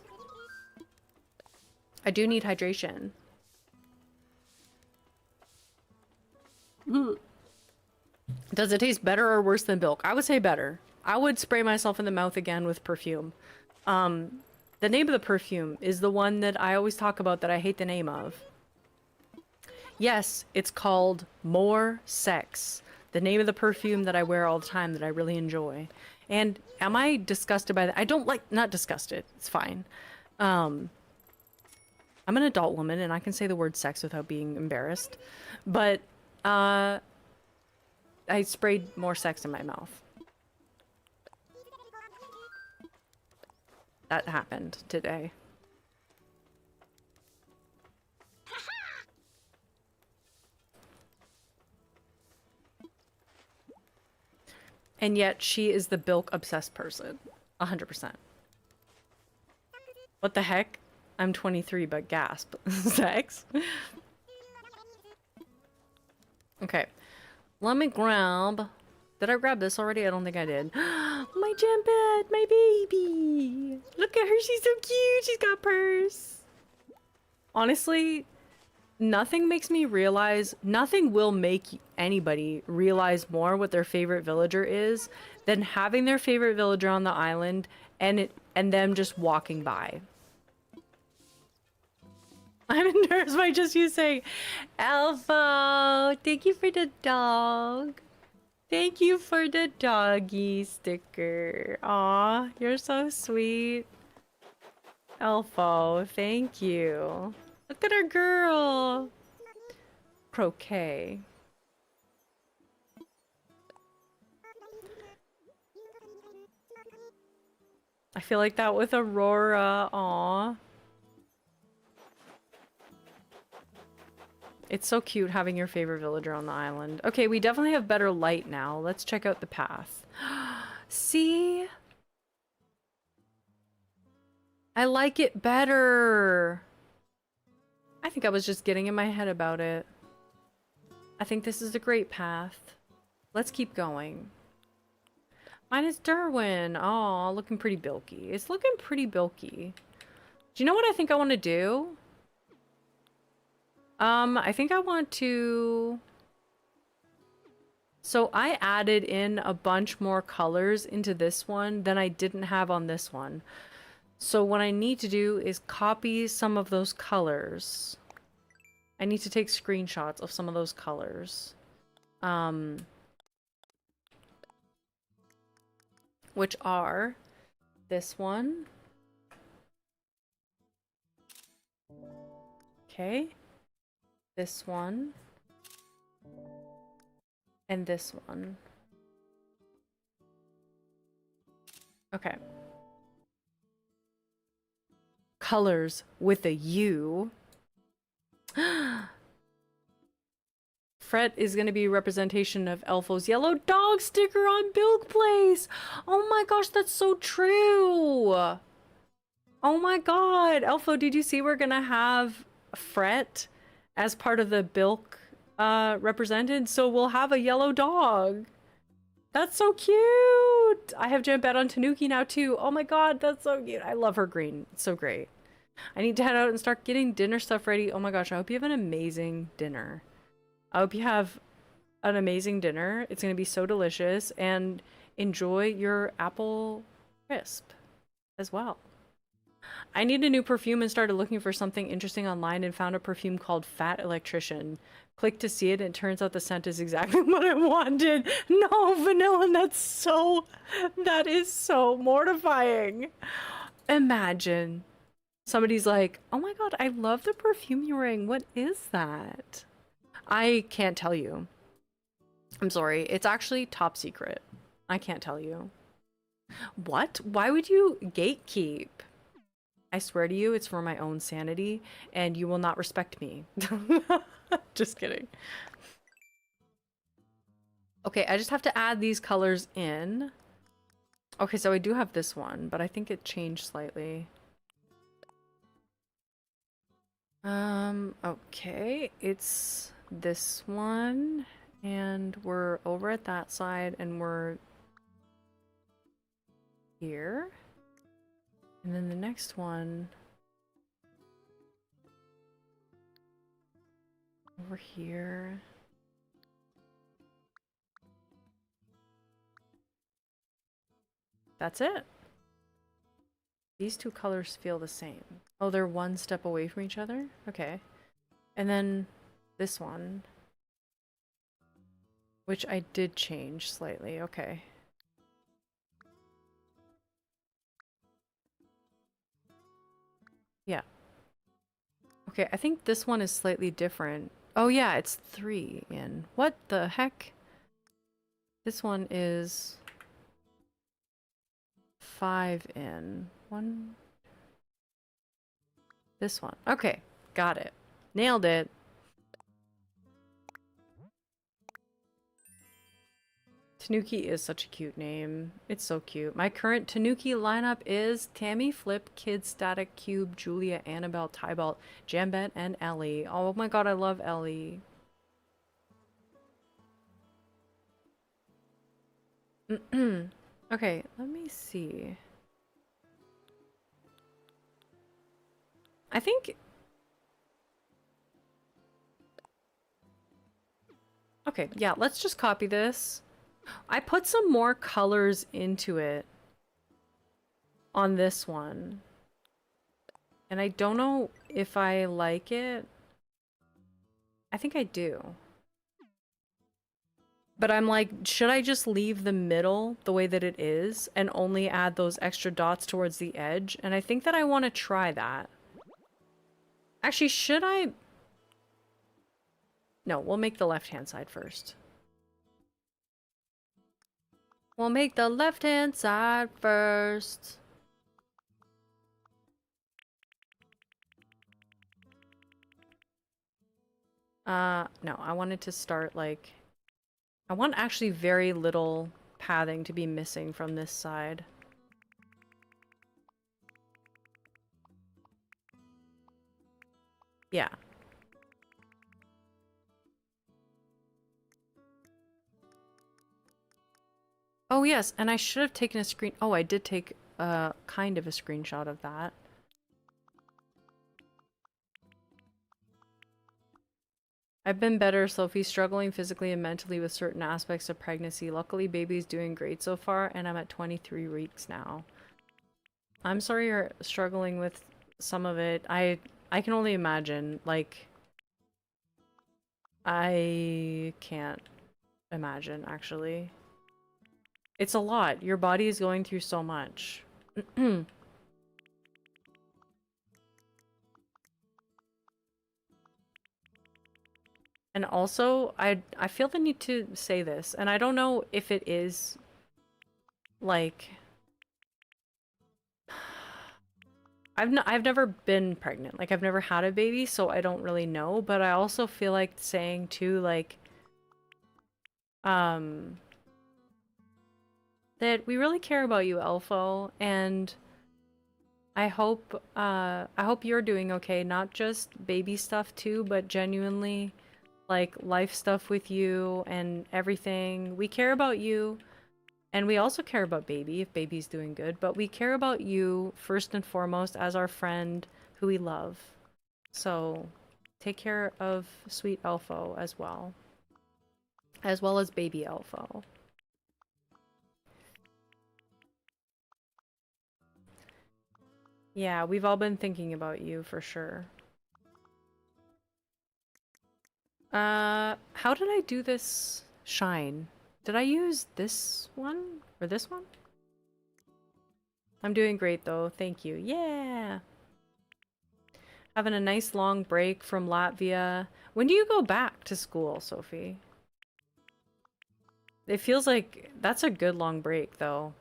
I do need hydration. Does it taste better or worse than Bilk? I would say better. I would spray myself in the mouth again with perfume. The name of the perfume is the one that I always talk about that I hate the name of. Yes, it's called More Sex. The name of the perfume that I wear all the time that I really enjoy. And am I disgusted by that? I don't like, not disgusted, it's fine. Um, I'm an adult woman and I can say the word sex without being embarrassed, but I sprayed more sex in my mouth. That happened today. And yet she is the Bilk obsessed person. 100%. What the heck? I'm 23, but gasp. Sex? Okay. Let me grab... Did I grab this already? I don't think I did. My gem bed! My baby! Look at her, she's so cute! She's got a purse! Honestly, nothing makes me realize... Nothing will make anybody realize more what their favorite villager is than having their favorite villager on the island and them just walking by. I'm embarrassed by just you saying, Alpha, thank you for the dog. Thank you for the doggy sticker. Aw, you're so sweet. Elfo, thank you. Look at our girl. Croquet. I feel like that with Aurora. Aw. It's so cute having your favorite villager on the island. Okay, we definitely have better light now. Let's check out the path. See? I like it better. I think I was just getting in my head about it. I think this is a great path. Let's keep going. Mine is Derwin. Aw, looking pretty bilky. It's looking pretty bilky. Do you know what I think I want to do? I think I want to... So I added in a bunch more colors into this one than I didn't have on this one. So what I need to do is copy some of those colors. I need to take screenshots of some of those colors. Which are this one. Okay. This one. And this one. Okay. Colors with a U. Fret is going to be representation of Elfo's yellow dog sticker on Bilk Place. Oh my gosh, that's so true. Oh my god. Elfo, did you see we're going to have Fret as part of the Bilk represented? So we'll have a yellow dog. That's so cute. I have Jam Bet on Tanuki now too. Oh my god, that's so cute. I love her green. It's so great. I need to head out and start getting dinner stuff ready. Oh my gosh, I hope you have an amazing dinner. I hope you have an amazing dinner. It's going to be so delicious. And enjoy your apple crisp as well. I need a new perfume and started looking for something interesting online and found a perfume called Fat Electrician. Click to see it and it turns out the scent is exactly what I wanted. No, vanilla, that is so mortifying. Imagine somebody's like, oh my god, I love the perfume you're wearing. What is that? I can't tell you. I'm sorry. It's actually top secret. I can't tell you. What? Why would you gatekeep? I swear to you, it's for my own sanity, and you will not respect me. Just kidding. Okay, I just have to add these colors in. Okay, so I do have this one, but I think it changed slightly. Okay, it's this one, and we're over at that side, and we're here. And then the next one over here. That's it. These two colors feel the same. Oh, they're one step away from each other? Okay. And then this one, which I did change slightly. Okay. Yeah. Okay, I think this one is slightly different. Oh yeah, it's 3 in. What the heck? This one is 5 in. One. This one. Okay, got it. Nailed it. Tanuki is such a cute name. It's so cute. My current Tanuki lineup is Tammy, Flip, Kid, Static, Cube, Julia, Annabelle, Tybalt, Jambet, and Ellie. Oh my god, I love Ellie. Okay, let me see. I think... Okay, yeah, let's just copy this. I put some more colors into it on this one. And I don't know if I like it. I think I do. But I'm like, should I just leave the middle the way that it is and only add those extra dots towards the edge? And I think that I want to try that. Actually, should I? No, we'll make the left-hand side first. We'll make the left-hand side first. No, I wanted to start like... I want actually very little pathing to be missing from this side. Yeah. Oh yes, and I should have taken a screen... Oh, I did take kind of a screenshot of that. I've been better, Sophie, struggling physically and mentally with certain aspects of pregnancy. Luckily, baby's doing great so far, and I'm at 23 weeks now. I'm sorry you're struggling with some of it. I can only imagine, like... I can't imagine, actually. It's a lot. Your body is going through so much. And also, I feel the need to say this, and I don't know if it is, like... I've never been pregnant. Like, I've never had a baby, so I don't really know, but I also feel like saying, too, like... that we really care about you, Elfo, and... I hope you're doing okay. Not just baby stuff, too, but genuinely... like life stuff with you and everything. We care about you, and we also care about baby if baby's doing good, but we care about you first and foremost as our friend who we love. So take care of sweet Elfo as well as baby Elfo. Yeah, we've all been thinking about you for sure. How did I do this shine? Did I use this one? Or this one? I'm doing great though, thank you. Yeah! Having a nice long break from Latvia. When do you go back to school, Sophie? It feels like that's a good long break though.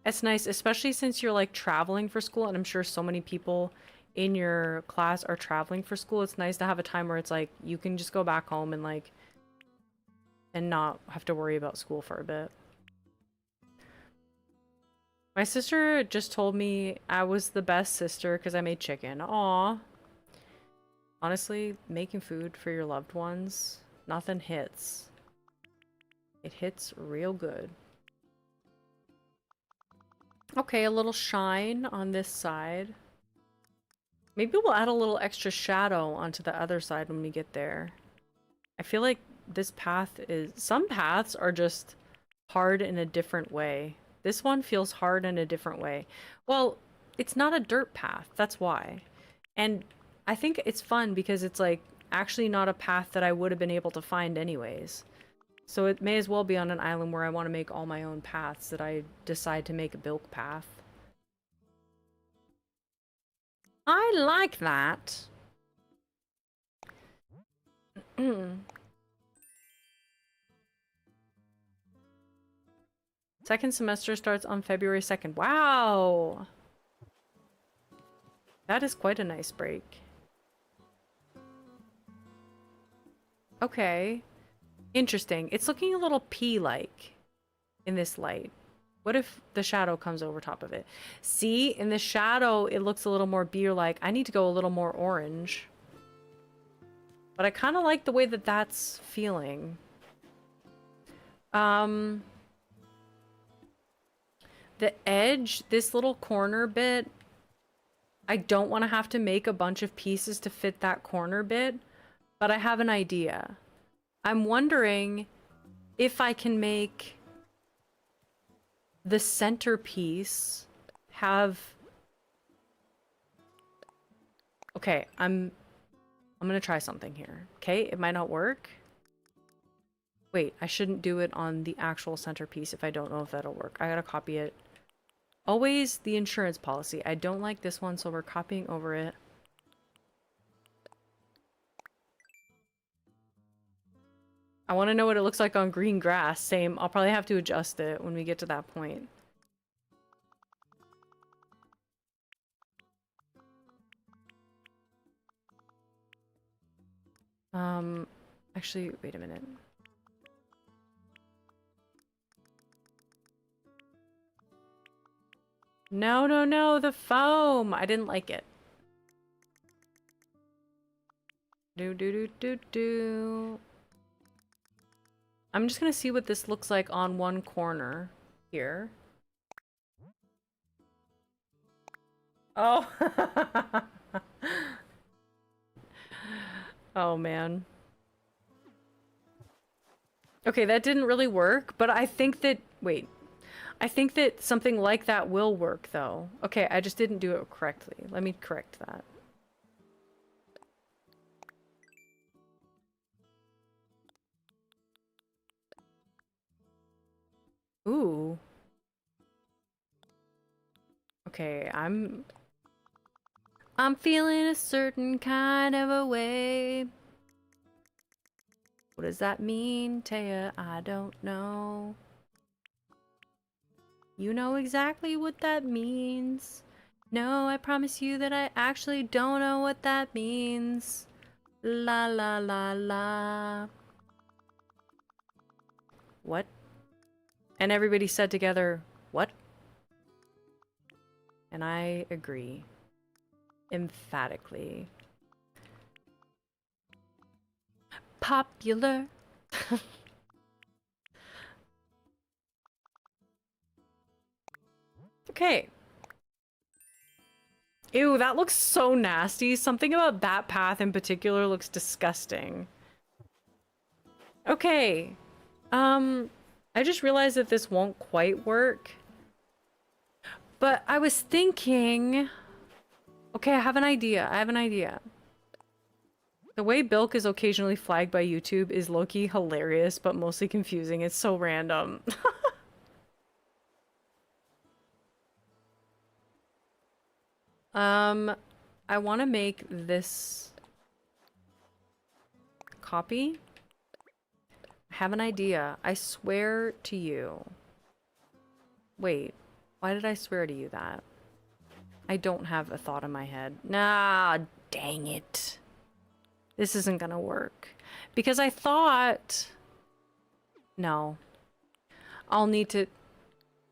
It's nice, especially since you're like traveling for school, and I'm sure so many people in your class are traveling for school. It's nice to have a time where it's like you can just go back home and like and not have to worry about school for a bit. My sister just told me I was the best sister because I made chicken. Aw. Honestly, making food for your loved ones, nothing hits. It hits real good. Okay, a little shine on this side. Maybe we'll add a little extra shadow onto the other side when we get there. I feel like this path is... Some paths are just hard in a different way. This one feels hard in a different way. Well, it's not a dirt path, that's why. And I think it's fun because it's like actually not a path that I would have been able to find anyways. So it may as well be on an island where I want to make all my own paths that I decide to make a Bilk path. I like that. Second semester starts on February 2nd. Wow! That is quite a nice break. Okay. Interesting. It's looking a little pea-like in this light. What if the shadow comes over top of it? See, in the shadow, it looks a little more beer-like. I need to go a little more orange. But I kind of like the way that that's feeling. The edge, this little corner bit, I don't want to have to make a bunch of pieces to fit that corner bit, but I have an idea. I'm wondering if I can make the centerpiece have... Okay, I'm gonna try something here. Okay, it might not work. Wait, I shouldn't do it on the actual centerpiece if I don't know if that'll work. I gotta copy it. Always the insurance policy. I don't like this one, so we're copying over it. I want to know what it looks like on green grass. Same. I'll probably have to adjust it when we get to that point. Actually, wait a minute. No, no, no, the foam! I didn't like it. Do. I'm just gonna see what this looks like on one corner here. Oh! Oh, man. Okay, that didn't really work, but I think that... Wait. I think that something like that will work, though. Okay, I just didn't do it correctly. Let me correct that. Ooh. Okay, I'm feeling a certain kind of a way. What does that mean, Taya? I don't know. You know exactly what that means. No, I promise you that I actually don't know what that means. La la la la. What? And everybody said together, what? And I agree. Emphatically. Popular. Okay. Ew, that looks so nasty. Something about that path in particular looks disgusting. Okay. I just realized that this won't quite work. But I was thinking... Okay, I have an idea. The way Bilk is occasionally flagged by YouTube is low-key hilarious, but mostly confusing. It's so random. I want to make this copy. I have an idea. I swear to you. Wait, why did I swear to you that? I don't have a thought in my head. Nah, dang it. This isn't gonna work. Because I thought... No. I'll need to...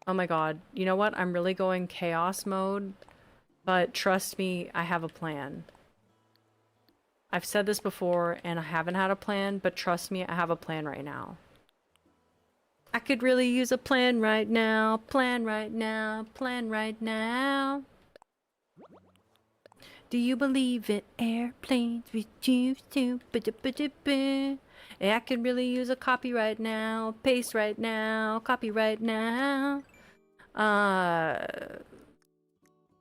Oh my god. You know what? I'm really going chaos mode. But trust me, I have a plan. I've said this before, and I haven't had a plan, but trust me, I have a plan right now. I could really use a plan right now. Plan right now. Plan right now. Do you believe in airplanes? We choose to. I could really use a copy right now. Paste right now. Copy right now.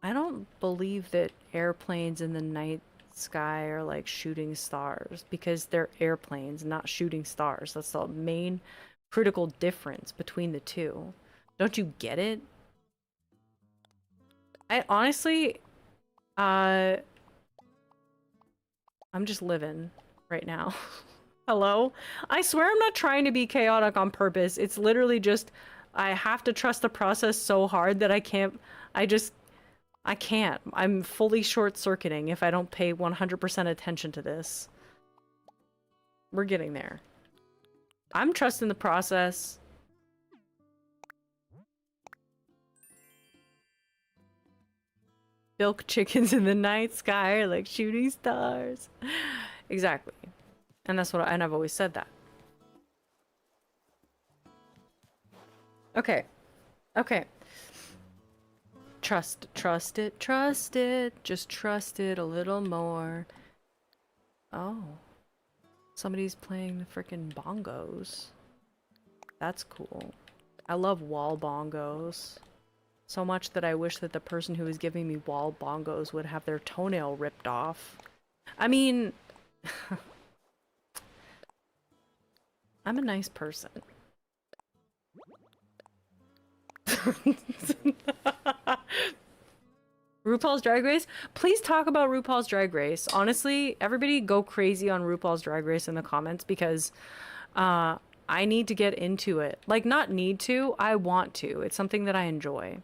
I don't believe that airplanes in the night sky are like shooting stars because they're airplanes, not shooting stars. That's the main critical difference between the two. Don't you get it? I honestly, Uh, I'm just living right now. Hello? I swear I'm not trying to be chaotic on purpose. It's literally just, I have to trust the process so hard that I can't, I can't. I'm fully short-circuiting if I don't pay 100% attention to this. We're getting there. I'm trusting the process. Bilk chickens in the night sky are like shooting stars. Exactly. And that's and I've always said that. Okay. Okay. Trust it, just trust it a little more. Oh. Somebody's playing the frickin' bongos. That's cool. I love wall bongos. So much that I wish that the person who was giving me wall bongos would have their toenail ripped off. I mean... I'm a nice person. RuPaul's Drag Race? Please talk about RuPaul's Drag Race. Honestly, everybody go crazy on RuPaul's Drag Race in the comments because I need to get into it. Like, not need to, I want to. It's something that I enjoy.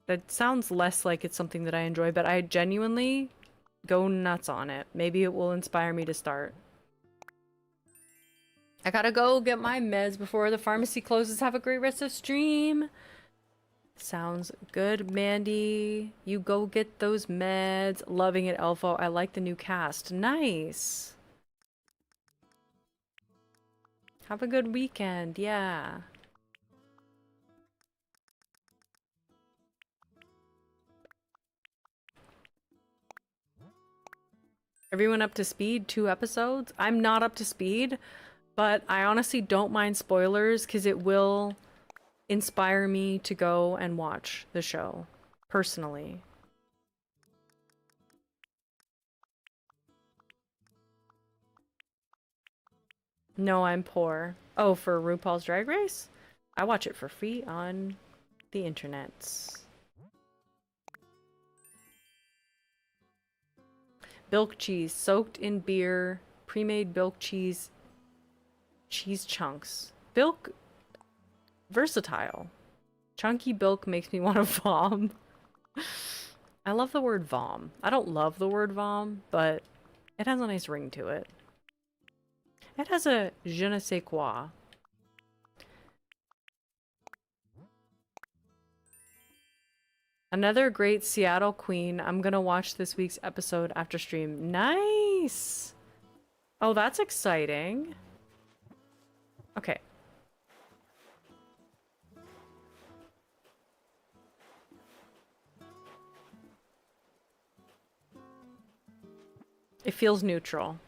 That sounds less like it's something that I enjoy, but I genuinely go nuts on it. Maybe it will inspire me to start. I gotta go get my meds before the pharmacy closes. Have a great rest of stream. Sounds good, Mandy. You go get those meds. Loving it, Elfo. I like the new cast. Nice. Have a good weekend. Yeah. Everyone up to speed? 2 episodes? I'm not up to speed, but I honestly don't mind spoilers because it will inspire me to go and watch the show, personally. No, I'm poor. Oh, for RuPaul's Drag Race? I watch it for free on the internets. Bilk cheese, soaked in beer, pre-made bilk cheese chunks. Bilk, versatile. Chunky bilk makes me want to vom. I love the word vom. I don't love the word vom, but it has a nice ring to it. It has a je ne sais quoi. Another great Seattle queen. I'm gonna watch this week's episode after stream. Nice! Oh, that's exciting. Okay. It feels neutral.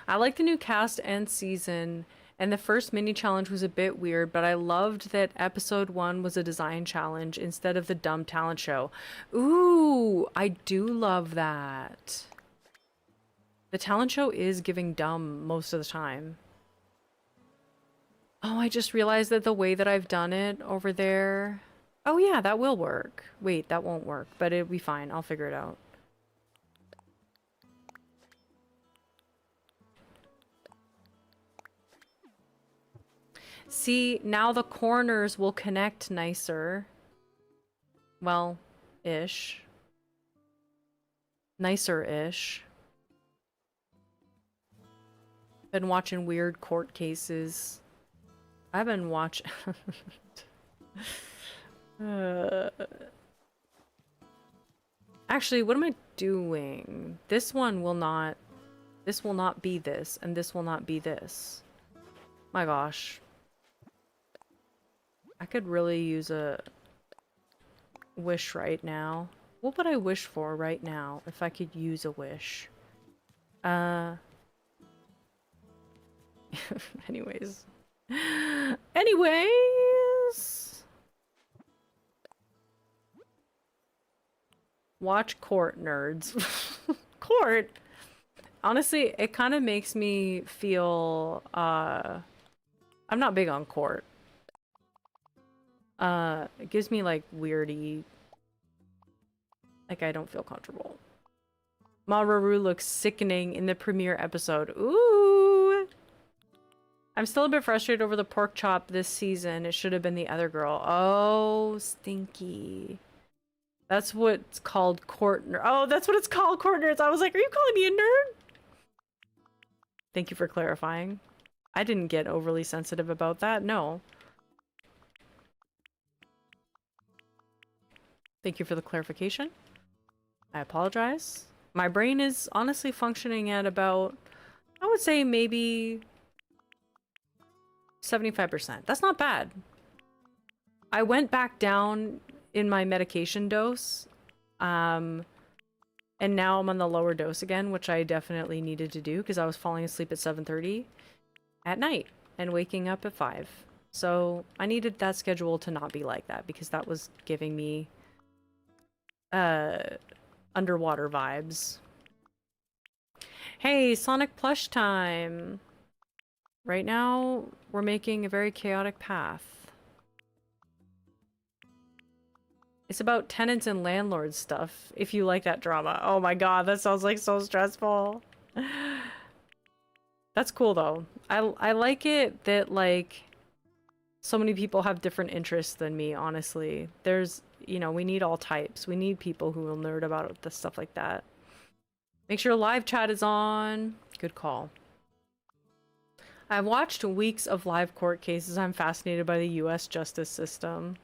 I like the new cast and season, and the first mini challenge was a bit weird, but I loved that episode 1 was a design challenge instead of the dumb talent show. Ooh, I do love that. The talent show is giving dumb most of the time. Oh, I just realized that the way that I've done it over there... Oh yeah, that will work. Wait, that won't work, but it'll be fine. I'll figure it out. See, now the corners will connect nicer. Well, ish. Nicer-ish. Been watching weird court cases. I've been watching... Actually, what am I doing? This one will not... This will not be this, and this will not be this. My gosh. I could really use a wish right now. What would I wish for right now if I could use a wish? Anyways. Anyways. Watch Court, nerds. Court? Honestly, it kind of makes me feel, I'm not big on Court. It gives me, like, weirdy... Like, I don't feel comfortable. Maru looks sickening in the premiere episode. Ooh! I'm still a bit frustrated over the pork chop this season. It should have been the other girl. Oh, stinky. That's what's called court nerd. Oh, that's what it's called, court nerds. I was like, are you calling me a nerd? Thank you for clarifying. I didn't get overly sensitive about that. No. Thank you for the clarification. I apologize. My brain is honestly functioning at about, I would say maybe 75%. That's not bad. I went back down in my medication dose, and now I'm on the lower dose again, which I definitely needed to do because I was falling asleep at 7:30 at night and waking up at 5. So I needed that schedule to not be like that because that was giving me underwater vibes. Hey, Sonic plush time. Right now, we're making a very chaotic path. It's about tenants and landlords stuff, if you like that drama. Oh my god, that sounds like so stressful. That's cool though. I like it that like so many people have different interests than me, honestly. There's, you know, we need all types. We need people who will nerd about the stuff like that. Make sure live chat is on. Good call. I've watched weeks of live court cases. I'm fascinated by the US justice system.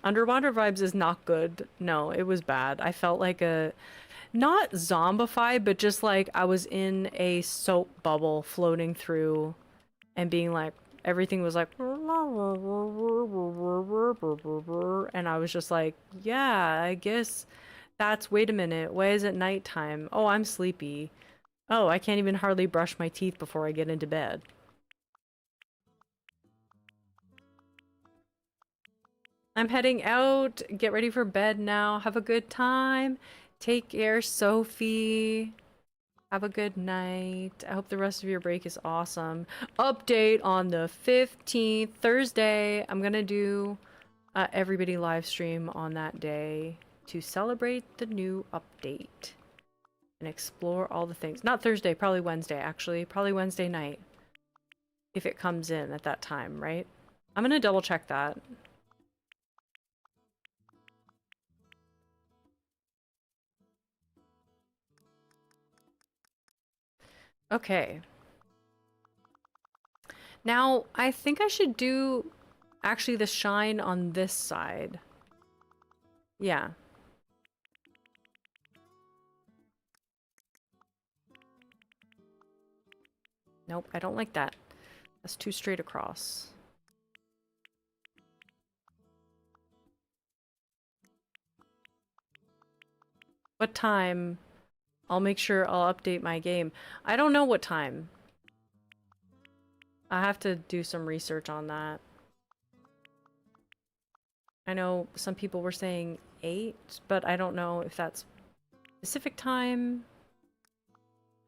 Underwater Vibes is not good. No, it was bad. I felt like a, not zombified, but just like I was in a soap bubble floating through and being like, everything was like, and I was just like, yeah, I guess that's, wait a minute, why is it nighttime? Oh, I'm sleepy. Oh, I can't even hardly brush my teeth before I get into bed. I'm heading out. Get ready for bed now. Have a good time. Take care, Sophie. Have a good night. I hope the rest of your break is awesome. Update on the 15th, Thursday. I'm gonna do everybody live stream on that day to celebrate the new update and explore all the things. Not Thursday, probably Wednesday, actually. Probably Wednesday night. If it comes in at that time, right? I'm gonna double check that. Okay. Now, I think I should do actually the shine on this side. Yeah. Nope, I don't like that. That's too straight across. What time? I'll make sure I'll update my game. I don't know what time. I have to do some research on that. I know some people were saying 8, but I don't know if that's specific time.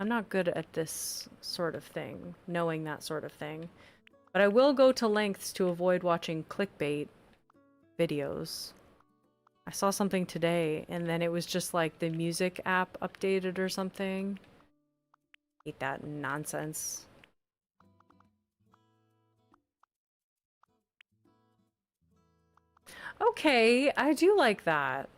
I'm not good at this sort of thing, knowing that sort of thing. But I will go to lengths to avoid watching clickbait videos. I saw something today, and then it was just like the music app updated or something. Hate that nonsense. Okay, I do like that.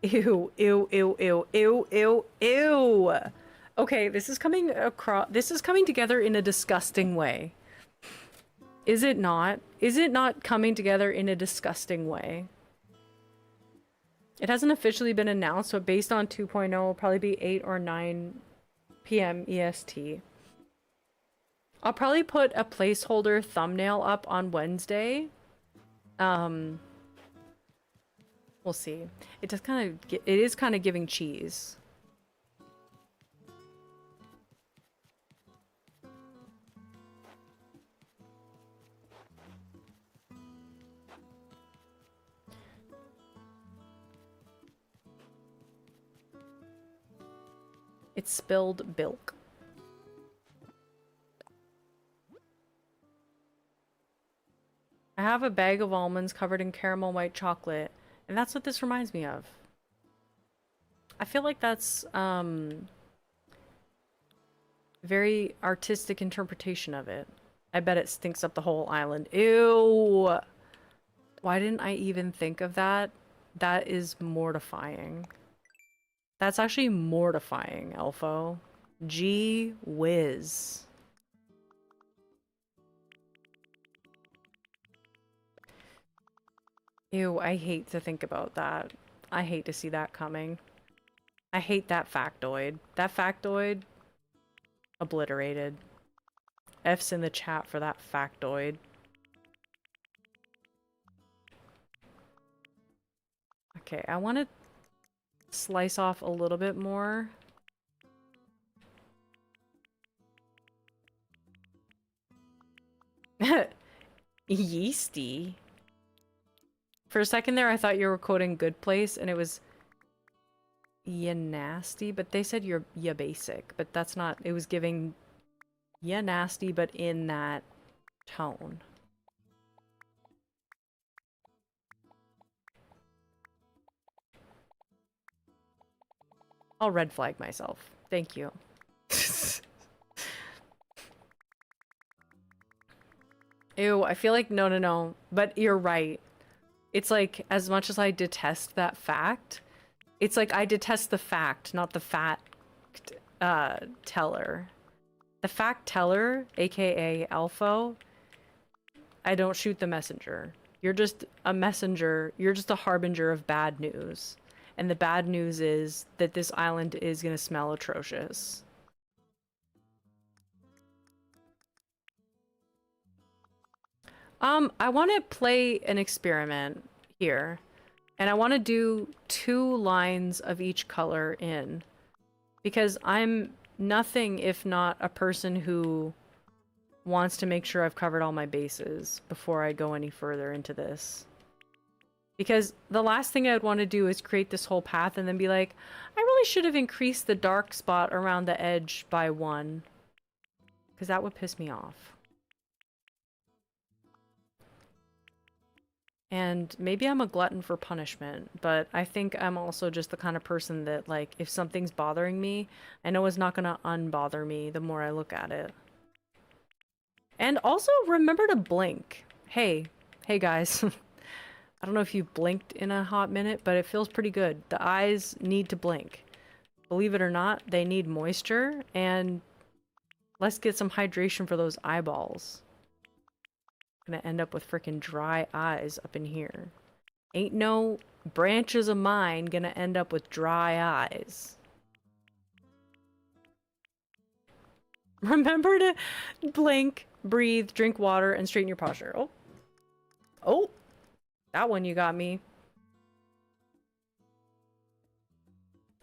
Ew, ew, ew, ew, ew, ew, ew. Okay, this is coming across. This is coming together in a disgusting way. Is it not? Is it not coming together in a disgusting way? It hasn't officially been announced, but based on 2.0, it'll probably be 8 or 9 p.m. EST. I'll probably put a placeholder thumbnail up on Wednesday. We'll see. It does kind of, it is kind of giving cheese. It's spilled Bilk. I have a bag of almonds covered in caramel white chocolate, and that's what this reminds me of. I feel like that's, very artistic interpretation of it. I bet it stinks up the whole island. Ew! Why didn't I even think of that? That is mortifying. That's actually mortifying, Elfo. Gee whiz. Ew, I hate to think about that. I hate to see that coming. I hate that factoid. That factoid, obliterated. F's in the chat for that factoid. Okay, I want to slice off a little bit more. Yeasty. For a second there, I thought you were quoting Good Place, and it was ya nasty, but they said you're ya basic, but that's not, it was giving ya nasty, but in that tone. I'll red flag myself. Thank you. Ew, I feel like no. But you're right. It's like, as much as I detest that fact, it's like I detest the fact, not the fact teller. The fact teller, aka Alpho, I don't shoot the messenger. You're just a messenger. You're just a harbinger of bad news. And the bad news is that this island is gonna smell atrocious. I want to play an experiment here. And I want to do 2 lines of each color in. Because I'm nothing if not a person who wants to make sure I've covered all my bases before I go any further into this. Because the last thing I'd want to do is create this whole path and then be like, I really should have increased the dark spot around the edge by 1. Because that would piss me off. And maybe I'm a glutton for punishment, but I think I'm also just the kind of person that, like, if something's bothering me, I know it's not gonna unbother me the more I look at it. And also, remember to blink. Hey guys. I don't know if you've blinked in a hot minute, but it feels pretty good. The eyes need to blink. Believe it or not, they need moisture, and let's get some hydration for those eyeballs. Gonna end up with freaking dry eyes up in here. Ain't no branches of mine gonna end up with dry eyes. Remember to blink, breathe, drink water, and straighten your posture. Oh, that one you got me.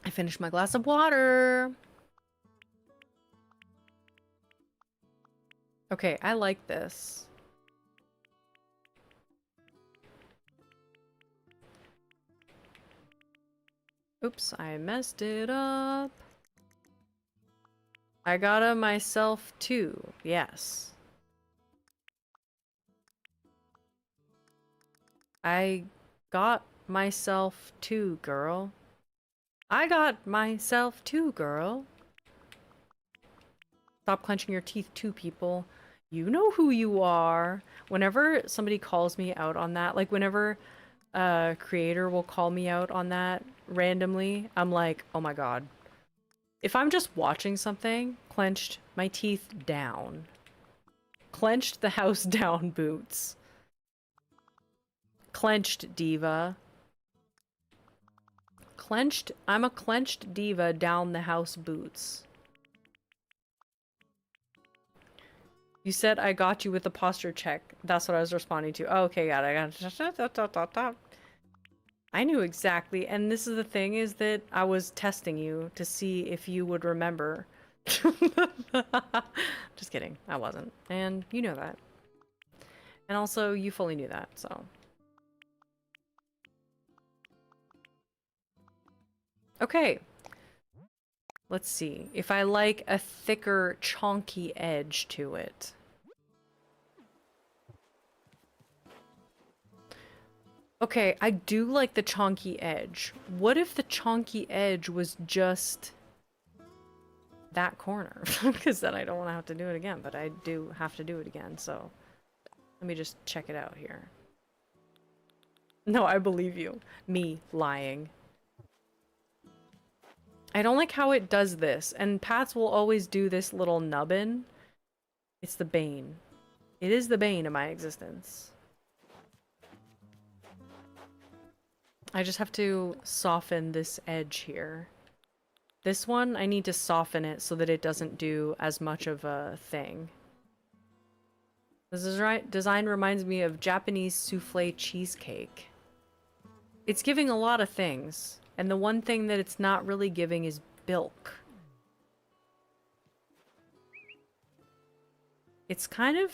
I finished my glass of water. Okay, I like this. Oops, I messed it up. I got a myself too, yes. I got myself too, girl. I got myself too, girl. Stop clenching your teeth too, people. You know who you are. Whenever somebody calls me out on that, like whenever a creator will call me out on that randomly, I'm like, oh my god. If I'm just watching something, clenched my teeth down. Clenched the house down, Boots. Clenched diva. Clenched, I'm a clenched diva down the house, Boots. You said I got you with the posture check. That's what I was responding to. Oh, okay, got it. I knew exactly, and this is the thing, is that I was testing you to see if you would remember. Just kidding, I wasn't. And you know that. And also, you fully knew that, so. Okay. Let's see. If I like a thicker, chonky edge to it. Okay, I do like the chonky edge. What if the chonky edge was just that corner? Because then I don't want to have to do it again, but I do have to do it again, so let me just check it out here. No, I believe you. Me lying. I don't like how it does this, and paths will always do this little nubbin. It's the bane. It is the bane of my existence. I just have to soften this edge here. This one, I need to soften it so that it doesn't do as much of a thing. This design reminds me of Japanese souffle cheesecake. It's giving a lot of things, and the one thing that it's not really giving is bilk. It's kind of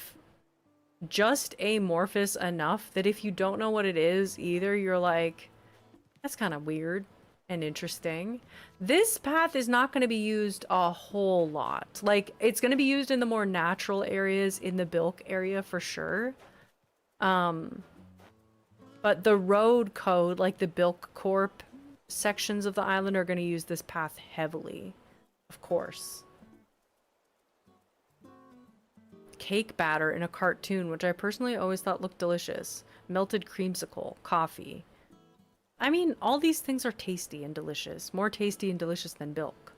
just amorphous enough that if you don't know what it is either, you're like, that's kind of weird and interesting. This path is not going to be used a whole lot. Like, it's going to be used in the more natural areas in the Bilk area for sure. But the road code, like the Bilk Corp sections of the island, are going to use this path heavily. Of course. Cake batter in a cartoon, which I personally always thought looked delicious. Melted creamsicle, coffee. I mean, all these things are tasty and delicious. More tasty and delicious than Bilk.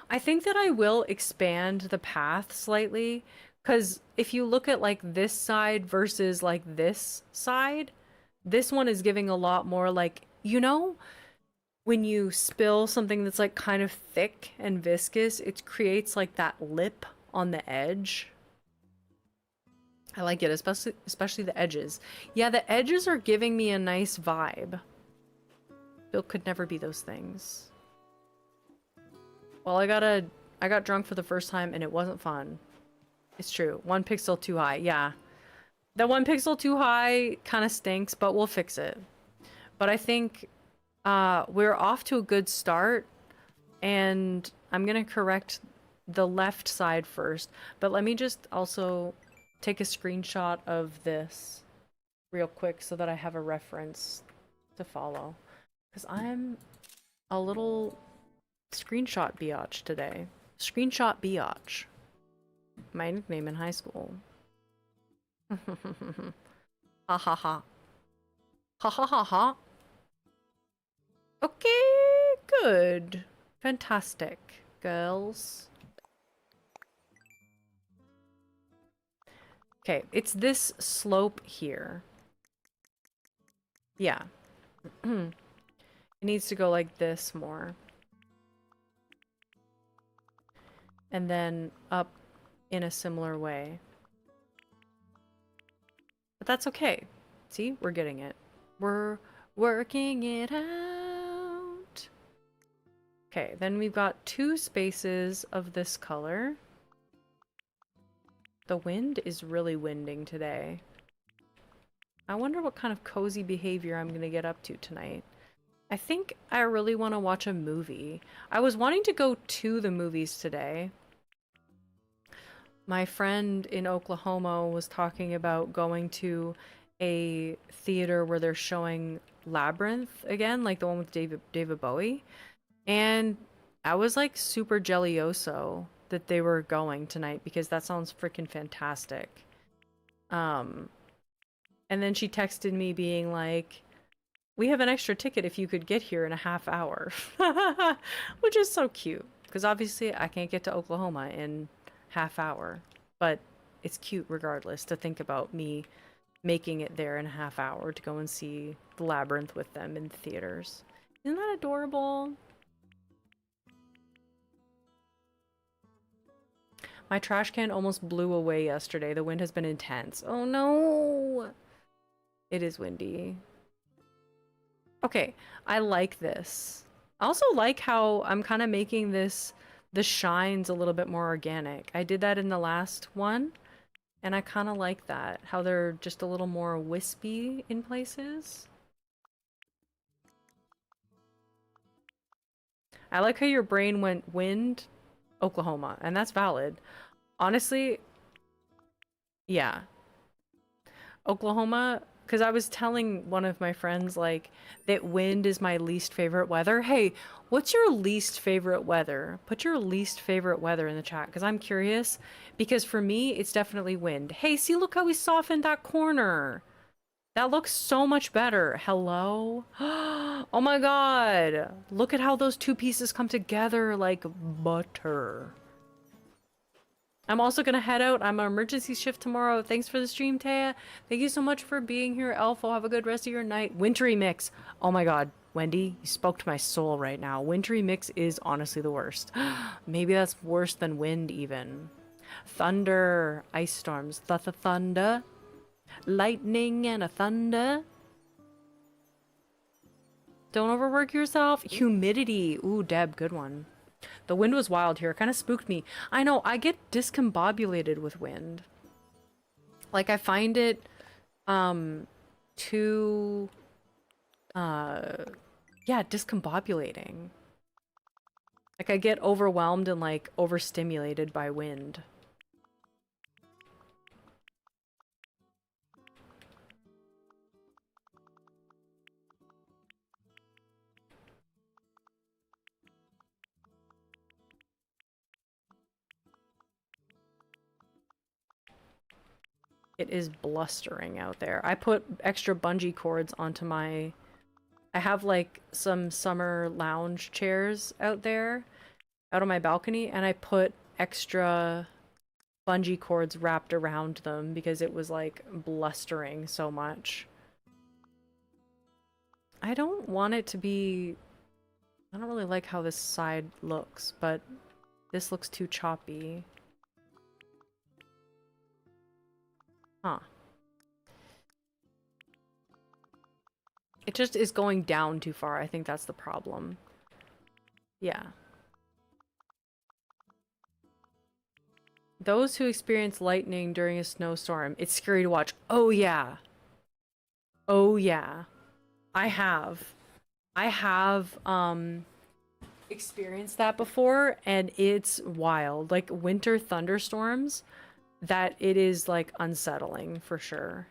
I think that I will expand the path slightly, because if you look at like this side versus like this side, this one is giving a lot more like, you know, when you spill something that's like kind of thick and viscous, it creates like that lip on the edge. I like it, especially the edges. Yeah, the edges are giving me a nice vibe. Bill could never be those things. Well, I got drunk for the first time and it wasn't fun. It's true. 1 pixel too high. Yeah. The 1 pixel too high kind of stinks, but we'll fix it. But I think we're off to a good start, and I'm gonna correct the left side first. But let me just also take a screenshot of this real quick so that I have a reference to follow. Because I'm a little screenshot biatch today. Screenshot biatch. My nickname in high school. Ha ha ha. Ha ha ha ha. Okay, good. Fantastic, girls. Okay, it's this slope here. Yeah. It needs to go like this more. And then up in a similar way. But that's okay. See, we're getting it. We're working it out. Okay, then we've got 2 spaces of this color. The wind is really winding today. I wonder what kind of cozy behavior I'm gonna get up to tonight. I think I really want to watch a movie. I was wanting to go to the movies today. My friend in Oklahoma was talking about going to a theater where they're showing Labyrinth again, like the one with David Bowie. And I was like super jellyoso that they were going tonight because that sounds freaking fantastic. And then she texted me being like, we have an extra ticket if you could get here in a half hour. Which is so cute. Because obviously I can't get to Oklahoma in half hour. But it's cute regardless to think about me making it there in a half hour to go and see The Labyrinth with them in theaters. Isn't that adorable? My trash can almost blew away yesterday. The wind has been intense. Oh no! It is windy. Okay, I like this. I also like how I'm kind of making this, the shines a little bit more organic. I did that in the last one, and I kind of like that. How they're just a little more wispy in places. I like how your brain went wind, Oklahoma, and that's valid. Honestly, yeah. Oklahoma, because I was telling one of my friends, like, that wind is my least favorite weather. Hey, what's your least favorite weather? Put your least favorite weather in the chat, because I'm curious. Because for me, it's definitely wind. Hey, see, look how we softened that corner. That looks so much better. Hello? Oh my god. Look at how those two pieces come together like butter. I'm also gonna head out. I'm on emergency shift tomorrow. Thanks for the stream, Taya. Thank you so much for being here, Elfo. Have a good rest of your night. Wintry mix. Oh my god, Wendy, you spoke to my soul right now. Wintry mix is honestly the worst. Maybe that's worse than wind even. Thunder, ice storms, thunder, lightning and a thunder. Don't overwork yourself. Humidity. Ooh, Deb, good one. The wind was wild here. It kind of spooked me. I know, I get discombobulated with wind. Like, I find it, too, yeah, discombobulating. Like, I get overwhelmed and, like, overstimulated by wind. It is blustering out there. I put extra bungee cords onto my... I have, like, some summer lounge chairs out there, out on my balcony, and I put extra bungee cords wrapped around them because it was, like, blustering so much. I don't want it to be... I don't really like how this side looks, but this looks too choppy. Huh. It just is going down too far. I think that's the problem. Yeah. Those who experience lightning during a snowstorm, it's scary to watch. Oh yeah. Oh yeah. I have. I have, experienced that before, and it's wild. Like, winter thunderstorms, that it is, like, unsettling, for sure.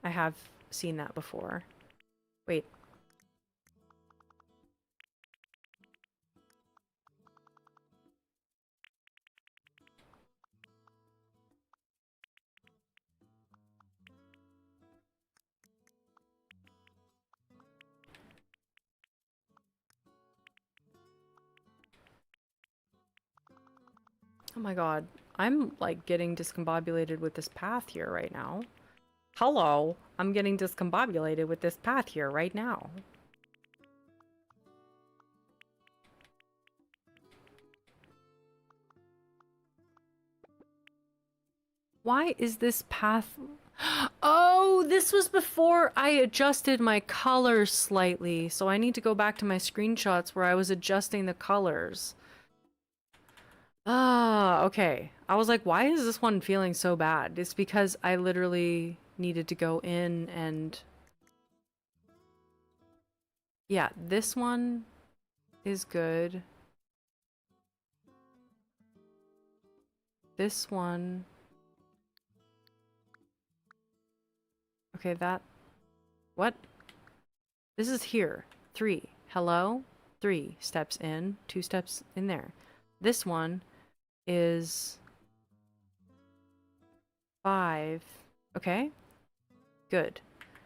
I have seen that before. Wait. Oh my god. I'm, like, getting discombobulated with this path here right now. Hello. I'm getting discombobulated with this path here right now. Why is this path... Oh, this was before I adjusted my colors slightly, so I need to go back to my screenshots where I was adjusting the colors. Ah, okay. I was like, why is this one feeling so bad? It's because I literally needed to go in and... Yeah, this one is good. This one... Okay, that... What? This is here. 3. Hello? 3 steps in, 2 steps in there. This one is 5. Okay? Good.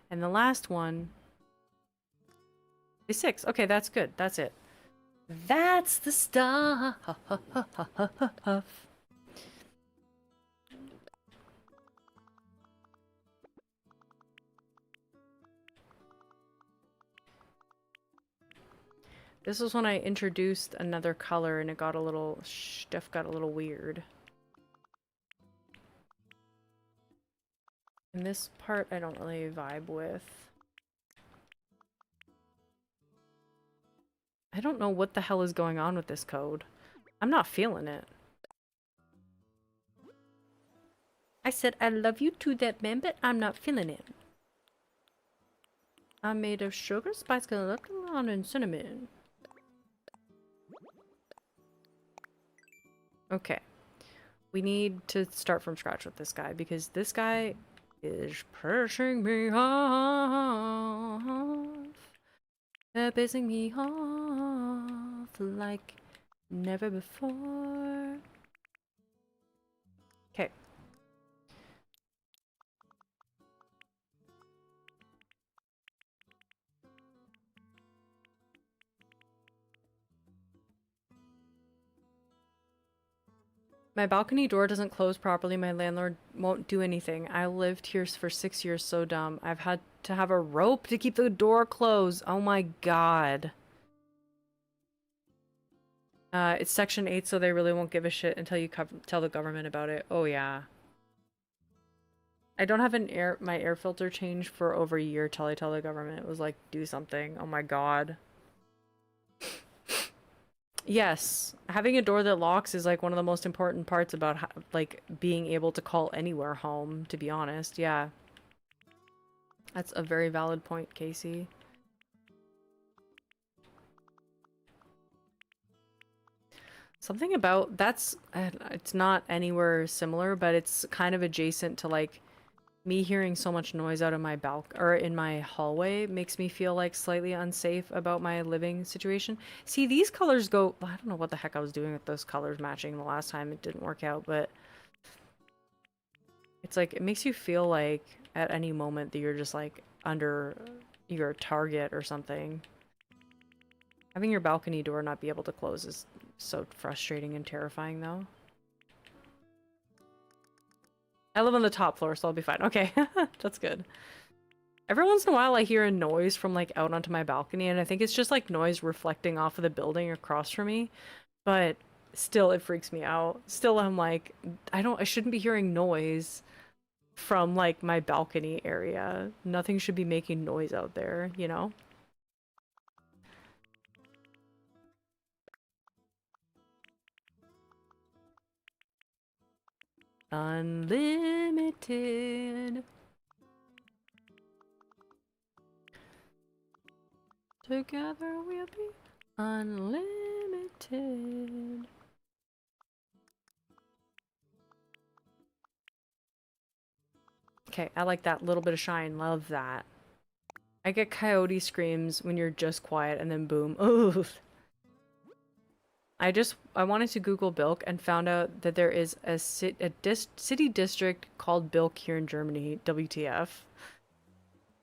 And the last one is 6. Okay, that's good. That's it. That's the stuff. This was when I introduced another color and it got a little... stuff got a little weird. And this part I don't really vibe with. I don't know what the hell is going on with this code. I'm not feeling it. I said I love you to that man, but I'm not feeling it. I'm made of sugar, spice, gelatin, and cinnamon. Okay. We need to start from scratch with this guy, because this guy is pushing me off. They're pissing me off like never before. Okay. My balcony door doesn't close properly. My landlord won't do anything. I lived here for 6 years, so dumb. I've had to have a rope to keep the door closed. Oh my god. It's Section 8, so they really won't give a shit until you tell the government about it. Oh yeah. I don't have my air filter changed for over a year till I tell the government. It was like, do something. Oh my god. Yes, having a door that locks is like one of the most important parts about like being able to call anywhere home, to be honest. Yeah. That's a very valid point, Casey. Something about that's it's not anywhere similar, but it's kind of adjacent to like me hearing so much noise out of my or in my hallway makes me feel like slightly unsafe about my living situation. See, these colors go, I don't know what the heck I was doing with those colors matching the last time. It didn't work out, but it's like it makes you feel like at any moment that you're just like under your target or something. Having your balcony door not be able to close is so frustrating and terrifying though. I live on the top floor, so I'll be fine. Okay, that's good. Every once in a while I hear a noise from like out onto my balcony, and I think it's just like noise reflecting off of the building across from me, but still it freaks me out. Still I'm like, I shouldn't be hearing noise from like my balcony area. Nothing should be making noise out there, you know? Unlimited. Together we'll be unlimited. Okay, I like that little bit of shine. Love that. I get coyote screams when you're just quiet and then boom. Ooh. I wanted to Google Bilk and found out that there is a city district called Bilk here in Germany. WTF.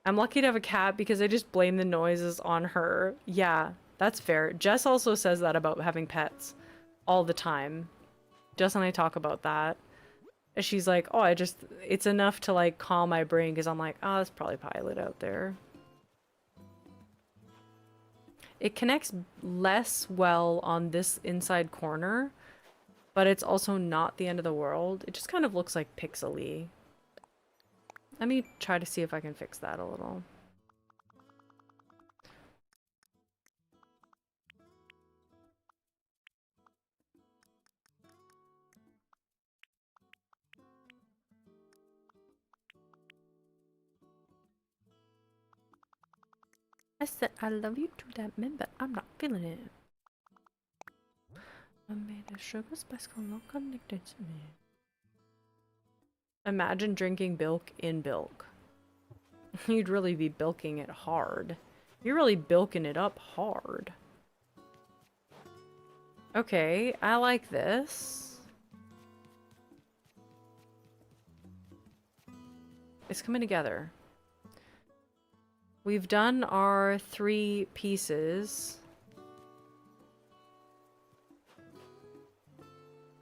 I'm lucky to have a cat because I just blame the noises on her. Yeah, that's fair. Jess also says that about having pets all the time. Jess and I talk about that. She's like, oh, it's enough to like calm my brain because I'm like, oh, it's probably Pilot out there. It connects less well on this inside corner, but it's also not the end of the world. It just kind of looks like pixely. Let me try to see if I can fix that a little. I said I love you to that man, but I'm not feeling it. I made a sugar spice color connected to me. Imagine drinking Bilk in Bilk. You'd really be bilking it hard. You're really bilking it up hard. Okay, I like this. It's coming together. We've done our 3 pieces.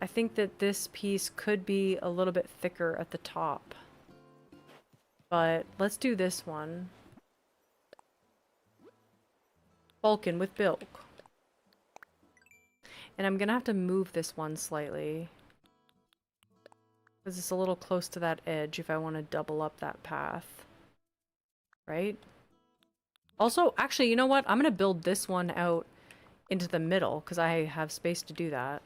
I think that this piece could be a little bit thicker at the top. But let's do this one. Vulcan with Bilk. And I'm gonna have to move this one slightly. Because it's a little close to that edge if I want to double up that path. Right? Also, actually, you know what? I'm gonna build this one out into the middle, because I have space to do that.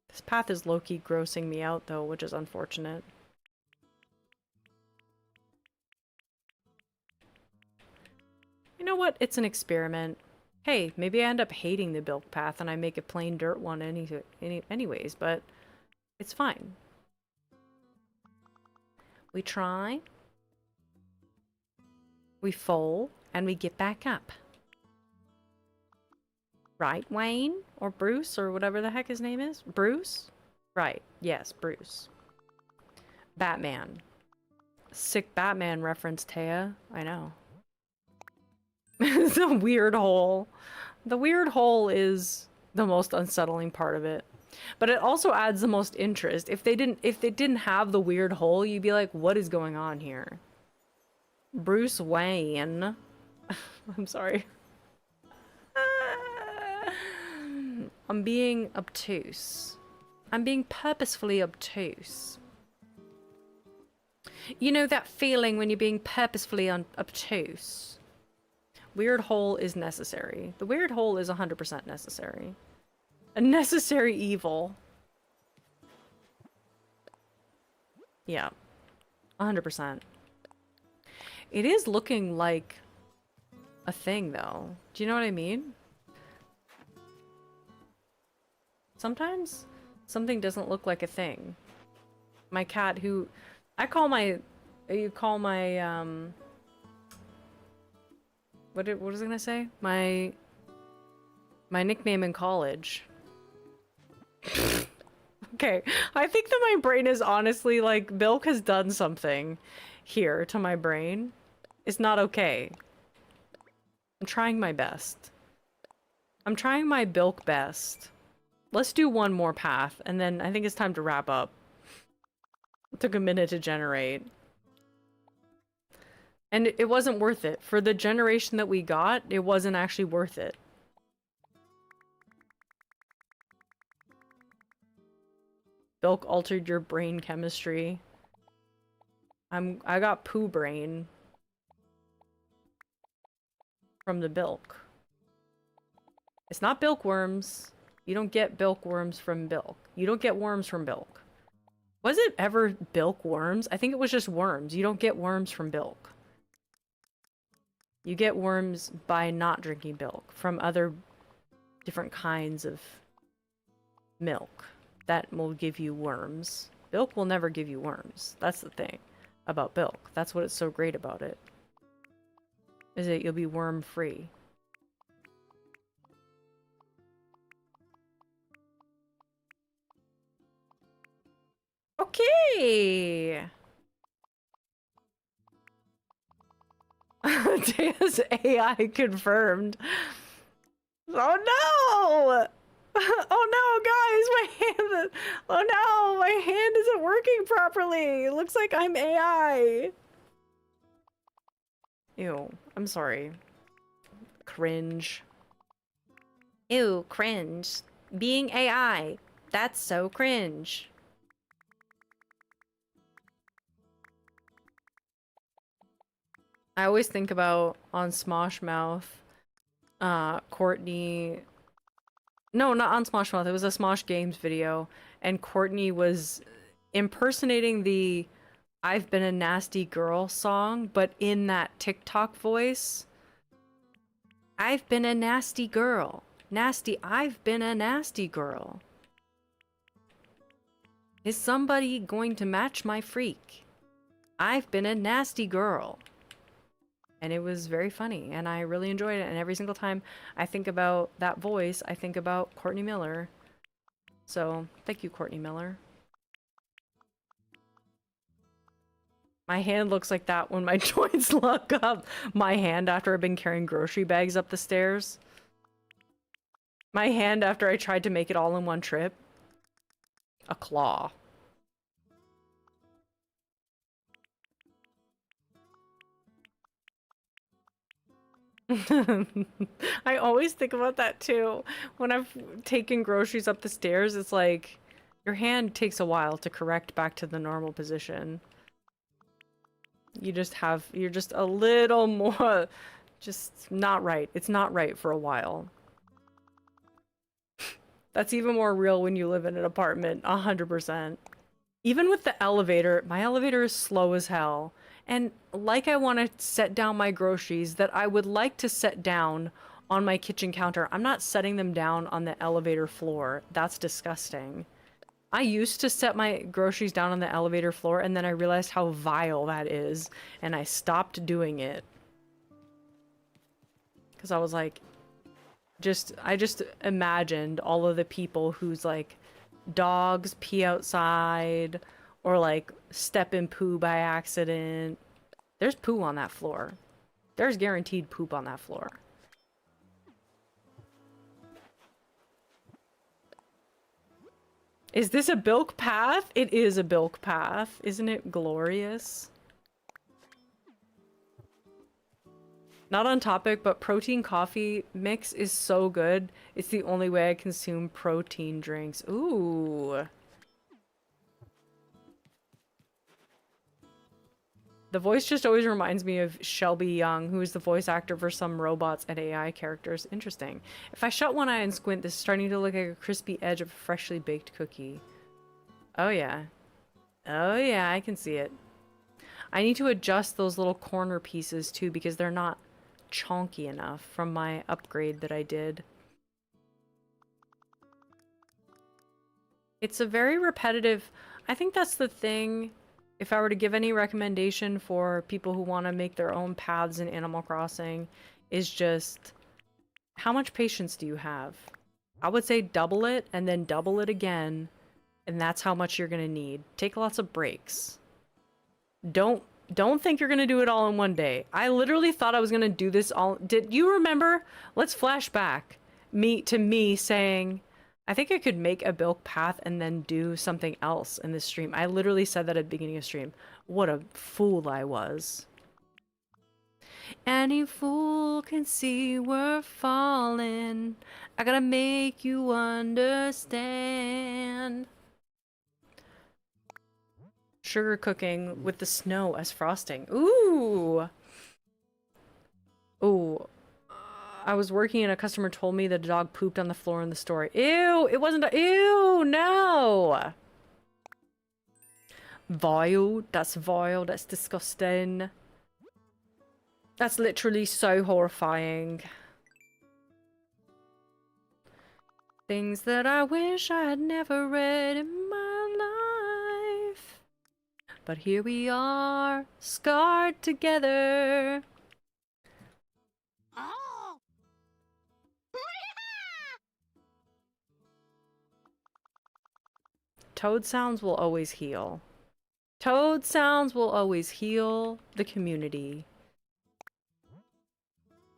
This path is low-key grossing me out, though, which is unfortunate. You know what? It's an experiment. Hey, maybe I end up hating the Bilk path and I make a plain dirt one anyways, but it's fine. We try, we fall, and we get back up. Right, Wayne? Or Bruce, or whatever the heck his name is? Bruce? Right, yes, Bruce. Batman. Sick Batman reference, Taya. I know. It's a weird hole. The weird hole is the most unsettling part of it. But it also adds the most interest. If they didn't have the weird hole, you'd be like, what is going on here? Bruce Wayne. I'm sorry. I'm being obtuse. I'm being purposefully obtuse. You know that feeling when you're being purposefully obtuse? Weird hole is necessary. The weird hole is 100% necessary. A necessary evil. Yeah. 100%. It is looking like a thing, though. Do you know what I mean? Sometimes something doesn't look like a thing. My cat, who I call my, you call my, what was I gonna say? My nickname in college. Okay, I think that my brain is honestly like, Bilk has done something here to my brain. It's not okay. I'm trying my best. I'm trying my Bilk best. Let's do one more path, and then I think it's time to wrap up. It took a minute to generate. And it wasn't worth it. For the generation that we got, it wasn't actually worth it. Bilk altered your brain chemistry. I got poo brain from the Bilk. It's not Bilk worms. You don't get Bilk worms from Bilk. You don't get worms from Bilk. Was it ever Bilk worms? I think it was just worms. You don't get worms from Bilk. You get worms by not drinking Bilk from other different kinds of milk that will give you worms. Bilk will never give you worms. That's the thing about Bilk. That's what is so great about it. Is that you'll be worm free. Okay. Taya's AI confirmed. Oh no! Oh no, guys, my hand. Oh no, my hand isn't working properly. It looks like I'm AI. Ew, I'm sorry. Cringe. Ew, cringe. Being AI. That's so cringe. I always think about on Smosh Mouth, Courtney. No, not on Smosh Mouth. It was a Smosh Games video, and Courtney was impersonating the "I've Been a Nasty Girl" song, but in that TikTok voice. I've been a nasty girl. Nasty, I've been a nasty girl. Is somebody going to match my freak? I've been a nasty girl. And it was very funny, and I really enjoyed it, and every single time I think about that voice, I think about Courtney Miller. So, thank you, Courtney Miller. My hand looks like that when my joints lock up my hand after I've been carrying grocery bags up the stairs. My hand after I tried to make it all in one trip. A claw. I always think about that too. When I've taken groceries up the stairs, it's like your hand takes a while to correct back to the normal position. You're just a little more, just not right. It's not right for a while. That's even more real when you live in an apartment, 100%. Even with the elevator, my elevator is slow as hell. And like I want to set down my groceries that I would like to set down on my kitchen counter. I'm not setting them down on the elevator floor. That's disgusting. I used to set my groceries down on the elevator floor, and then I realized how vile that is, and I stopped doing it. Because I was like, I just imagined all of the people whose, like, dogs pee outside, or, like, step in poo by accident. There's poo on that floor. There's guaranteed poop on that floor. Is this a Bilk path? It is a Bilk path. Isn't it glorious? Not on topic, but protein coffee mix is so good. It's the only way I consume protein drinks. Ooh. The voice just always reminds me of Shelby Young, who is the voice actor for some robots and AI characters. Interesting. If I shut one eye and squint, this is starting to look like a crispy edge of a freshly baked cookie. Oh yeah. Oh yeah, I can see it. I need to adjust those little corner pieces too, because they're not chonky enough from my upgrade that I did. It's a very repetitive... I think that's the thing. If I were to give any recommendation for people who want to make their own paths in Animal Crossing, is just how much patience do you have? I would say double it and then double it again, and that's how much you're gonna need. Take lots of breaks. Don't think you're gonna do it all in one day. I literally thought I was gonna do this all. Did you remember? Let's flash back to me saying, I think I could make a Bilk path and then do something else in this stream. I literally said that at the beginning of stream. What a fool I was. Any fool can see we're falling. I gotta make you understand. Sugar cooking with the snow as frosting. Ooh! Ooh. I was working and a customer told me that a dog pooped on the floor in the store. Ew! It wasn't a- Ew! No! Vile. That's vile. That's disgusting. That's literally so horrifying. Things that I wish I had never read in my life. But here we are, scarred together. Toad sounds will always heal. Toad sounds will always heal the community.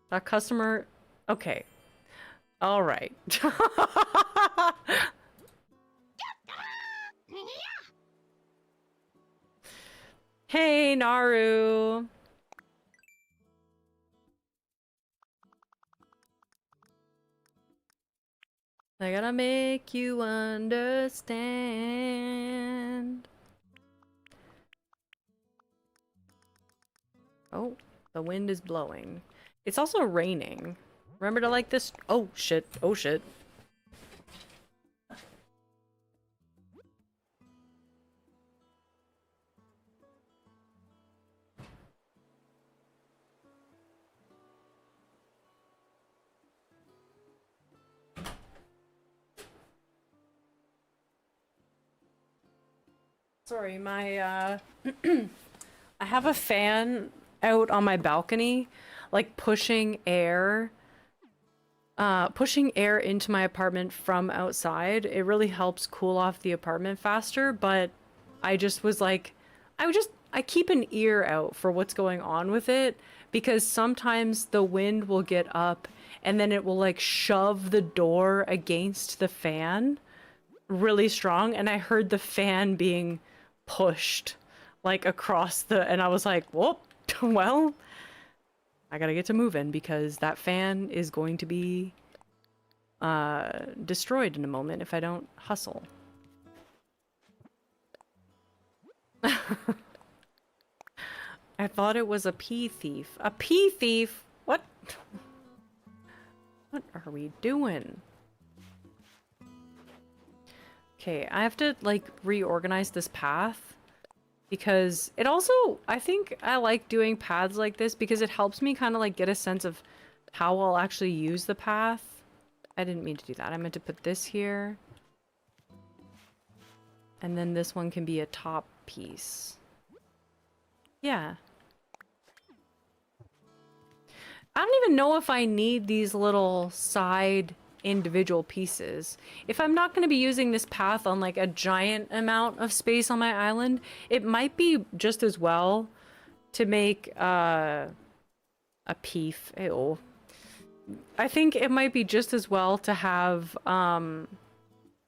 That customer... Okay. Alright. Hey, Naru! I gotta make you understand. Oh, the wind is blowing. It's also raining. Remember to like this? Oh shit, oh shit. Sorry, my, I have a fan out on my balcony, like pushing air into my apartment from outside. It really helps cool off the apartment faster, but I just was like, I keep an ear out for what's going on with it, because sometimes the wind will get up and then it will like shove the door against the fan really strong, and I heard the fan being pushed like across the, and I was like, whoop, well, I gotta get to moving because that fan is going to be destroyed in a moment if I don't hustle. I thought it was a pea thief. A pea thief? What? What are we doing? Okay, I have to, like, reorganize this path, because it also, I think I like doing paths like this because it helps me kind of, like, get a sense of how I'll actually use the path. I didn't mean to do that. I meant to put this here. And then this one can be a top piece. Yeah. I don't even know if I need these little side individual pieces. If I'm not going to be using this path on like a giant amount of space on my island, it might be just as well to make a peef. Ew. I think it might be just as well to have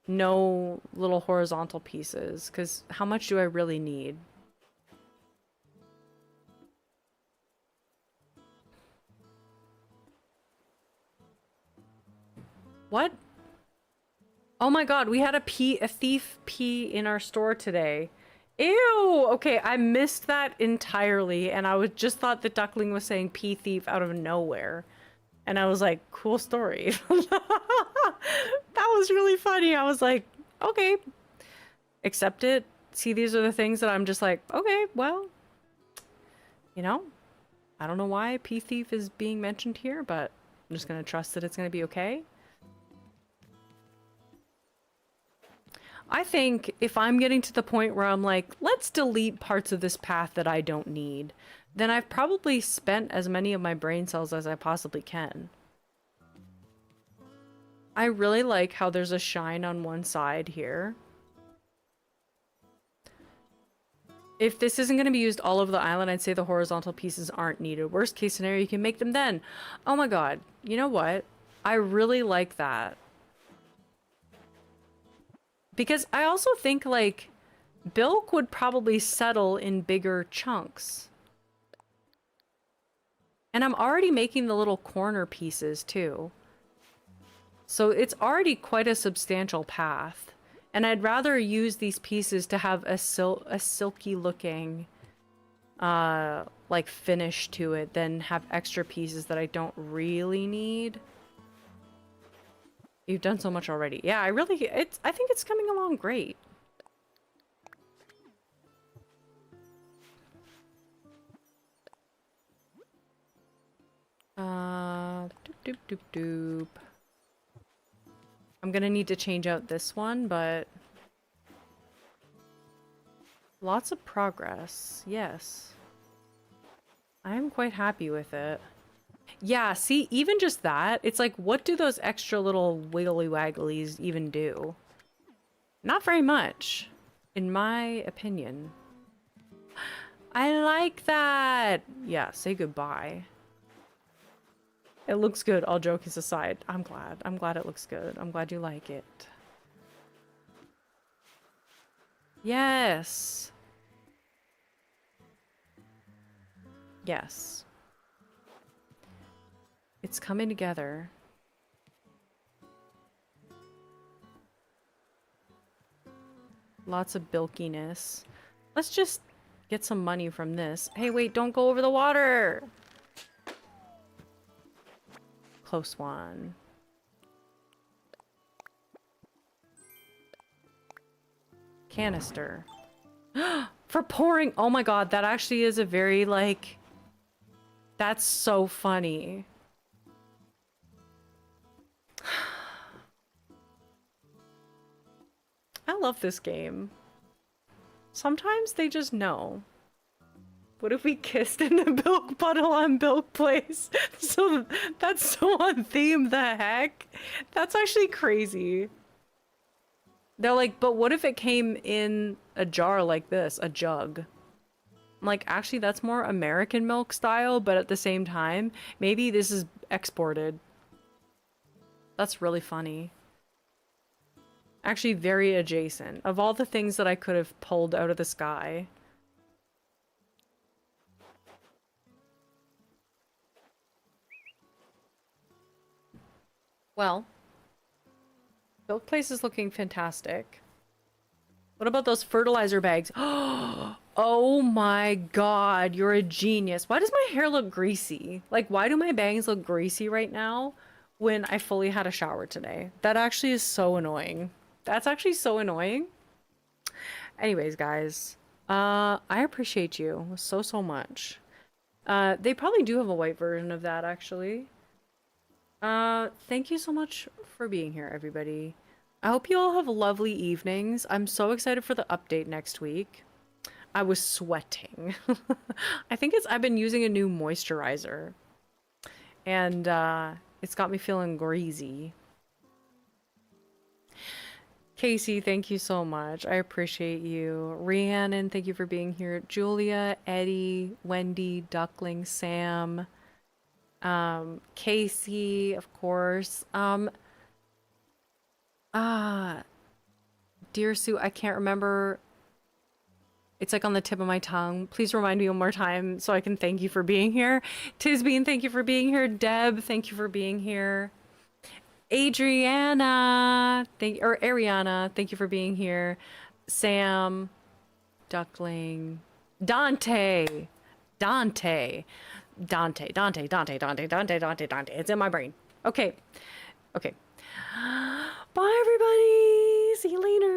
no little horizontal pieces, because how much do I really need? What? Oh my god, we had a thief pee in our store today. Ew! Okay, I missed that entirely, and I was just thought the duckling was saying pee thief out of nowhere. And I was like, cool story. That was really funny. I was like, okay, accept it. See, these are the things that I'm just like, okay, well, you know, I don't know why pee thief is being mentioned here, but I'm just gonna trust that it's gonna be okay. I think if I'm getting to the point where I'm like, let's delete parts of this path that I don't need, then I've probably spent as many of my brain cells as I possibly can. I really like how there's a shine on one side here. If this isn't going to be used all over the island, I'd say the horizontal pieces aren't needed. Worst case scenario, you can make them then. Oh my god. You know what? I really like that. Because I also think, like, Bilk would probably settle in bigger chunks. And I'm already making the little corner pieces, too. So it's already quite a substantial path. And I'd rather use these pieces to have a silky looking, like, finish to it than have extra pieces that I don't really need. You've done so much already. Yeah, I think it's coming along great. Doop doop doop doop. I'm gonna need to change out this one, but lots of progress. Yes. I am quite happy with it. Yeah, see, even just that, it's like, what do those extra little wiggly wagglies even do? Not very much, in my opinion. I like that! Yeah, say goodbye. It looks good, all jokes aside. I'm glad. I'm glad it looks good. I'm glad you like it. Yes! Yes. It's coming together. Lots of bilkiness. Let's just get some money from this. Hey, wait, don't go over the water! Close one. Canister. For pouring! Oh my god, that actually is a very, like... That's so funny. I love this game. Sometimes they just know. What if we kissed in the Bilk puddle on Bilk Place? So that's so on theme, the heck? That's actually crazy. They're like, but what if it came in a jar like this, a jug? I'm like, actually, that's more American milk style, but at the same time, maybe this is exported. That's really funny. Actually, very adjacent. Of all the things that I could have pulled out of the sky. Well, Bilk Place is looking fantastic. What about those fertilizer bags? Oh my god, you're a genius. Why does my hair look greasy? Like, why do my bangs look greasy right now when I fully had a shower today? That actually is so annoying. That's actually so annoying. Anyways, guys, I appreciate you so much. They probably do have a white version of that, actually. Thank you so much for being here, everybody. I hope you all have lovely evenings. I'm so excited for the update next week. I was sweating. I've been using a new moisturizer and it's got me feeling greasy. Casey, thank you so much. I appreciate you. Rhiannon, thank you for being here. Julia, Eddie, Wendy, Duckling, Sam, Casey, of course. Ah, Dear Sue, I can't remember. It's like on the tip of my tongue. Please remind me one more time so I can thank you for being here. Tisbean, thank you for being here. Deb, thank you for being here. Adriana, Ariana, thank you for being here. Sam, Duckling, Dante, Dante, Dante. It's in my brain. Okay, okay. Bye, everybody. See you later.